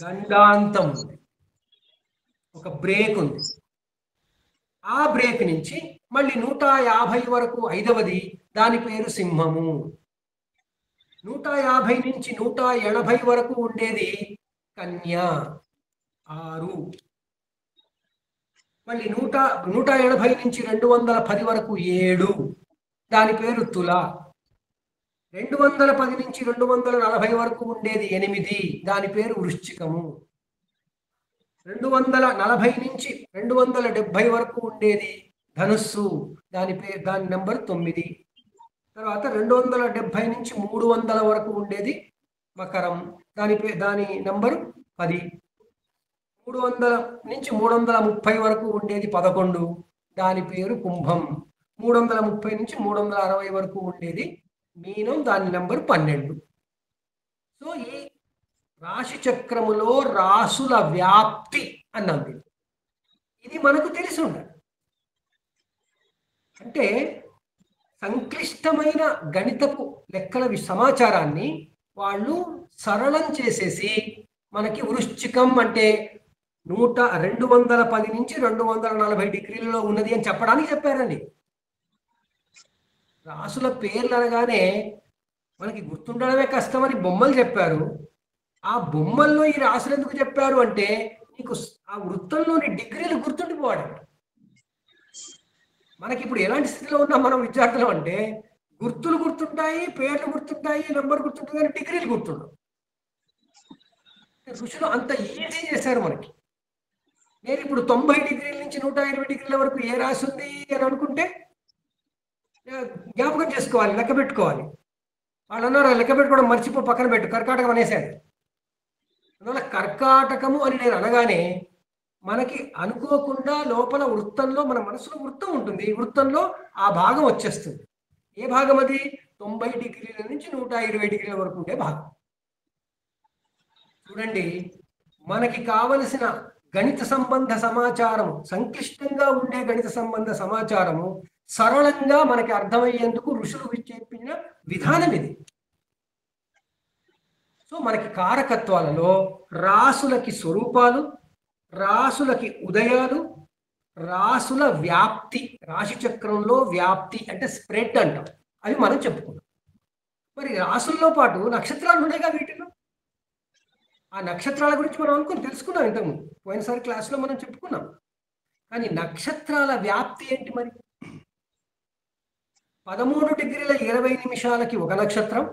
గండాంతం ఉంది, ఒక బ్రేక్ ఉంది. ఆ బ్రేక్ నుంచి మళ్ళీ 150 వరకు 5వది దాని పేరు సింహము, 150 నుంచి 180 వరకు ఉండేది కన్య 6, మళ్ళీ 180 నుంచి 210 వరకు 7 దాని పేరు తుల, 210 నుంచి 240 వరకు ఉండేది 8 దాని పేరు వృశ్చికము, 240 నుంచి 270 వరకు ఉండేది ధనుస్సు దాని నెంబర్ 9, తర్వాత 270 నుంచి 300 వరకు ఉండేది మకరం దాని నెంబరు 10, 300 నుంచి 330 వరకు ఉండేది 11 దాని పేరు కుంభం, 330 నుంచి 360 వరకు ఉండేది మీనం దాని నెంబర్ 12. సో ఈ రాశి చక్రములో రాసుల వ్యాప్తి అన్నది ఇది మనకు తెలిసి ఉండాలి. అంటే సంక్లిష్టమైన గణితపు లెక్కల సమాచారాన్ని వాళ్ళు సరళం చేసేసి మనకి వృశ్చికం అంటే 210 నుంచి 240 డిగ్రీలలో ఉన్నది అని చెప్పడానికి చెప్పారండి. రాసుల పేర్లు అనగానే మనకి గుర్తుండడమే కష్టమని బొమ్మలు చెప్పారు. ఆ బొమ్మల్లో ఈ రాసులు ఎందుకు చెప్పారు అంటే నీకు ఆ వృత్తంలోని డిగ్రీలు గుర్తుండిపోవడం. మనకి ఇప్పుడు ఎలాంటి స్థితిలో ఉన్నాం మనం విద్యార్థులు అంటే గుర్తులు గుర్తుంటాయి, పేర్లు గుర్తుంటాయి, నెంబర్ గుర్తుంటుంది, కానీ డిగ్రీలు గుర్తుండవు. ఋషులు అంత ఈజీ చేశారు మనకి. నేను ఇప్పుడు 90 డిగ్రీల నుంచి 120 డిగ్రీల వరకు ఏ రాసి ఉంది అని అనుకుంటే జ్ఞాపకం చేసుకోవాలి, లెక్క పెట్టుకోవాలి. వాళ్ళు అన్నారు లెక్క పెట్టుకోవడం మర్చిపో పక్కన పెట్టు, కర్కాటకం అనేసాడు. అందువల్ల కర్కాటకము అని నేను అనగానే మనకి అనుకోకుండా లోపల వృత్తంలో మన మనసులో వృత్తం ఉంటుంది, వృత్తంలో ఆ భాగం వచ్చేస్తుంది. ఏ భాగం అది? 90 డిగ్రీల నుంచి 120 డిగ్రీల వరకు ఉండే భాగం. చూడండి, మనకి కావలసిన గణిత సంబంధ సమాచారం, సంక్లిష్టంగా ఉండే గణిత సంబంధ సమాచారము సరళంగా మనకి అర్థమయ్యేందుకు ఋషులు చెప్పిన విధానం ఇది. సో మనకి కారకత్వాలలో రాసులకి స్వరూపాలు, రాసులకి ఉదయాలు, రాసుల వ్యాప్తి, రాశి చక్రంలో వ్యాప్తి అంటే స్ప్రెడ్ అంటాం, అవి మనం చెప్పుకున్నాం. మరి రాసుల్లో పాటు నక్షత్రాలు ఉన్నాయిగా వీటిలో. ఆ నక్షత్రాల గురించి మనం తెలుసుకున్నాం ఇంతకుముందు, పోయినసారి క్లాస్లో మనం చెప్పుకున్నాం. కానీ నక్షత్రాల వ్యాప్తి ఏంటి మరి? 13 డిగ్రీల 20 నిమిషాలకి ఒక నక్షత్రం,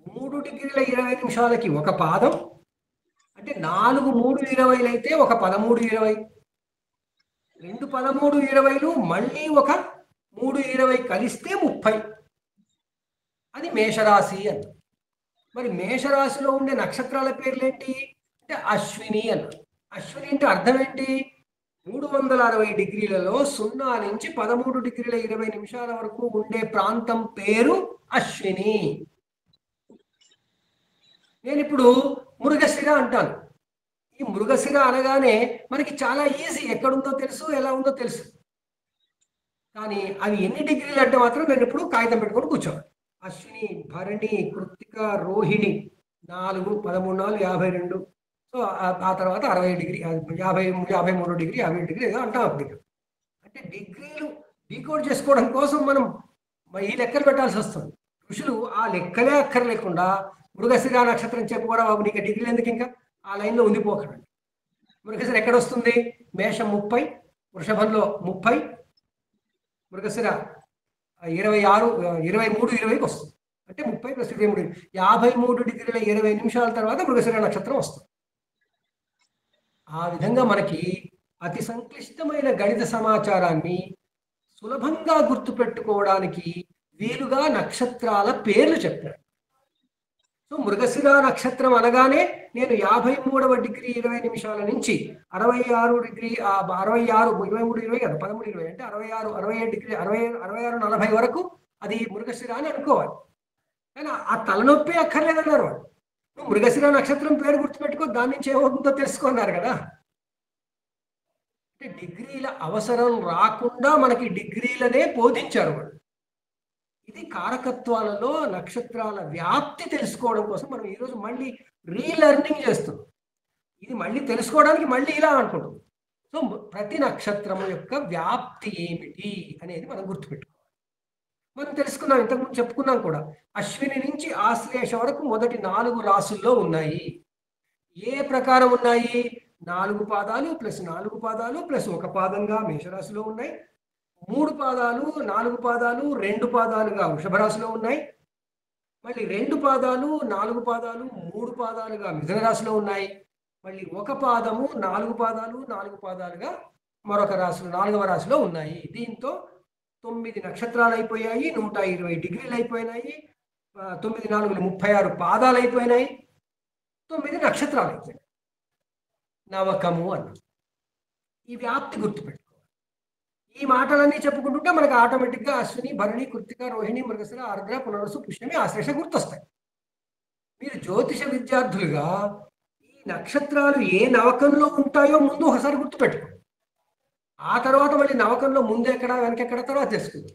3 డిగ్రీల 20 నిమిషాలకి ఒక పాదం, అంటే 4 3 20 అయితే ఒక 13 20, 2 13 20 మళ్ళీ ఒక 3 20 కలిస్తే 30. అది మేషరాశి అంట. మరి మేషరాశిలో ఉండే నక్షత్రాల పేర్లు ఏంటి అంటే అశ్విని అన్న. అశ్విని అంటే అర్థం ఏంటి? 360 డిగ్రీలలో 0 నుంచి 13 డిగ్రీల 20 నిమిషాల వరకు ఉండే ప్రాంతం పేరు అశ్విని. నేను ఇప్పుడు మృగశిర అంటాను. ఈ మృగశిర అనగానే మనకి చాలా ఈజీ, ఎక్కడుందో తెలుసు, ఎలా ఉందో తెలుసు. కానీ అవి ఎన్ని డిగ్రీలు అంటే మాత్రం నేను ఇప్పుడు కాగితం పెట్టుకొని కూర్చోవాలి. అశ్విని, భరణి, కృత్తిక, రోహిణి 4 13 4 52. సో ఆ తర్వాత 60 డిగ్రీ, 53 డిగ్రీ, 50 డిగ్రీ ఏదో అంటాం అప్పుడు. అంటే డిగ్రీలు డీకోడ్ చేసుకోవడం కోసం మనం ఈ లెక్కలు పెట్టాల్సి వస్తుంది. ఋషులు ఆ లెక్కలే అక్కర్లేకుండా మృగశిర నక్షత్రం చెప్పుకోవడం, బాబు నీకు డిగ్రీలు ఎందుకు, ఇంకా ఆ లైన్లో ఉండిపోకండి. మృగశిర ఎక్కడ వస్తుంది? మేషం 30, వృషభంలో 30, మృగశిర 26 23 20కి వస్తుంది. అంటే 30 + 23 53 డిగ్రీల 20 నిమిషాల తర్వాత మృగశిర నక్షత్రం వస్తుంది. ఆ విధంగా మనకి అతి సంక్లిష్టమైన గణిత సమాచారాన్ని సులభంగా గుర్తుపెట్టుకోవడానికి వీలుగా నక్షత్రాల పేర్లు చెప్పారు. సో మృగశిర నక్షత్రం అనగానే నేను 53వ డిగ్రీ 20 నిమిషాల నుంచి 66 డిగ్రీ 66 23 20 కదా 13 20 అంటే 66 67 డిగ్రీ 66 40 వరకు అది మృగశిర అని అనుకోవాలి. కానీ ఆ తలనొప్పి అక్కర్లేదన్నారు వాడు. నువ్వు మృగశిర నక్షత్రం పేరు గుర్తుపెట్టుకో, దాని నుంచి ఏమవుతుందో తెలుసుకున్నారు కదా. అంటే డిగ్రీల అవసరం రాకుండా మనకి డిగ్రీలనే బోధించారు వాడు. ఇది కారకత్వాలలో నక్షత్రాల వ్యాప్తి తెలుసుకోవడం కోసం మనం ఈరోజు మళ్ళీ రీలెర్నింగ్ చేస్తున్నాం. ఇది మళ్ళీ తెలుసుకోవడానికి మళ్ళీ ఇలా అనుకుంటాం. సో ప్రతి నక్షత్రం యొక్క వ్యాప్తి ఏమిటి అనేది మనం గుర్తుపెట్టుకోవాలి. మనం తెలుసుకున్నాం, ఇంతకుముందు చెప్పుకున్నాం కూడా. అశ్విని నుంచి ఆశ్లేష వరకు మొదటి 4 రాసుల్లో ఉన్నాయి. ఏ ప్రకారం ఉన్నాయి? 4 పాదాలు ప్లస్ 4 పాదాలు ప్లస్ 1 పాదంగా మేషరాశిలో ఉన్నాయి. 3 పాదాలు 4 పాదాలు 2 పాదాలుగా వృషభ రాశిలో ఉన్నాయి. మళ్ళీ 2 పాదాలు 4 పాదాలు 3 పాదాలుగా మిథున రాశిలో ఉన్నాయి. మళ్ళీ 1 పాదము 4 పాదాలు 4 పాదాలుగా మరొక రాశిలో 4వ రాశిలో ఉన్నాయి. దీంతో 9 నక్షత్రాలు అయిపోయాయి, 120 డిగ్రీలు అయిపోయినాయి, 9 4 36 పాదాలు అయిపోయినాయి, 9 నక్షత్రాలు అయిపోయినాయి. నవకము అన్న ఈ వ్యాప్తి గుర్తుపెట్టుకోవాలి. ఈ మాటలన్నీ చెప్పుకుంటుంటే మనకు ఆటోమేటిక్గా అశ్విని, భరణి, కృత్తిక, రోహిణి, మృగశిర, ఆర్ద్ర, పునర్వసు, పుష్యమి, ఆశ్లేష గుర్తొస్తాయి. మీరు జ్యోతిష విద్యార్థులుగా ఈ నక్షత్రాలు ఏ నవకంలో ఉంటాయో ముందు ఒకసారి గుర్తుపెట్టుకోండి. ఆ తర్వాత మళ్ళీ నవకంలో ముందెక్కడ వెనకెక్కడ తర్వాత తెలుసుకుందాం,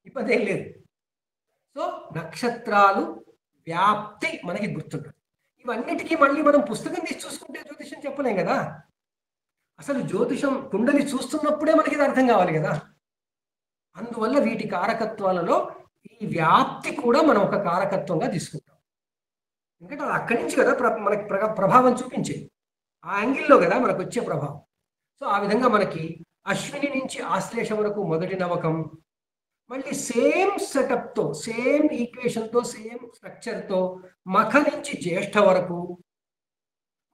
ఇబ్బంది ఏం లేదు. సో నక్షత్రాలు వ్యాప్తి మనకి గుర్తుంటుంది. ఇవన్నిటికీ మళ్ళీ మనం పుస్తకం తీసి చూసుకుంటే జ్యోతిషం చెప్పలేం కదా. అసలు జ్యోతిషం కుండలి చూస్తున్నప్పుడే మనకి ఇది అర్థం కావాలి కదా. అందువల్ల వీటి కారకత్వాలలో ఈ వ్యాప్తి కూడా మనం ఒక కారకత్వంగా తీసుకుంటాం. ఎందుకంటే అది అక్కడి నుంచి కదా మనకి ప్రభావం చూపించేది, ఆ యాంగిల్లో కదా మనకు వచ్చే ప్రభావం. సో ఆ విధంగా మనకి అశ్విని నుంచి ఆశ్లేష వరకు మొదటి నవకం, మళ్ళీ సేమ్ సెటప్తో, సేమ్ ఈక్వేషన్తో, సేమ్ స్ట్రక్చర్తో మఖ నుంచి జ్యేష్ఠ వరకు,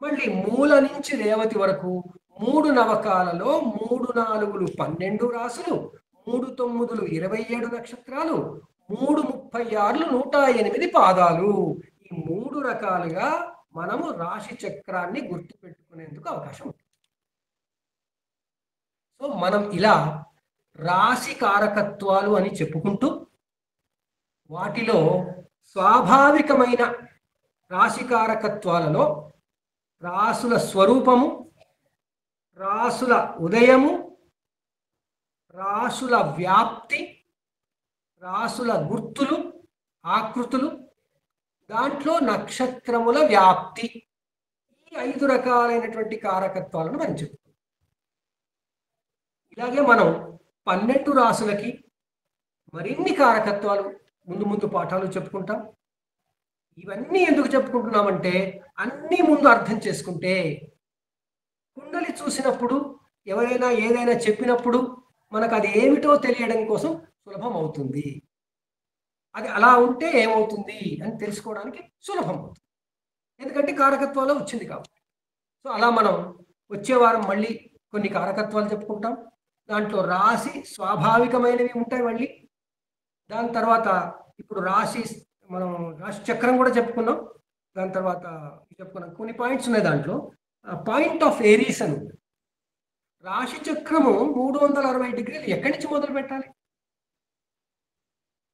మళ్ళీ మూల నుంచి రేవతి వరకు 3 నవకాలలో 3 4 12 రాసులు, 3 9 27 నక్షత్రాలు, 3 36 108 పాదాలు. ఈ 3 రకాలుగా మనము రాశి చక్రాన్ని గుర్తుపెట్టుకునేందుకు అవకాశం ఉంటుంది. సో మనం ఇలా రాశి కారకత్వాలు అని చెప్పుకుంటూ వాటిలో స్వాభావికమైన రాశి కారకత్వాలలో రాసుల స్వరూపము, రాసుల ఉదయము, రాసుల వ్యాప్తి, రాసుల గుర్తులు, ఆకృతులు, దాంట్లో నక్షత్రముల వ్యాప్తి, ఈ 5 రకాలైనటువంటి కారకత్వాలను మనం చెప్తాం. ఇలాగే మనం 12 రాసులకి మరిన్ని కారకత్వాలు ముందు ముందు పాఠాలు చెప్పుకుంటాం. ఇవన్నీ ఎందుకు చెప్పుకుంటున్నామంటే అన్నీ ముందు అర్థం చేసుకుంటే కుండలి చూసినప్పుడు ఎవరైనా ఏదైనా చెప్పినప్పుడు మనకు అది ఏమిటో తెలియడం కోసం సులభం అవుతుంది. అది అలా ఉంటే ఏమవుతుంది అని తెలుసుకోవడానికి సులభం అవుతుంది. ఎందుకంటే కారకత్వాల్లో వచ్చింది కాబట్టి. సో అలా మనం వచ్చే వారం మళ్ళీ కొన్ని కారకత్వాలు చెప్పుకుంటాం. దాంట్లో రాశి స్వాభావికమైనవి ఉంటాయి మళ్ళీ. దాని తర్వాత ఇప్పుడు మనం రాశి చక్రం కూడా చెప్పుకున్నాం. దాని తర్వాత చెప్పుకున్నాం కొన్ని పాయింట్స్ ఉన్నాయి దాంట్లో. పాయింట్ ఆఫ్ ఏరీస్ అని ఉంది. రాశి చక్రము 360 డిగ్రీలు ఎక్కడి నుంచి మొదలు పెట్టాలి?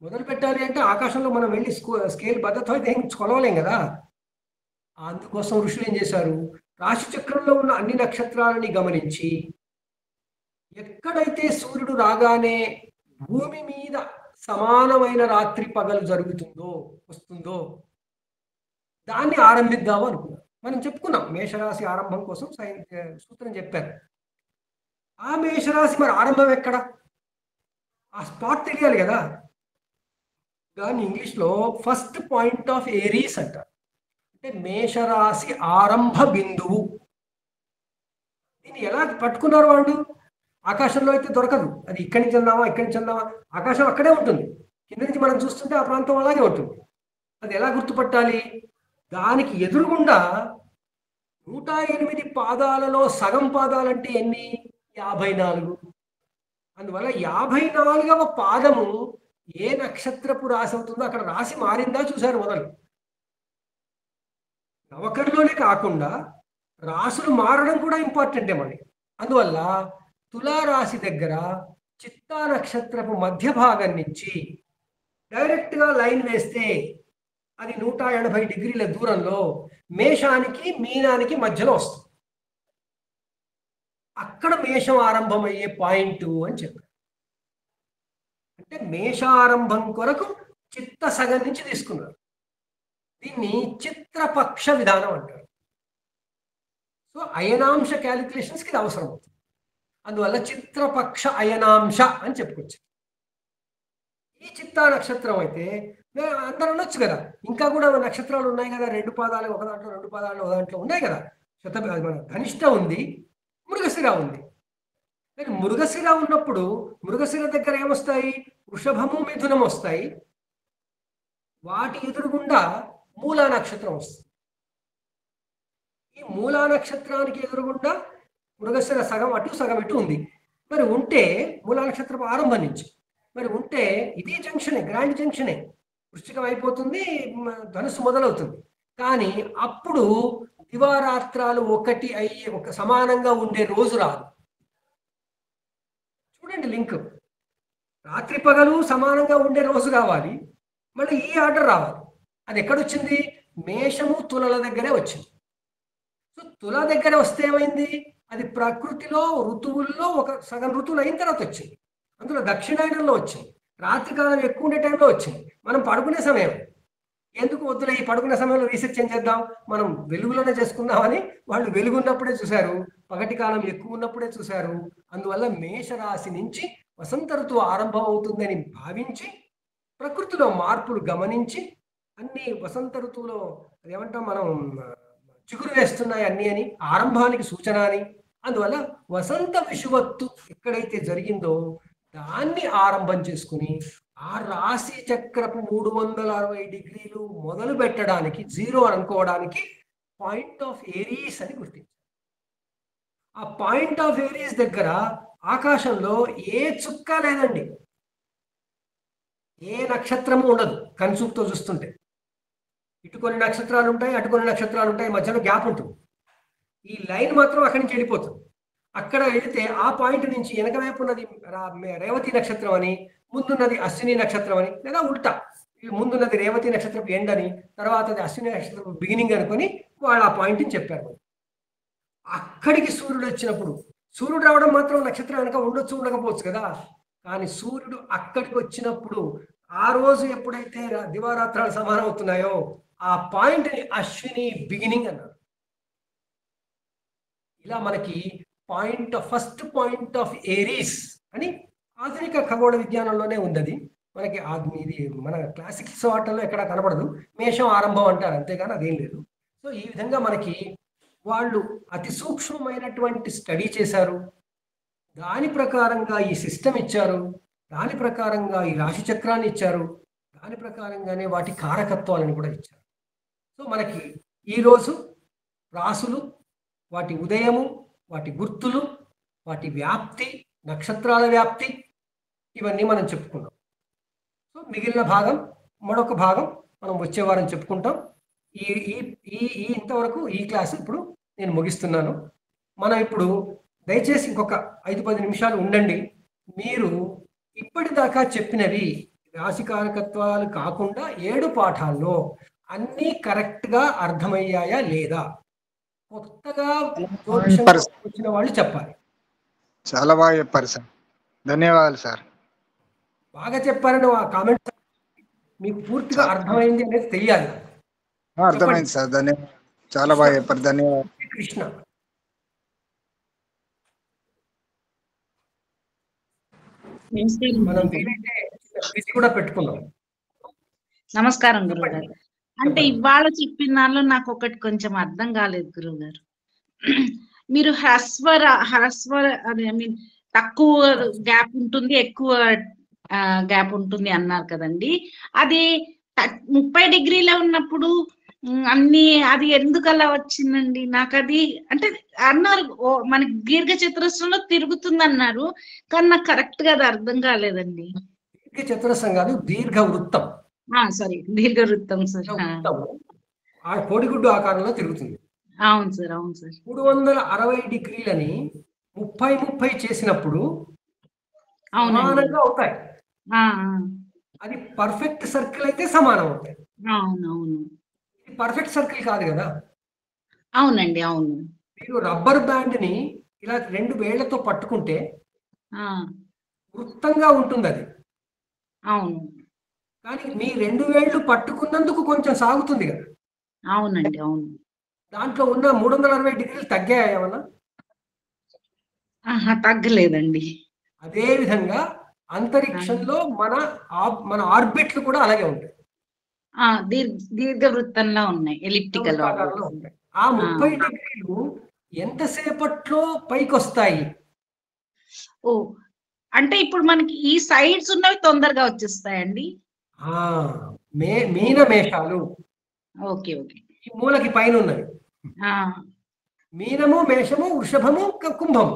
మొదలు పెట్టాలి అంటే ఆకాశంలో మనం వెళ్ళి స్కేల్ పద్ధతి అయితే ఏం కొలవలేం కదా. అందుకోసం ఋషులు ఏం చేశారు? రాశి చక్రంలో ఉన్న అన్ని నక్షత్రాలని గమనించి ఎక్కడైతే సూర్యుడు రాగానే భూమి మీద సమానమైన రాత్రి పగలు వస్తుందో దాన్ని ఆరంభిద్దాము అనుకున్నాం. మనం చెప్పుకున్నాం మేషరాశి ఆరంభం కోసం సూత్రం చెప్పారు. ఆ మేషరాశి మరి ఆరంభం ఎక్కడ? ఆ స్పాట్ తెలియాలి కదా. దాన్ని ఇంగ్లీష్లో ఫస్ట్ పాయింట్ ఆఫ్ ఏరీస్ అంటారు. అంటే మేషరాశి ఆరంభ బిందువు. దీన్ని ఎలా పట్టుకున్నారు వాళ్ళు? ఆకాశంలో అయితే దొరకదు. అది ఇక్కడి నుంచి అందామా ఆకాశం అక్కడే ఉంటుంది. కింద నుంచి మనం చూస్తుంటే ఆ ప్రాంతం అలాగే ఉంటుంది. అది ఎలా గుర్తుపట్టాలి? దానికి ఎదురుగుండా 108 పాదాలలో సగం పాదాలంటే ఎన్ని? 54. అందువల్ల 54వ పాదము ఏ నక్షత్రపు రాశి అవుతుందో అక్కడ రాశి మారిందా చూశారు మొదలు. నవకరిలోనే కాకుండా రాసులు మారడం కూడా ఇంపార్టెంటే మనకి. అందువల్ల తులారాశి దగ్గర చిత్తా నక్షత్రపు మధ్య భాగం నుంచి డైరెక్ట్గా లైన్ వేస్తే అది 180 డిగ్రీల దూరంలో మేషానికి మీనానికి మధ్యలో వస్తుంది. అక్కడ మేషం ఆరంభమయ్యే పాయింట్ అని చెప్పారు. అంటే మేషారంభం కొరకు చిత్త సగం నుంచి తీసుకున్నారు. దీన్ని చిత్రపక్ష విధానం అంటారు. సో అయనాంశ క్యాలిక్యులేషన్స్కి ఇది అవసరం అవుతుంది. అందువల్ల చిత్రపక్ష అయనాంశ అని చెప్పుకోవచ్చు. ఈ చిత్తా నక్షత్రం అయితే అందరూ అనొచ్చు కదా, ఇంకా కూడా నక్షత్రాలు ఉన్నాయి కదా, 2 పాదాలు ఒక దాంట్లో 2 పాదాలు ఒక దాంట్లో ఉన్నాయి కదా. మన ధనిష్ట ఉంది, మృగశిర ఉంది. కానీ మృగశిర ఉన్నప్పుడు మృగశిర దగ్గర ఏమొస్తాయి? వృషభము మిథునం వస్తాయి. వాటి ఎదురుగుండా మూలా నక్షత్రం వస్తుంది. ఈ మూలా నక్షత్రానికి ఎదురుగుండా మృగశిర సగం అటు సగం ఇటు ఉంది. మరి ఉంటే మూలా నక్షత్రం ఆరంభం నుంచి మరి ఉంటే ఇది జంక్షనే, గ్రాండ్ జంక్షనే. వృశ్చికం అయిపోతుంది, ధనుసు మొదలవుతుంది. కానీ అప్పుడు దివారాత్రాలు ఒకటి అయ్యే ఒక సమానంగా ఉండే రోజు రాదు. చూడండి లింక్. రాత్రి పగలు సమానంగా ఉండే రోజు కావాలి, మళ్ళీ ఈ ఆర్డర్ రావాలి. అది ఎక్కడొచ్చింది? మేషము తులల దగ్గరే వచ్చింది. సో తుల దగ్గర వస్తే ఏమైంది? అది ప్రకృతిలో ఋతువుల్లో ఒక సగం ఋతువులు అయిన తర్వాత వచ్చింది. అందులో దక్షిణాయనంలో వచ్చింది. రాత్రికాలం ఎక్కువ ఉండే టైంలో వచ్చింది. మనం పడుకునే సమయం. ఎందుకు వద్దులే, ఈ పడుకునే సమయంలో రీసెర్చ్ ఏం చేద్దాం, మనం వెలుగులోనే చేసుకుందామని వాళ్ళు వెలుగున్నప్పుడే చూశారు, పగటి కాలం ఎక్కువ ఉన్నప్పుడే చూశారు. అందువల్ల మేషరాశి నుంచి వసంత ఋతువు ఆరంభం అవుతుందని భావించి ప్రకృతిలో మార్పులు గమనించి అన్ని వసంత ఋతువులో ఏమంటాం మనం, చిగురు వేస్తున్నాయి అన్ని అని, ఆరంభానికి సూచన అని. అందువల్ల వసంత విషువత్తు ఎక్కడైతే జరిగిందో దాన్ని ఆరంభం చేసుకుని ఆ రాశి చక్రపు 360 డిగ్రీలు మొదలు పెట్టడానికి, 0 అని అనుకోవడానికి పాయింట్ ఆఫ్ ఏరీస్ అని గుర్తించారు. ఆ పాయింట్ ఆఫ్ ఏరీస్ దగ్గర ఆకాశంలో ఏ చుక్క లేదండి, ఏ నక్షత్రము ఉండదు. కన్సూపుతో చూస్తుంటే ఇటు కొన్ని నక్షత్రాలు ఉంటాయి, అటు కొన్ని నక్షత్రాలు ఉంటాయి, మధ్యలో గ్యాప్ ఉంటుంది. ఈ లైన్ మాత్రం అక్కడి నుంచి వెళ్ళిపోతుంది. అక్కడ వెళితే ఆ పాయింట్ నుంచి వెనక వైపు ఉన్నది రేవతి నక్షత్రం అని, ముందున్నది అశ్విని నక్షత్రం అని, లేదా ఉల్టా ముందున్నది రేవతి నక్షత్రం ఎండ్ అని, తర్వాత అది అశ్విని నక్షత్రం బిగినింగ్ అనుకొని వాళ్ళు ఆ పాయింట్ని చెప్పారు. అక్కడికి సూర్యుడు వచ్చినప్పుడు, సూర్యుడు రావడం మాత్రం నక్షత్రం వెనక ఉండొచ్చు ఉండకపోవచ్చు కదా, కానీ సూర్యుడు అక్కడికి వచ్చినప్పుడు ఆ రోజు ఎప్పుడైతే దివారాత్రాలు సమానం అవుతున్నాయో ఆ పాయింట్ని అశ్విని బిగినింగ్ అన్నారు. ఇలా మనకి ఫస్ట్ పాయింట్ ఆఫ్ ఏరీస్ అని ఆధునిక ఖగోళ విజ్ఞానంలోనే ఉంది. మనకి ఇది మన క్లాసిక్స్ వాటిల్లో ఎక్కడ కనబడదు. మేషం ఆరంభం అంటారు అంతేగాని అదేం లేదు. సో ఈ విధంగా మనకి వాళ్ళు అతి సూక్ష్మమైనటువంటి స్టడీ చేశారు. దాని ప్రకారంగా ఈ సిస్టమ్ ఇచ్చారు. దాని ప్రకారంగా ఈ రాశి చక్రాన్ని ఇచ్చారు. దాని ప్రకారంగానే వాటి కారకత్వాలను కూడా ఇచ్చారు. సో మనకి ఈరోజు రాసులు, వాటి ఉదయము, వాటి గుర్తులు, వాటి వ్యాప్తి, నక్షత్రాల వ్యాప్తి, ఇవన్నీ మనం చెప్పుకున్నాం. సో మిగిలిన భాగం, మరొక భాగం మనం వచ్చే వారం చెప్పుకుంటాం. ఈ ఈ ఈ ఇంతవరకు ఈ క్లాసు ఇప్పుడు నేను ముగిస్తున్నాను. మనం ఇప్పుడు దయచేసి ఇంకొక 5-10 నిమిషాలు ఉండండి. మీరు ఇప్పటిదాకా చెప్పినవి రాశి కారకత్వాలు కాకుండా 7 పాఠాల్లో అన్నీ కరెక్ట్గా అర్థమయ్యాయా లేదా? కొత్తగా వచ్చిన వాళ్ళు చెప్పాలి. చాలా బాగా చెప్పారు సార్, ధన్యవాదాలు సార్. బాగా చెప్పారని ఆ కామెంట్ మీకు పూర్తిగా అర్థమైంది అనేది తెలియాలి. అర్థమైంది సార్, ధన్యవాదాలు. చాలా బాగా చెప్పారు, ధన్యవాదాలు. కృష్ణ మనం కూడా పెట్టుకున్నాం. నమస్కారం గురుగారు. అంటే ఇవాళ చెప్పిన దానిలో నాకు ఒకటి కొంచెం అర్థం కాలేదు గురుగారు. మీరు హ్రస్వర అదే ఐ మీన్ తక్కువ గ్యాప్ ఉంటుంది, ఎక్కువ గ్యాప్ ఉంటుంది అన్నారు కదండి. అది 30 డిగ్రీలో ఉన్నప్పుడు అన్ని అది ఎందుకు అలా వచ్చిందండి? నాకు అది అంటే అన్నారు మనకి దీర్ఘ చతురస్రంలో తిరుగుతుంది అన్నారు, కానీ నాకు కరెక్ట్ గా అది అర్థం కాలేదండి. దీర్ఘ చతురస్రం కాదు, దీర్ఘ వృత్తం. సారీ, దీర్ఘ వృత్తం సార్. ఆ కోడిగుడ్డు ఆకారంలో తిరుగుతుంది. అవును సార్, అవును సార్. 360 డిగ్రీలని 30 చేసినప్పుడు సమానంగా అవుతాయి. అది పర్ఫెక్ట్ సర్కిల్ అయితే సమానం అవుతాయి. అవునవును, పర్ఫెక్ట్ సర్కిల్ కాదు కదా. అవునండి, అవును. మీరు రబ్బర్ బ్యాండ్ ని ఇలా 2 వేళ్లతో పట్టుకుంటే వృత్తంగా ఉంటుంది అది. అవును, కానీ మీ 2 వేళ్లు పట్టుకున్నందుకు కొంచెం సాగుతుంది కదా. అవునండి, అవును. దాంట్లో ఉన్న 360 డిగ్రీలు తగ్గాయా ఏమన్నా? తగ్గలేదండి. అదే విధంగా అంతరిక్షంలో మన ఆర్బిట్లు కూడా అలాగే ఉంటాయి. దీర్ఘ వృత్తంలో ఉన్నాయి, ఎలిప్టికల్ ఉంటాయి. ఆ 30 డిగ్రీలు ఎంతసేపట్లో పైకి వస్తాయి? అంటే ఇప్పుడు మనకి ఈ సైడ్స్ ఉన్నవి తొందరగా వచ్చేస్తాయండి. మీన మేషాలు ఓకే ఓకే, ఈ మూలకి పైన ఉన్నవి మీనము, మేషము, వృషభము, కుంభము.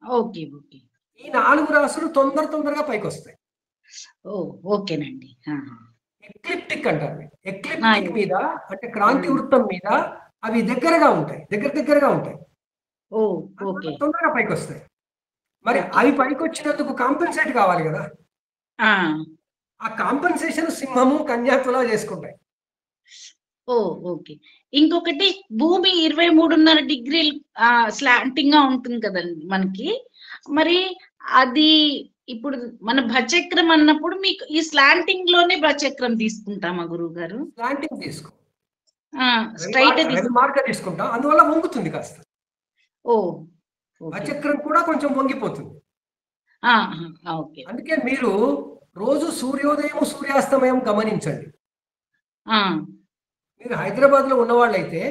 ఓకే ఓకే, ఈ 4 రాసులు తొందరగా పైకి వస్తాయి. ఓకేనండి. ఎక్లిప్టిక్ అంటారు. ఎక్లిప్టిక్ మీద అంటే క్రాంతి వృత్తం మీద అవి దగ్గరగా ఉంటాయి. తొందరగా పైకి వస్తాయి. మరి అవి పైకి వచ్చినందుకు కాంపెన్సేట్ కావాలి కదా. ఆ కాంపెన్సేషన్ సింహము, కన్యా, తులా చేసుకుంటాయి. ఓకే. ఇంకొకటి భూమి 23.5 డిగ్రీలు స్లాంటింగ్ గా ఉంటుంది కదండి మనకి. మరి అది ఇప్పుడు మన భచక్రం అన్నప్పుడు మీకు ఈ స్లాంటింగ్ లోనే భచక్రం తీసుకుంటామా గురువు గారు? స్లాంటింగ్ తీసుకో, స్ట్రైట్ తీసుకుంటాం, అందువల్ల వంగుతుంది కాస్త. భచక్రం కూడా కొంచెం వంగిపోతుంది. అందుకే మీరు రోజు సూర్యోదయం, సూర్యాస్తమయం గమనించండి. మీరు హైదరాబాద్ లో ఉన్నవాళ్ళైతే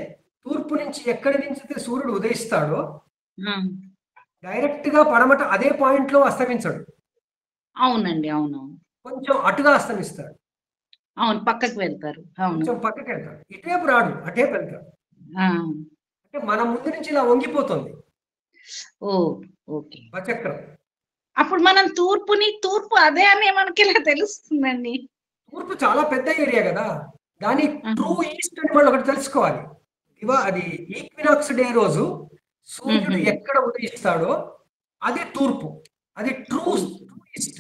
తూర్పు నుంచి ఎక్కడి నుంచి సూర్యుడు ఉదయిస్తాడో డైరెక్ట్ గా పడమట అదే పాయింట్ లో అస్తమించడు. అవునండి, అవును. కొంచెం అటుగా అస్తమిస్తాడు. అవును, పక్కకు వెళ్తారు. కొంచెం పక్కకి వెళ్తాడు, ఇటువైపు రాడు, అటువైపు వెళ్తాడు. అంటే మన ముందు నుంచి ఇలా వంగిపోతుంది భచక్రం. అప్పుడు మనం తూర్పు అదే అని మనకి ఇలా తెలుస్తుందండి. తూర్పు చాలా పెద్ద ఏరియా కదా, దాని ట్రూ ఈస్ట్ అని వాళ్ళు ఒకటి తెలుసుకోవాలి. అది ఈక్వినాక్స్ డే రోజు సూర్యుడు ఎక్కడ ఉదయిస్తాడో అది తూర్పు, అది ట్రూ ఈస్ట్.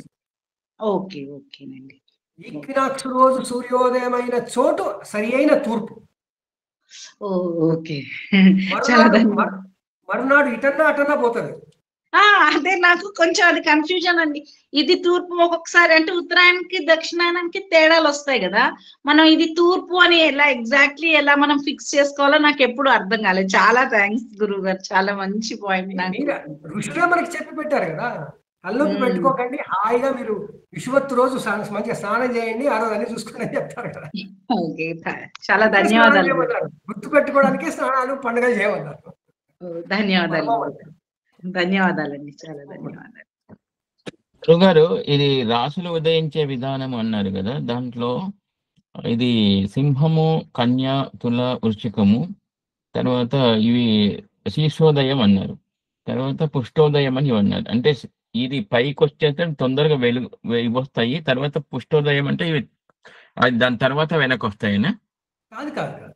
ఓకేనండి. ఈక్వినాక్స్ రోజు సూర్యోదయమైన చోటు సరి అయిన తూర్పు. ఓకే, మరునాడు ఇటన్నా పోతుంది. అదే నాకు కొంచెం అది కన్ఫ్యూజన్ అండి. ఇది తూర్పు ఒక్కొక్కసారి అంటే ఉత్తరాయణానికి దక్షిణాయనానికి తేడాలు వస్తాయి కదా. మనం ఇది తూర్పు అని ఎగ్జాక్ట్లీ ఎలా మనం ఫిక్స్ చేసుకోవాలో నాకు ఎప్పుడు అర్థం కాలేదు. చాలా థ్యాంక్స్ గురువు గారు, చాలా మంచి పాయింట్. ఋషులే మనకి చెప్పి పెట్టారు కదా, కళ్ళొప్పి పెట్టుకోకండి, హాయిగా మీరు విషువత్తు రోజు మంచిగా స్నానం చేయండి, ఆ రోజు అన్ని చూసుకుని అని చెప్తారు కదా. ఓకే, చాలా అందుకే స్నానం ధన్యవాదాలు. చేయమన్నారు. గుర్తు పెట్టుకోవడానికే స్నానాలు పండుగలు చేయమన్నారు. ధన్యవాదాలు, పరమావధి. ధన్యవాదాలండి, చాలా ధన్యవాదాలు. గురుగారు, ఇది రాసులు ఉదయించే విధానం అన్నారు కదా, దాంట్లో ఇది సింహము, కన్య, తుల, వృశ్చికము, తర్వాత ఇవి శీర్షోదయం అన్నారు, తర్వాత పుష్టోదయం అని అన్నారు. అంటే ఇది పైకి వచ్చేస్తే తొందరగా ఇవి వస్తాయి, తర్వాత పుష్టోదయం అంటే ఇవి దాని తర్వాత వెనక్కి వస్తాయినా? కాదు కాదు కాదు.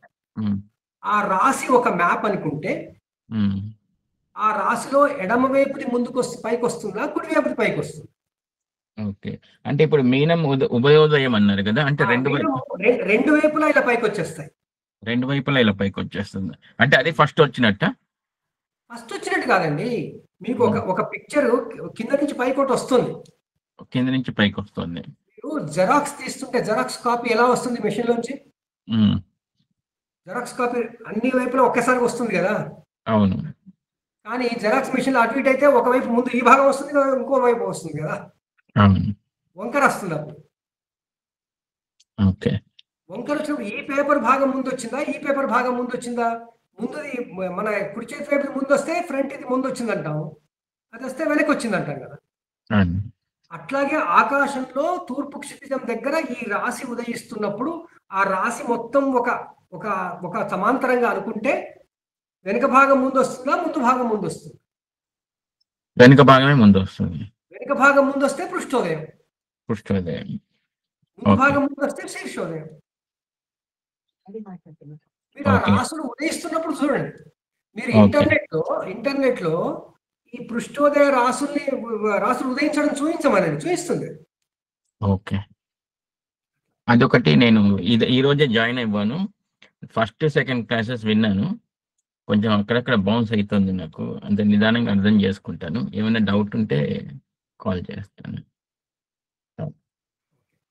ఆ రాశి ఒక మ్యాప్ అనుకుంటే ఆ రాశిలో ఎడమ వైపుది ముందుకు పైకి వస్తుందా, కుడి వైపుది పైకి వస్తుంది. ఓకే, అంటే ఇప్పుడు మీనం ఉభయోదయం అన్నారు కదా, అంటే రెండు వైపులా ఇలా పైకి వచ్చేస్తాయి. రెండు వైపులా ఇలా పైకి వచ్చేస్తుంది అంటే అది ఫస్ట్ వచ్చినట్ట? ఫస్ట్ వచ్చినట్టు కాదండి. మీకు ఒక పిక్చర్ కింద నుంచి పైకి ఒకటి వస్తుంది, కింద నుంచి పైకి వస్తుంది. మీరు జెరాక్స్ తీస్తుంటే జెరాక్స్ కాపీ ఎలా వస్తుంది మెషిన్ లోంచి? జెరాక్స్ కాపీ అన్ని వైపులా ఒకేసారి వస్తుంది కదా. అవును. కానీ జెరాక్స్ మెషిన్ లో అటు ఇటు అయితే ఒకవైపు ముందు ఈ భాగం వస్తుంది కదా, ఇంకో వైపు వస్తుంది కదా, వంకర వస్తుంది. అప్పుడు వంకర వచ్చినప్పుడు ఈ పేపర్ భాగం ముందు వచ్చిందా, ఈ పేపర్ భాగం ముందు వచ్చిందా? ముందుది మన కుడి చేతి వైపు ముందు వస్తే ఫ్రంట్ ఇది ముందు వచ్చింది అంటాం, అది వస్తే వెనక్కి వచ్చింది అంటాం కదా. అట్లాగే ఆకాశంలో తూర్పు క్షితిజం దగ్గర ఈ రాశి ఉదయిస్తున్నప్పుడు ఆ రాశి మొత్తం ఒక ఒక ఒక సమాంతరంగా అనుకుంటే వెనుక భాగం ముందు వస్తుందా, ముందు భాగం ముందు వస్తుంది? వెనుక భాగమే ముందు వస్తుంది. వెనుక భాగం ముందు వస్తే పృష్ఠోదయం, ముందు భాగం ముందు వస్తే శీర్షోదయం. మీరు ఆ రాసులు ఉదయిస్తున్నప్పుడు చూడండి. మీరు ఇంటర్నెట్ లో ఈ పృష్ఠోదయ రాసులు ఉదయించడం చూపిస్తుంది. ఓకే, అదొకటి. నేను ఈ రోజే జాయిన్ అవ్వాను, ఫస్ట్ సెకండ్ క్లాసెస్ విన్నాను, కొంచెం అక్కడక్కడ బౌన్స్ అవుతుంది నాకు, అంత నిదానంగా అర్థం చేసుకుంటాను. ఏమైనా డౌట్ ఉంటే కాల్ చేస్తాను.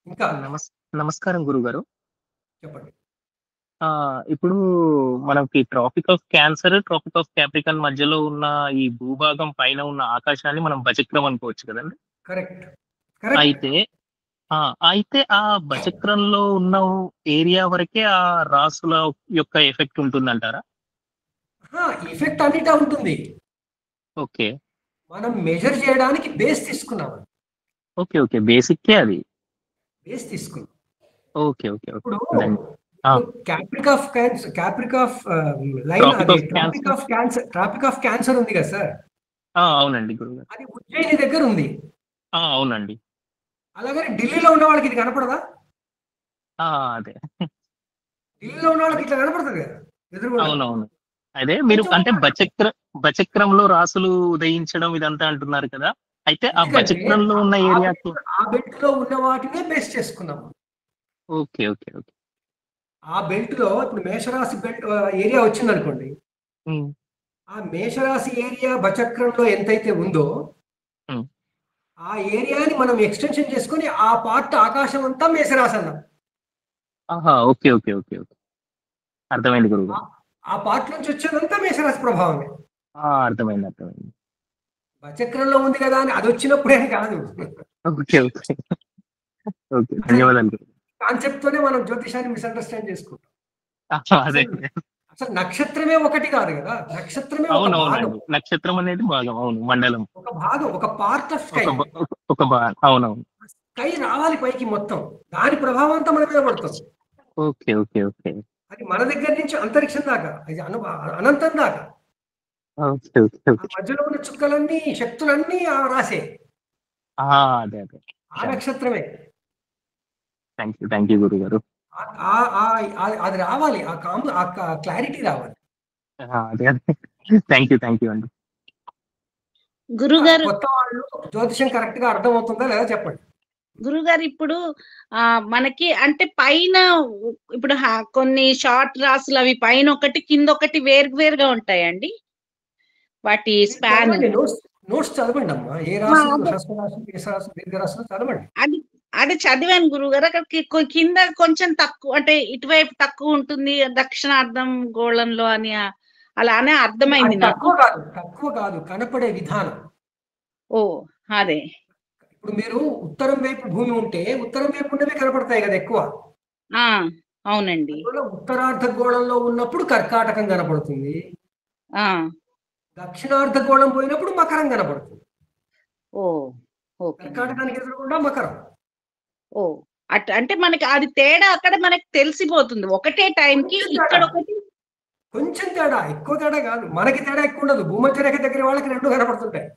ఇంకా నమస్కారం గురుగారు. చెప్పండి. ఇప్పుడు మనకి tropic of cancer, tropic of capricorn మధ్యలో ఉన్న ఈ భూభాగం పైన ఉన్న ఆకాశాన్ని మనం బచక్రం అనుకోవచ్చు కదండి. కరెక్ట్. అయితే ఆ బచక్రంలో ఉన్న ఏరియా వరకే ఆ రాసుల యొక్క ఎఫెక్ట్ ఉంటుందంటారా? ఎఫెక్ట్ అన్నిటా ఉంటుంది. ఓకే, మనం మెజర్ చేయడానికి బేస్ తీసుకున్నాం. ఓకే, బేసిక్ అది బేస్ తీసుకున్నాం. ఓకే. ట్రాపిక్ ఆఫ్ క్యాన్సర్ ఉంది కదా సార్. అవునండి గురుగారు, అది ఉజ్జయిని దగ్గర ఉంది. అవునండి. అలాగని ఢిల్లీలో ఉన్న వాళ్ళకి ఇది కనపడదా? అదే ఢిల్లీలో ఉన్న వాళ్ళకి ఇట్లా కనపడుతుంది కదా ఎదురుగా. అవునవును. అదే మీరు అంటే బచక్రంలో రాసులు ఉదయించడం ఇదంతా అంటున్నారు కదా, అయితే ఆ బచక్రంలో ఉన్న ఏరియాకి ఆ బెల్ట్ లో ఉన్న వాటినే బేస్ చేసుకున్నాం. ఓకే. ఆ బెల్ట్ లో ఇప్పుడు మేషరాశి బెల్ట్ ఏరియా వచ్చింది అనుకోండి, ఆ మేషరాశి ఏరియా బచక్రంలో ఎంతైతే ఉందో ఆ ఏరియాని మనం ఎక్స్టెన్షన్ చేసుకొని ఆ పార్ట్ ఆకాశం అంతా మేషరాశి అన్నాం. ఓకే, అర్థమైంది గురువు. ఆ పార్ట్ నుంచి వచ్చేదంతా మేషరాశి ప్రభావమే. అర్థమైంది. బచక్రంలో ఉంది కదా అని అది వచ్చినప్పుడే కాదు. ఓకే, ధన్యవాదాలు. కాన్సెప్ట్ తోనే మనం జ్యోతిషాన్ని మిస్అండర్స్టాండ్ చేసుకుంటాం. అసలు నక్షత్రమే ఒకటి కాదు కదా, నక్షత్రమే నక్షత్రం అనేది భాగం, అవును, మండలం, ఒక భాగం, ఒక పార్ట్ ఆఫ్ స్కై, ఒక భాగం. అవునవును, స్కై రావాలి పైకి మొత్తం, దాని ప్రభావం అంతా మన మీద పడుతుంది. ఓకే. అది మన దగ్గర నుంచి అంతరిక్షం దాకా, అది అనంతం దాకా, మధ్యలో ఉన్న చుక్కలన్నీ శక్తులన్నీ రాసే అదే ఆ నక్షత్రమే. థ్యాంక్ యూ గురువు గారు. అది రావాలి, ఆ క్లారిటీ రావాలి. థ్యాంక్ యూ అండి. గురుగారు, కొత్త వాళ్ళు జ్యోతిషం కరెక్ట్ గా అర్థం అవుతుందా లేదా చెప్పండి. గురుగారు, ఇప్పుడు మనకి అంటే పైన ఇప్పుడు కొన్ని షార్ట్ రాసులు అవి పైన ఒకటి కింద ఒకటి వేరుగా ఉంటాయండి, వాటి స్పాన్. నోట్స్ చదవండి అమ్మా, ఏ రాసు దీర్ఘరాశులు చదవండి. అది చదివాను గురుగారు. అక్కడ కింద కొంచెం తక్కువ, అంటే ఇటువైపు తక్కువ ఉంటుంది దక్షిణార్థం గోళంలో అని అలానే అర్థమైంది నాకు. తక్కువ కాదు, కనపడే విధానం. అదే ఇప్పుడు మీరు ఉత్తరం వైపు భూమి ఉంటే ఉత్తరం వైపు ఉన్నవే కనపడతాయి కదా ఎక్కువ. ఆ, అవునండి. అందువల్ల ఉత్తరార్ధగోళంలో ఉన్నప్పుడు కర్కాటకం కనపడుతుంది, ఆ, దక్షిణార్ధగోళం పోయినప్పుడు మకరం కనపడుతుంది. ఓ, ఓకే. కర్కాటకానికి ఎదురుకుండా మకరం. ఓ, అంటే మనకి అది తేడా అక్కడ మనకి తెలిసిపోతుంది ఒకటే టైంకి. కొంచెం ఇక్కడ తేడా. ఒకటి, కొంచెం తేడా, ఎక్కువ తేడా కాదు. మనకి తేడా ఎక్కువ ఉండదు, భూమధ్య రేఖ దగ్గర వాళ్ళకి రెండు కనపడుతుంటాయి.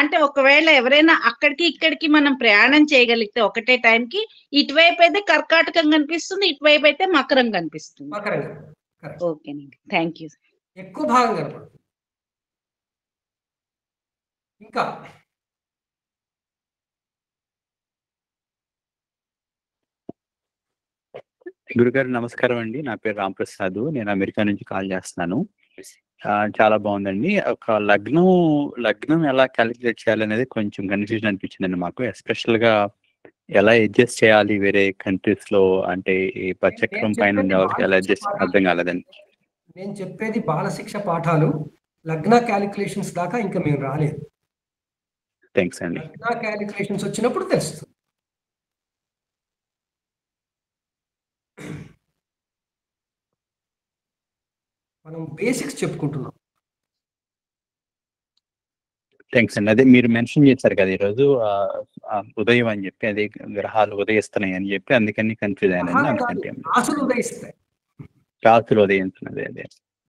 అంటే ఒకవేళ ఎవరైనా అక్కడికి ఇక్కడికి మనం ప్రయాణం చేయగలిగితే ఒకటే టైంకి ఇటువైపు అయితే కర్కాటకం కనిపిస్తుంది, ఇటువైపు అయితే మకరం కనిపిస్తుంది. మకరం కరెక్ట్. ఓకేనండి, థ్యాంక్ యూ. ఎక్కువ భాగం కనపడుతుంది. ఇంకా గురుగారు నమస్కారం అండి. నా పేరు రాంప్రసాద్, నేను అమెరికా నుంచి కాల్ చేస్తున్నాను. చాలా బాగుందండి. ఒక లగ్నం ఎలా క్యాలిక్యులేట్ చేయాలనేది కొంచెం కన్ఫ్యూజన్ అనిపించిందండి మాకు. ఎస్పెషల్గా ఎలా అడ్జస్ట్ చేయాలి వేరే కంట్రీస్ లో, అంటే ఈ పచ్చక్రం పైన ఉండే వాళ్ళకి ఎలా అడ్జస్ట్ అర్థం కాలేదండి. నేను చెప్పేది బాలశిక్ష పాఠాలు, లగ్న క్యాలిక్యులేషన్స్ దాకా ఇంకా మేము రాలేదు. థ్యాంక్స్ అండి. లగ్న క్యాలిక్యులేషన్స్ వచ్చినప్పుడు తెలుస్తుంది. మనం బేసిక్స్ చెప్పుకుంటున్నాం. థ్యాంక్స్ అండి. అదే మీరు మెన్షన్ చేశారు కదా ఈరోజు ఉదయం అని చెప్పి, అదే గ్రహాలు ఉదయిస్తున్నాయి అని చెప్పి, అందుకని కన్ఫ్యూజ్ అయ్యానండి. అందుకంటే రాసులు ఉదయిస్తాయి. రాత్రులు ఉదయిస్తున్నది అదే.